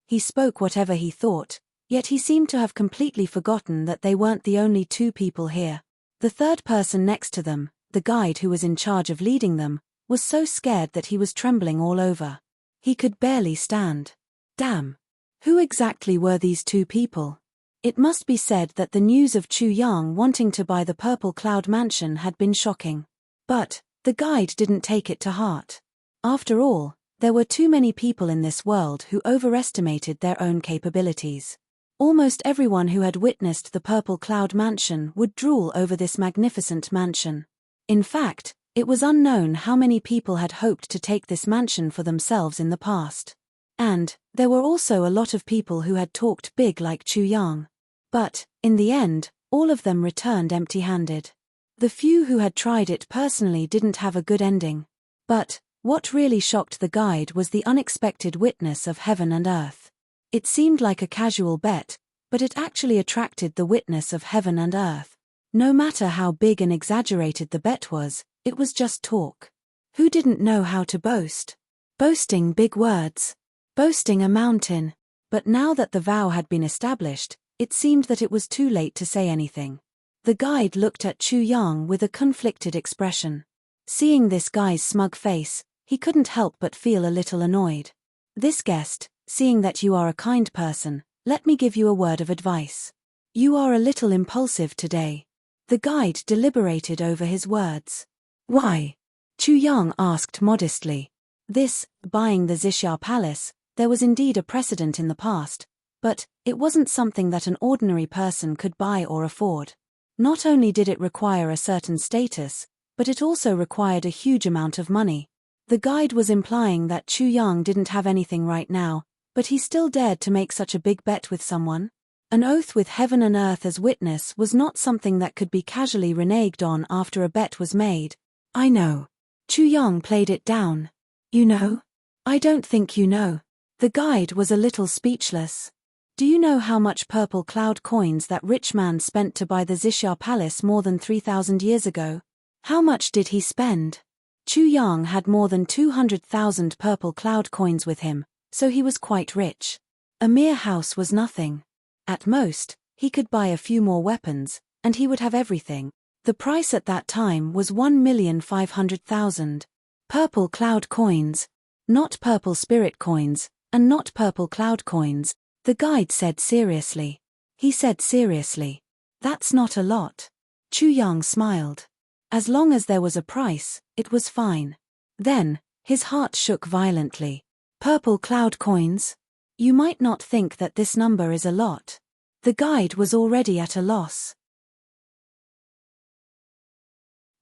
He spoke whatever he thought, yet he seemed to have completely forgotten that they weren't the only two people here. The third person next to them, the guide who was in charge of leading them, was so scared that he was trembling all over. He could barely stand. Damn. Who exactly were these two people? It must be said that the news of Chu Yang wanting to buy the Purple Cloud Mansion had been shocking. But the guide didn't take it to heart. After all, there were too many people in this world who overestimated their own capabilities. Almost everyone who had witnessed the Purple Cloud Mansion would drool over this magnificent mansion. In fact, it was unknown how many people had hoped to take this mansion for themselves in the past. And there were also a lot of people who had talked big like Chu Yang. But, in the end, all of them returned empty-handed. The few who had tried it personally didn't have a good ending. But what really shocked the guide was the unexpected witness of heaven and earth. It seemed like a casual bet, but it actually attracted the witness of heaven and earth. No matter how big and exaggerated the bet was, it was just talk. Who didn't know how to boast? Boasting big words. Boasting a mountain. But now that the vow had been established, it seemed that it was too late to say anything. The guide looked at Chu Yang with a conflicted expression. Seeing this guy's smug face, he couldn't help but feel a little annoyed. This guest, seeing that you are a kind person, let me give you a word of advice. You are a little impulsive today. The guide deliberated over his words. Why? Chu Yang asked modestly. This, buying the Xixia Palace, there was indeed a precedent in the past, but it wasn't something that an ordinary person could buy or afford. Not only did it require a certain status, but it also required a huge amount of money. The guide was implying that Chu Yang didn't have anything right now, but he still dared to make such a big bet with someone. An oath with heaven and earth as witness was not something that could be casually reneged on after a bet was made. I know. Chu Yang played it down. You know? I don't think you know. The guide was a little speechless. Do you know how much purple cloud coins that rich man spent to buy the Xixia Palace more than 3,000 years ago? How much did he spend? Chu Yang had more than 200,000 purple cloud coins with him, so he was quite rich. A mere house was nothing. At most, he could buy a few more weapons, and he would have everything. The price at that time was 1,500,000. Purple cloud coins. Not purple spirit coins, and not purple cloud coins, the guide said seriously. He said seriously. That's not a lot. Chu Yang smiled. As long as there was a price, it was fine. Then, his heart shook violently. Purple cloud coins? You might not think that this number is a lot. The guide was already at a loss.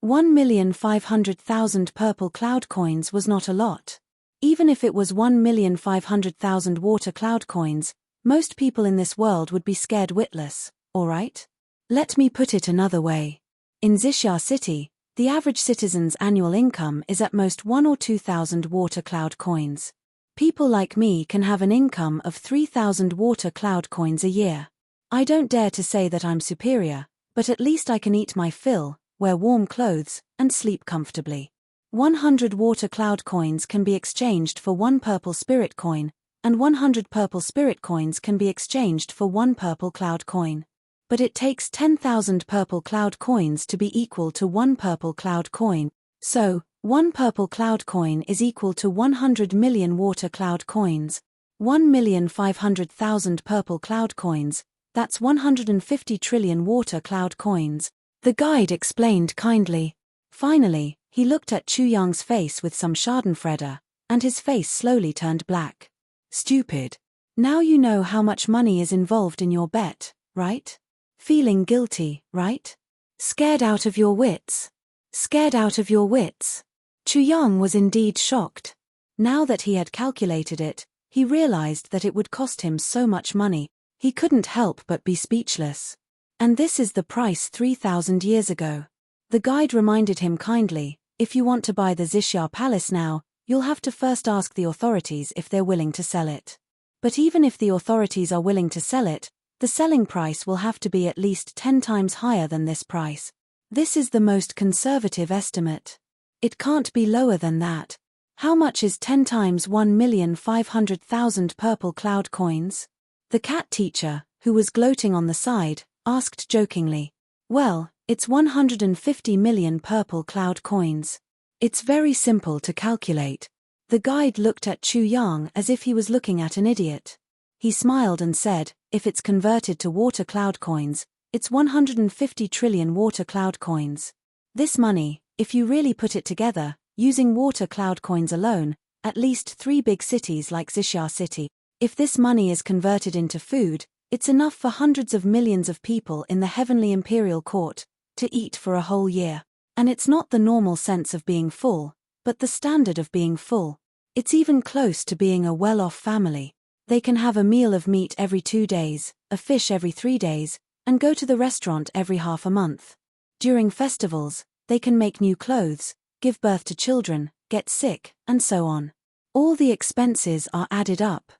1,500,000 purple cloud coins was not a lot. Even if it was 1,500,000 water cloud coins, most people in this world would be scared witless, alright? Let me put it another way. In Xixia City, the average citizen's annual income is at most 1 or 2,000 water cloud coins. People like me can have an income of 3,000 water cloud coins a year. I don't dare to say that I'm superior, but at least I can eat my fill, wear warm clothes, and sleep comfortably. 100 water cloud coins can be exchanged for 1 purple spirit coin, and 100 purple spirit coins can be exchanged for 1 purple cloud coin. But it takes 10,000 purple cloud coins to be equal to 1 purple cloud coin, so 1 purple cloud coin is equal to 100 million water cloud coins. 1,500,000 purple cloud coins, that's 150 trillion water cloud coins. The guide explained kindly. Finally, he looked at Chu Yang's face with some schadenfreude, and his face slowly turned black. Stupid. Now you know how much money is involved in your bet, right? Feeling guilty, right? Scared out of your wits. Scared out of your wits. Chu Yang was indeed shocked. Now that he had calculated it, he realized that it would cost him so much money, he couldn't help but be speechless. And this is the price 3,000 years ago. The guide reminded him kindly, if you want to buy the Xixia Palace now, you'll have to first ask the authorities if they're willing to sell it. But even if the authorities are willing to sell it, the selling price will have to be at least 10 times higher than this price. This is the most conservative estimate. It can't be lower than that. How much is 10 times 1,500,000 purple cloud coins? The cat teacher, who was gloating on the side, asked jokingly. Well, it's 150 million purple cloud coins. It's very simple to calculate. The guide looked at Chu Yang as if he was looking at an idiot. He smiled and said, if it's converted to water cloud coins, it's 150 trillion water cloud coins. This money, if you really put it together, using water cloud coins alone, at least 3 big cities like Xixia City. If this money is converted into food, it's enough for hundreds of millions of people in the heavenly imperial court to eat for a whole year. And it's not the normal sense of being full, but the standard of being full. It's even close to being a well-off family. They can have a meal of meat every 2 days, a fish every 3 days, and go to the restaurant every half a month. During festivals, they can make new clothes, give birth to children, get sick, and so on. All the expenses are added up.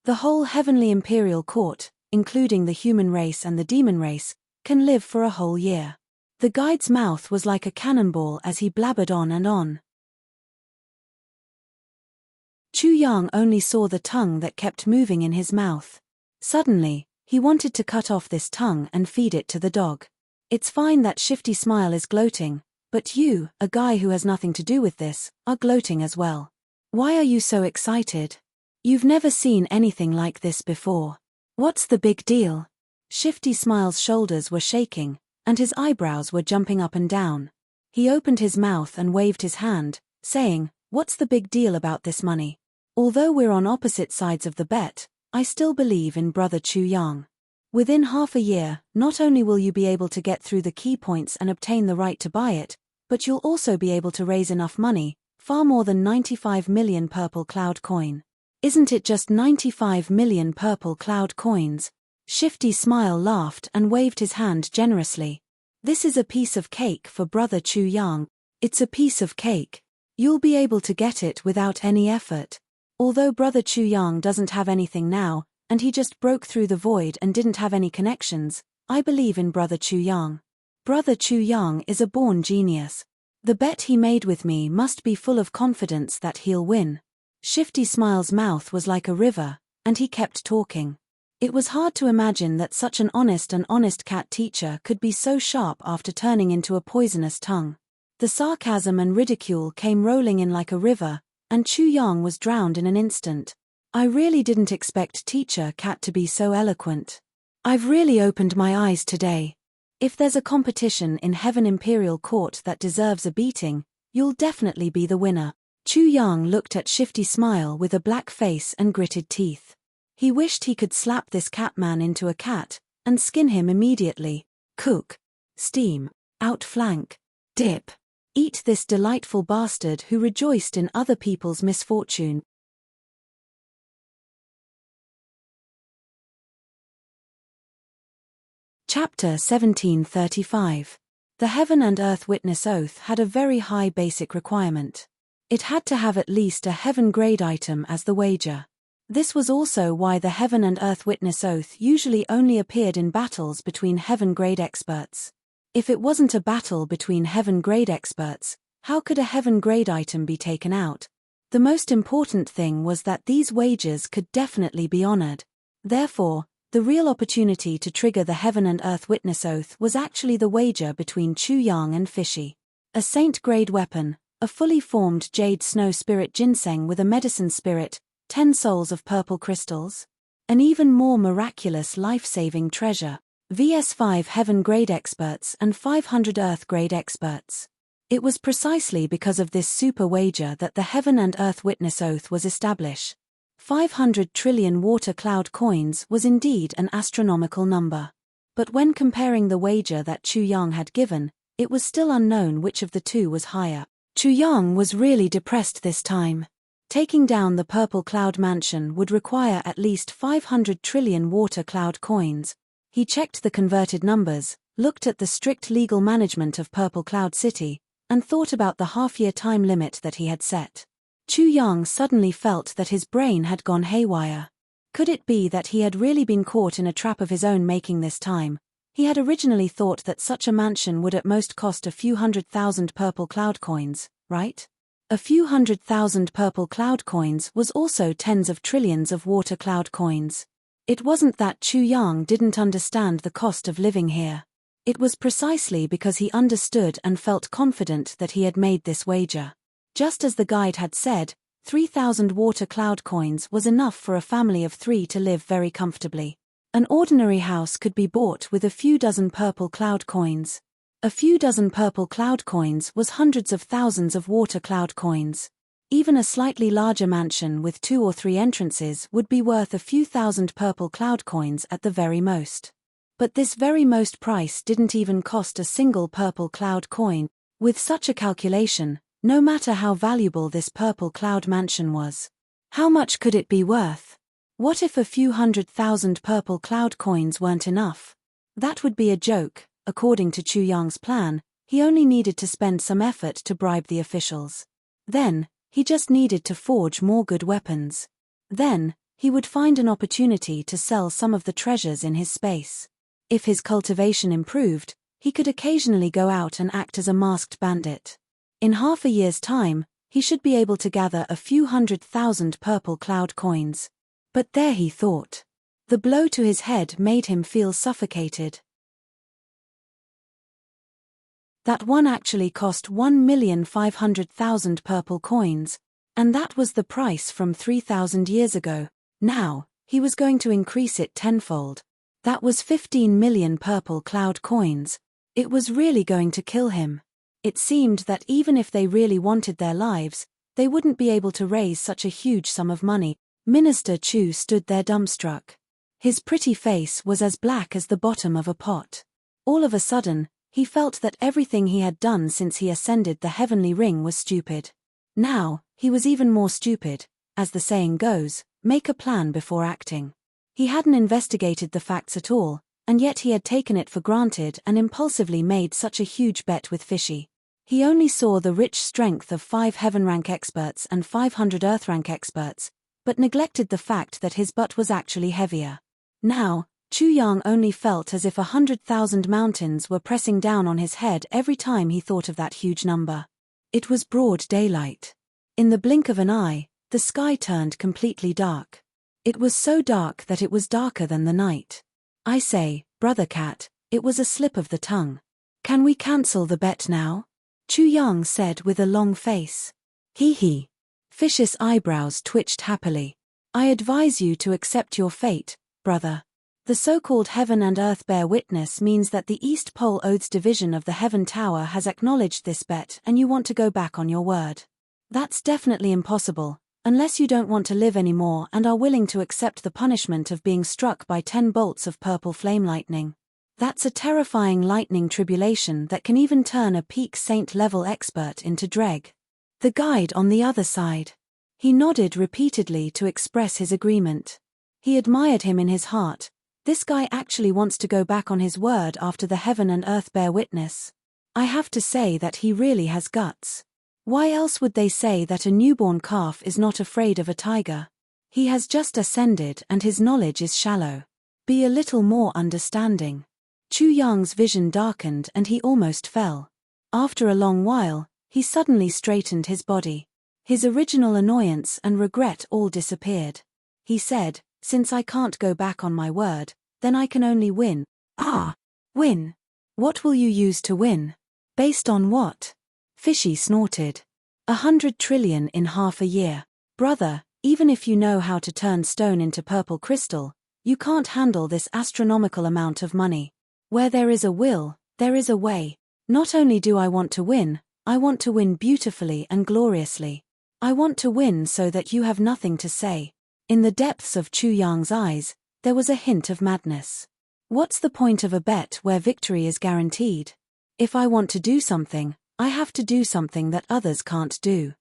The whole heavenly imperial court, including the human race and the demon race, can live for a whole year. The guide's mouth was like a cannonball as he blabbered on and on. Chu Yang only saw the tongue that kept moving in his mouth. Suddenly, he wanted to cut off this tongue and feed it to the dog. It's fine that Shifty Smile is gloating, but you, a guy who has nothing to do with this, are gloating as well. Why are you so excited? You've never seen anything like this before. What's the big deal? Shifty Smile's shoulders were shaking, and his eyebrows were jumping up and down. He opened his mouth and waved his hand, saying, what's the big deal about this money? Although we're on opposite sides of the bet, I still believe in brother Chu Yang. Within half a year, not only will you be able to get through the key points and obtain the right to buy it, but you'll also be able to raise enough money, far more than 95 million purple cloud coin. Isn't it just 95 million purple cloud coins? Shifty Smile laughed and waved his hand generously. This is a piece of cake for brother Chu Yang. It's a piece of cake. You'll be able to get it without any effort. Although brother Chu Yang doesn't have anything now, and he just broke through the void and didn't have any connections, I believe in brother Chu Yang. Brother Chu Yang is a born genius. The bet he made with me must be full of confidence that he'll win. Shifty Smile's mouth was like a river, and he kept talking. It was hard to imagine that such an honest cat teacher could be so sharp after turning into a poisonous tongue. The sarcasm and ridicule came rolling in like a river, and Chu Yang was drowned in an instant. I really didn't expect Teacher Cat to be so eloquent. I've really opened my eyes today. If there's a competition in Heaven Imperial Court that deserves a beating, you'll definitely be the winner. Chu Yang looked at Shifty Smile with a black face and gritted teeth. He wished he could slap this catman into a cat, and skin him immediately. Cook. Steam. Outflank. Dip. Eat this delightful bastard who rejoiced in other people's misfortune. Chapter 1735. The Heaven and Earth Witness Oath had a very high basic requirement. It had to have at least a heaven-grade item as the wager. This was also why the Heaven and Earth Witness Oath usually only appeared in battles between heaven-grade experts. If it wasn't a battle between heaven-grade experts, how could a heaven-grade item be taken out? The most important thing was that these wagers could definitely be honored. Therefore, the real opportunity to trigger the Heaven and Earth Witness Oath was actually the wager between Chu Yang and Fishy. A saint-grade weapon, a fully formed jade snow spirit ginseng with a medicine spirit, 10 souls of purple crystals. An even more miraculous life-saving treasure. vs 5 heaven-grade experts and 500 earth-grade experts. It was precisely because of this super wager that the Heaven and Earth Witness Oath was established. 500 trillion water cloud coins was indeed an astronomical number. But when comparing the wager that Chu Yang had given, it was still unknown which of the two was higher. Chu Yang was really depressed this time. Taking down the purple cloud mansion would require at least 500 trillion water cloud coins. He checked the converted numbers, looked at the strict legal management of Purple Cloud City, and thought about the half-year time limit that he had set. Chu Yang suddenly felt that his brain had gone haywire. Could it be that he had really been caught in a trap of his own making this time? He had originally thought that such a mansion would at most cost a few 100,000 purple cloud coins, right? A few 100,000 purple cloud coins was also tens of trillions of water cloud coins. It wasn't that Chu Yang didn't understand the cost of living here. It was precisely because he understood and felt confident that he had made this wager. Just as the guide had said, 3,000 water cloud coins was enough for a family of 3 to live very comfortably. An ordinary house could be bought with a few dozen purple cloud coins. A few dozen purple cloud coins was hundreds of thousands of water cloud coins. Even a slightly larger mansion with 2 or 3 entrances would be worth a few thousand purple cloud coins at the very most. But this very most price didn't even cost a single purple cloud coin. With such a calculation, no matter how valuable this purple cloud mansion was, how much could it be worth? What if a few 100,000 purple cloud coins weren't enough? That would be a joke. According to Chu Yang's plan, he only needed to spend some effort to bribe the officials. Then, he just needed to forge more good weapons. Then, he would find an opportunity to sell some of the treasures in his space. If his cultivation improved, he could occasionally go out and act as a masked bandit. In half a year's time, he should be able to gather a few 100,000 purple cloud coins. But there he thought. The blow to his head made him feel suffocated. That one actually cost 1,500,000 purple coins, and that was the price from 3,000 years ago. Now, he was going to increase it tenfold. That was 15 million purple cloud coins. It was really going to kill him. It seemed that even if they really wanted their lives, they wouldn't be able to raise such a huge sum of money. Minister Chu stood there dumbstruck. His pretty face was as black as the bottom of a pot. All of a sudden, he felt that everything he had done since he ascended the heavenly ring was stupid. Now, he was even more stupid. As the saying goes, make a plan before acting. He hadn't investigated the facts at all, and yet he had taken it for granted and impulsively made such a huge bet with Fishy. He only saw the rich strength of 5 heaven rank experts and 500 earth rank experts, but neglected the fact that his butt was actually heavier. Now, Chu Yang only felt as if 100,000 mountains were pressing down on his head every time he thought of that huge number. It was broad daylight. In the blink of an eye, the sky turned completely dark. It was so dark that it was darker than the night. I say, brother cat, it was a slip of the tongue. Can we cancel the bet now? Chu Yang said with a long face. Hee hee. Fish's eyebrows twitched happily. I advise you to accept your fate, brother. The so-called Heaven and Earth bear witness means that the East Pole Oaths division of the Heaven Tower has acknowledged this bet and you want to go back on your word. That's definitely impossible, unless you don't want to live anymore and are willing to accept the punishment of being struck by 10 bolts of purple flame lightning. That's a terrifying lightning tribulation that can even turn a peak saint-level expert into dreg. The guide on the other side. He nodded repeatedly to express his agreement. He admired him in his heart. This guy actually wants to go back on his word after the Heaven and Earth bear witness. I have to say that he really has guts. Why else would they say that a newborn calf is not afraid of a tiger? He has just ascended and his knowledge is shallow. Be a little more understanding. Chu Yang's vision darkened and he almost fell. After a long while, he suddenly straightened his body. His original annoyance and regret all disappeared. He said, since I can't go back on my word, then I can only win. Ah! Win? What will you use to win? Based on what? Fishy snorted. 100 trillion in half a year. Brother, even if you know how to turn stone into purple crystal, you can't handle this astronomical amount of money. Where there is a will, there is a way. Not only do I want to win, I want to win beautifully and gloriously. I want to win so that you have nothing to say. In the depths of Chu Yang's eyes, there was a hint of madness. What's the point of a bet where victory is guaranteed? If I want to do something, I have to do something that others can't do.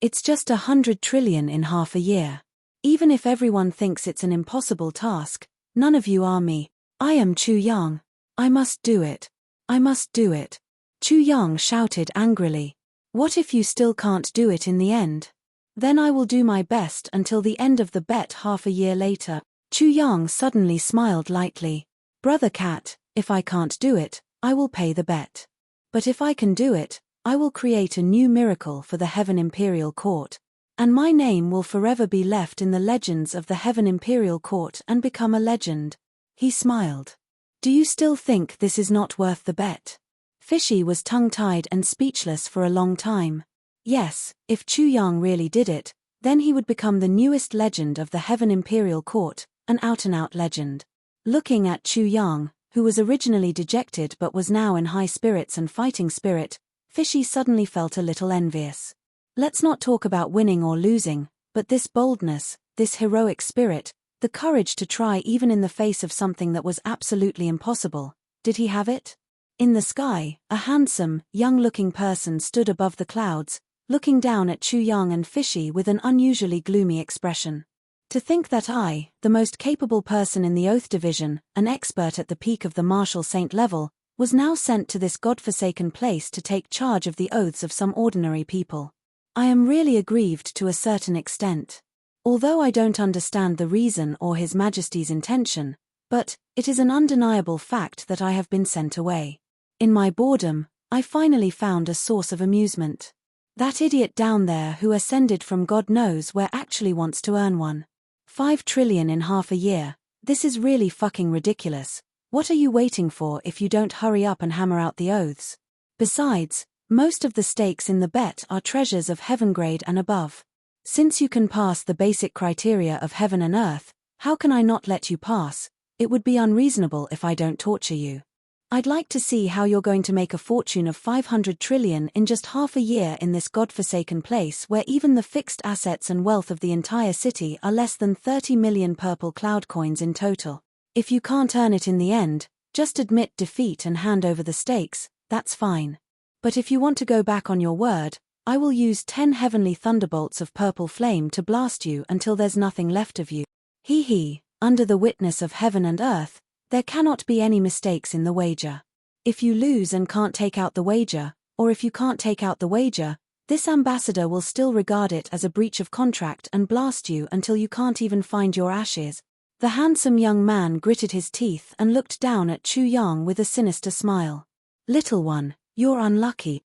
It's just 100 trillion in half a year. Even if everyone thinks it's an impossible task, none of you are me. I am Chu Yang. I must do it. I must do it. Chu Yang shouted angrily. What if you still can't do it in the end? Then I will do my best until the end of the bet half a year later. Chu Yang suddenly smiled lightly. Brother Cat, if I can't do it, I will pay the bet. But if I can do it, I will create a new miracle for the Heaven Imperial Court. And my name will forever be left in the legends of the Heaven Imperial Court and become a legend. He smiled. Do you still think this is not worth the bet? Fishy was tongue-tied and speechless for a long time. Yes, if Chu Yang really did it, then he would become the newest legend of the Heaven Imperial Court, an out-and-out legend. Looking at Chu Yang, who was originally dejected but was now in high spirits and fighting spirit, Fishy suddenly felt a little envious. Let's not talk about winning or losing, but this boldness, this heroic spirit, the courage to try even in the face of something that was absolutely impossible, did he have it? In the sky, a handsome, young-looking person stood above the clouds, looking down at Chu Yang and Fishy with an unusually gloomy expression. To think that I, the most capable person in the Oath Division, an expert at the peak of the Martial Saint level, was now sent to this godforsaken place to take charge of the oaths of some ordinary people. I am really aggrieved to a certain extent. Although I don't understand the reason or His Majesty's intention, but it is an undeniable fact that I have been sent away. In my boredom, I finally found a source of amusement. That idiot down there who ascended from God knows where actually wants to earn one. 5 trillion in half a year, this is really fucking ridiculous. What are you waiting for if you don't hurry up and hammer out the oaths? Besides, most of the stakes in the bet are treasures of heaven grade and above. Since you can pass the basic criteria of heaven and earth, how can I not let you pass? It would be unreasonable if I don't torture you. I'd like to see how you're going to make a fortune of 500 trillion in just half a year in this godforsaken place where even the fixed assets and wealth of the entire city are less than 30 million purple cloud coins in total. If you can't earn it in the end, just admit defeat and hand over the stakes, that's fine. But if you want to go back on your word, I will use 10 heavenly thunderbolts of purple flame to blast you until there's nothing left of you. He, under the witness of heaven and earth, there cannot be any mistakes in the wager. If you lose and can't take out the wager, or if you can't take out the wager, this ambassador will still regard it as a breach of contract and blast you until you can't even find your ashes. The handsome young man gritted his teeth and looked down at Chu Yang with a sinister smile. Little one, you're unlucky.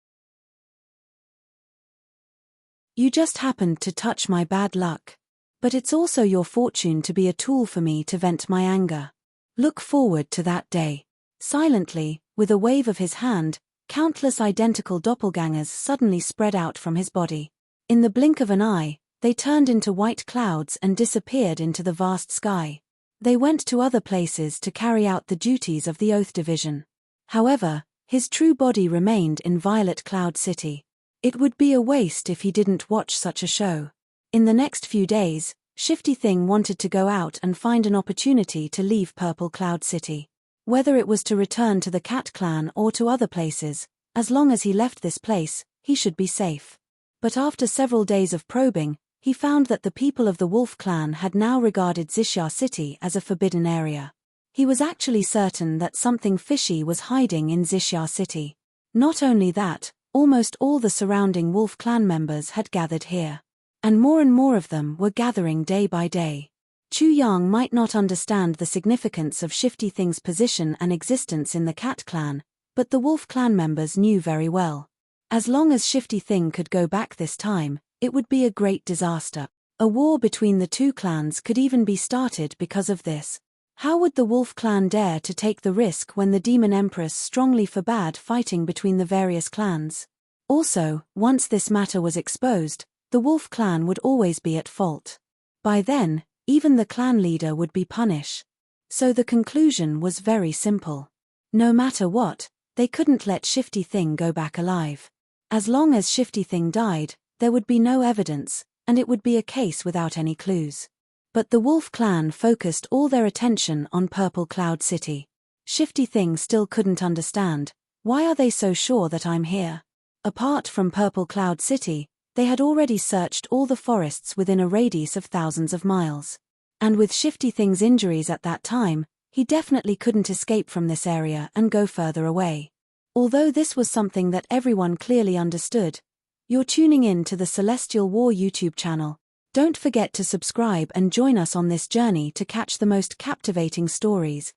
You just happened to touch my bad luck. But it's also your fortune to be a tool for me to vent my anger. Look forward to that day. Silently, with a wave of his hand, countless identical doppelgangers suddenly spread out from his body. In the blink of an eye, they turned into white clouds and disappeared into the vast sky. They went to other places to carry out the duties of the Oath Division. However, his true body remained in Violet Cloud City. It would be a waste if he didn't watch such a show. In the next few days, Shifty Thing wanted to go out and find an opportunity to leave Purple Cloud City. Whether it was to return to the Cat Clan or to other places, as long as he left this place, he should be safe. But after several days of probing, he found that the people of the Wolf Clan had now regarded Xixia City as a forbidden area. He was actually certain that something fishy was hiding in Xixia City. Not only that, almost all the surrounding Wolf Clan members had gathered here. And more of them were gathering day by day. Chu Yang might not understand the significance of Shifty Thing's position and existence in the Cat Clan, but the Wolf Clan members knew very well. As long as Shifty Thing could go back this time, it would be a great disaster. A war between the two clans could even be started because of this. How would the Wolf Clan dare to take the risk when the Demon Empress strongly forbade fighting between the various clans? Also, once this matter was exposed, the Wolf Clan would always be at fault. By then, even the clan leader would be punished. So the conclusion was very simple. No matter what, they couldn't let Shifty Thing go back alive. As long as Shifty Thing died, there would be no evidence, and it would be a case without any clues. But the Wolf Clan focused all their attention on Purple Cloud City. Shifty Thing still couldn't understand, Why are they so sure that I'm here? Apart from Purple Cloud City, they had already searched all the forests within a radius of thousands of miles. And with Shifty Thing's injuries at that time, he definitely couldn't escape from this area and go further away. Although this was something that everyone clearly understood. You're tuning in to the Celestial War YouTube channel. Don't forget to subscribe and join us on this journey to catch the most captivating stories.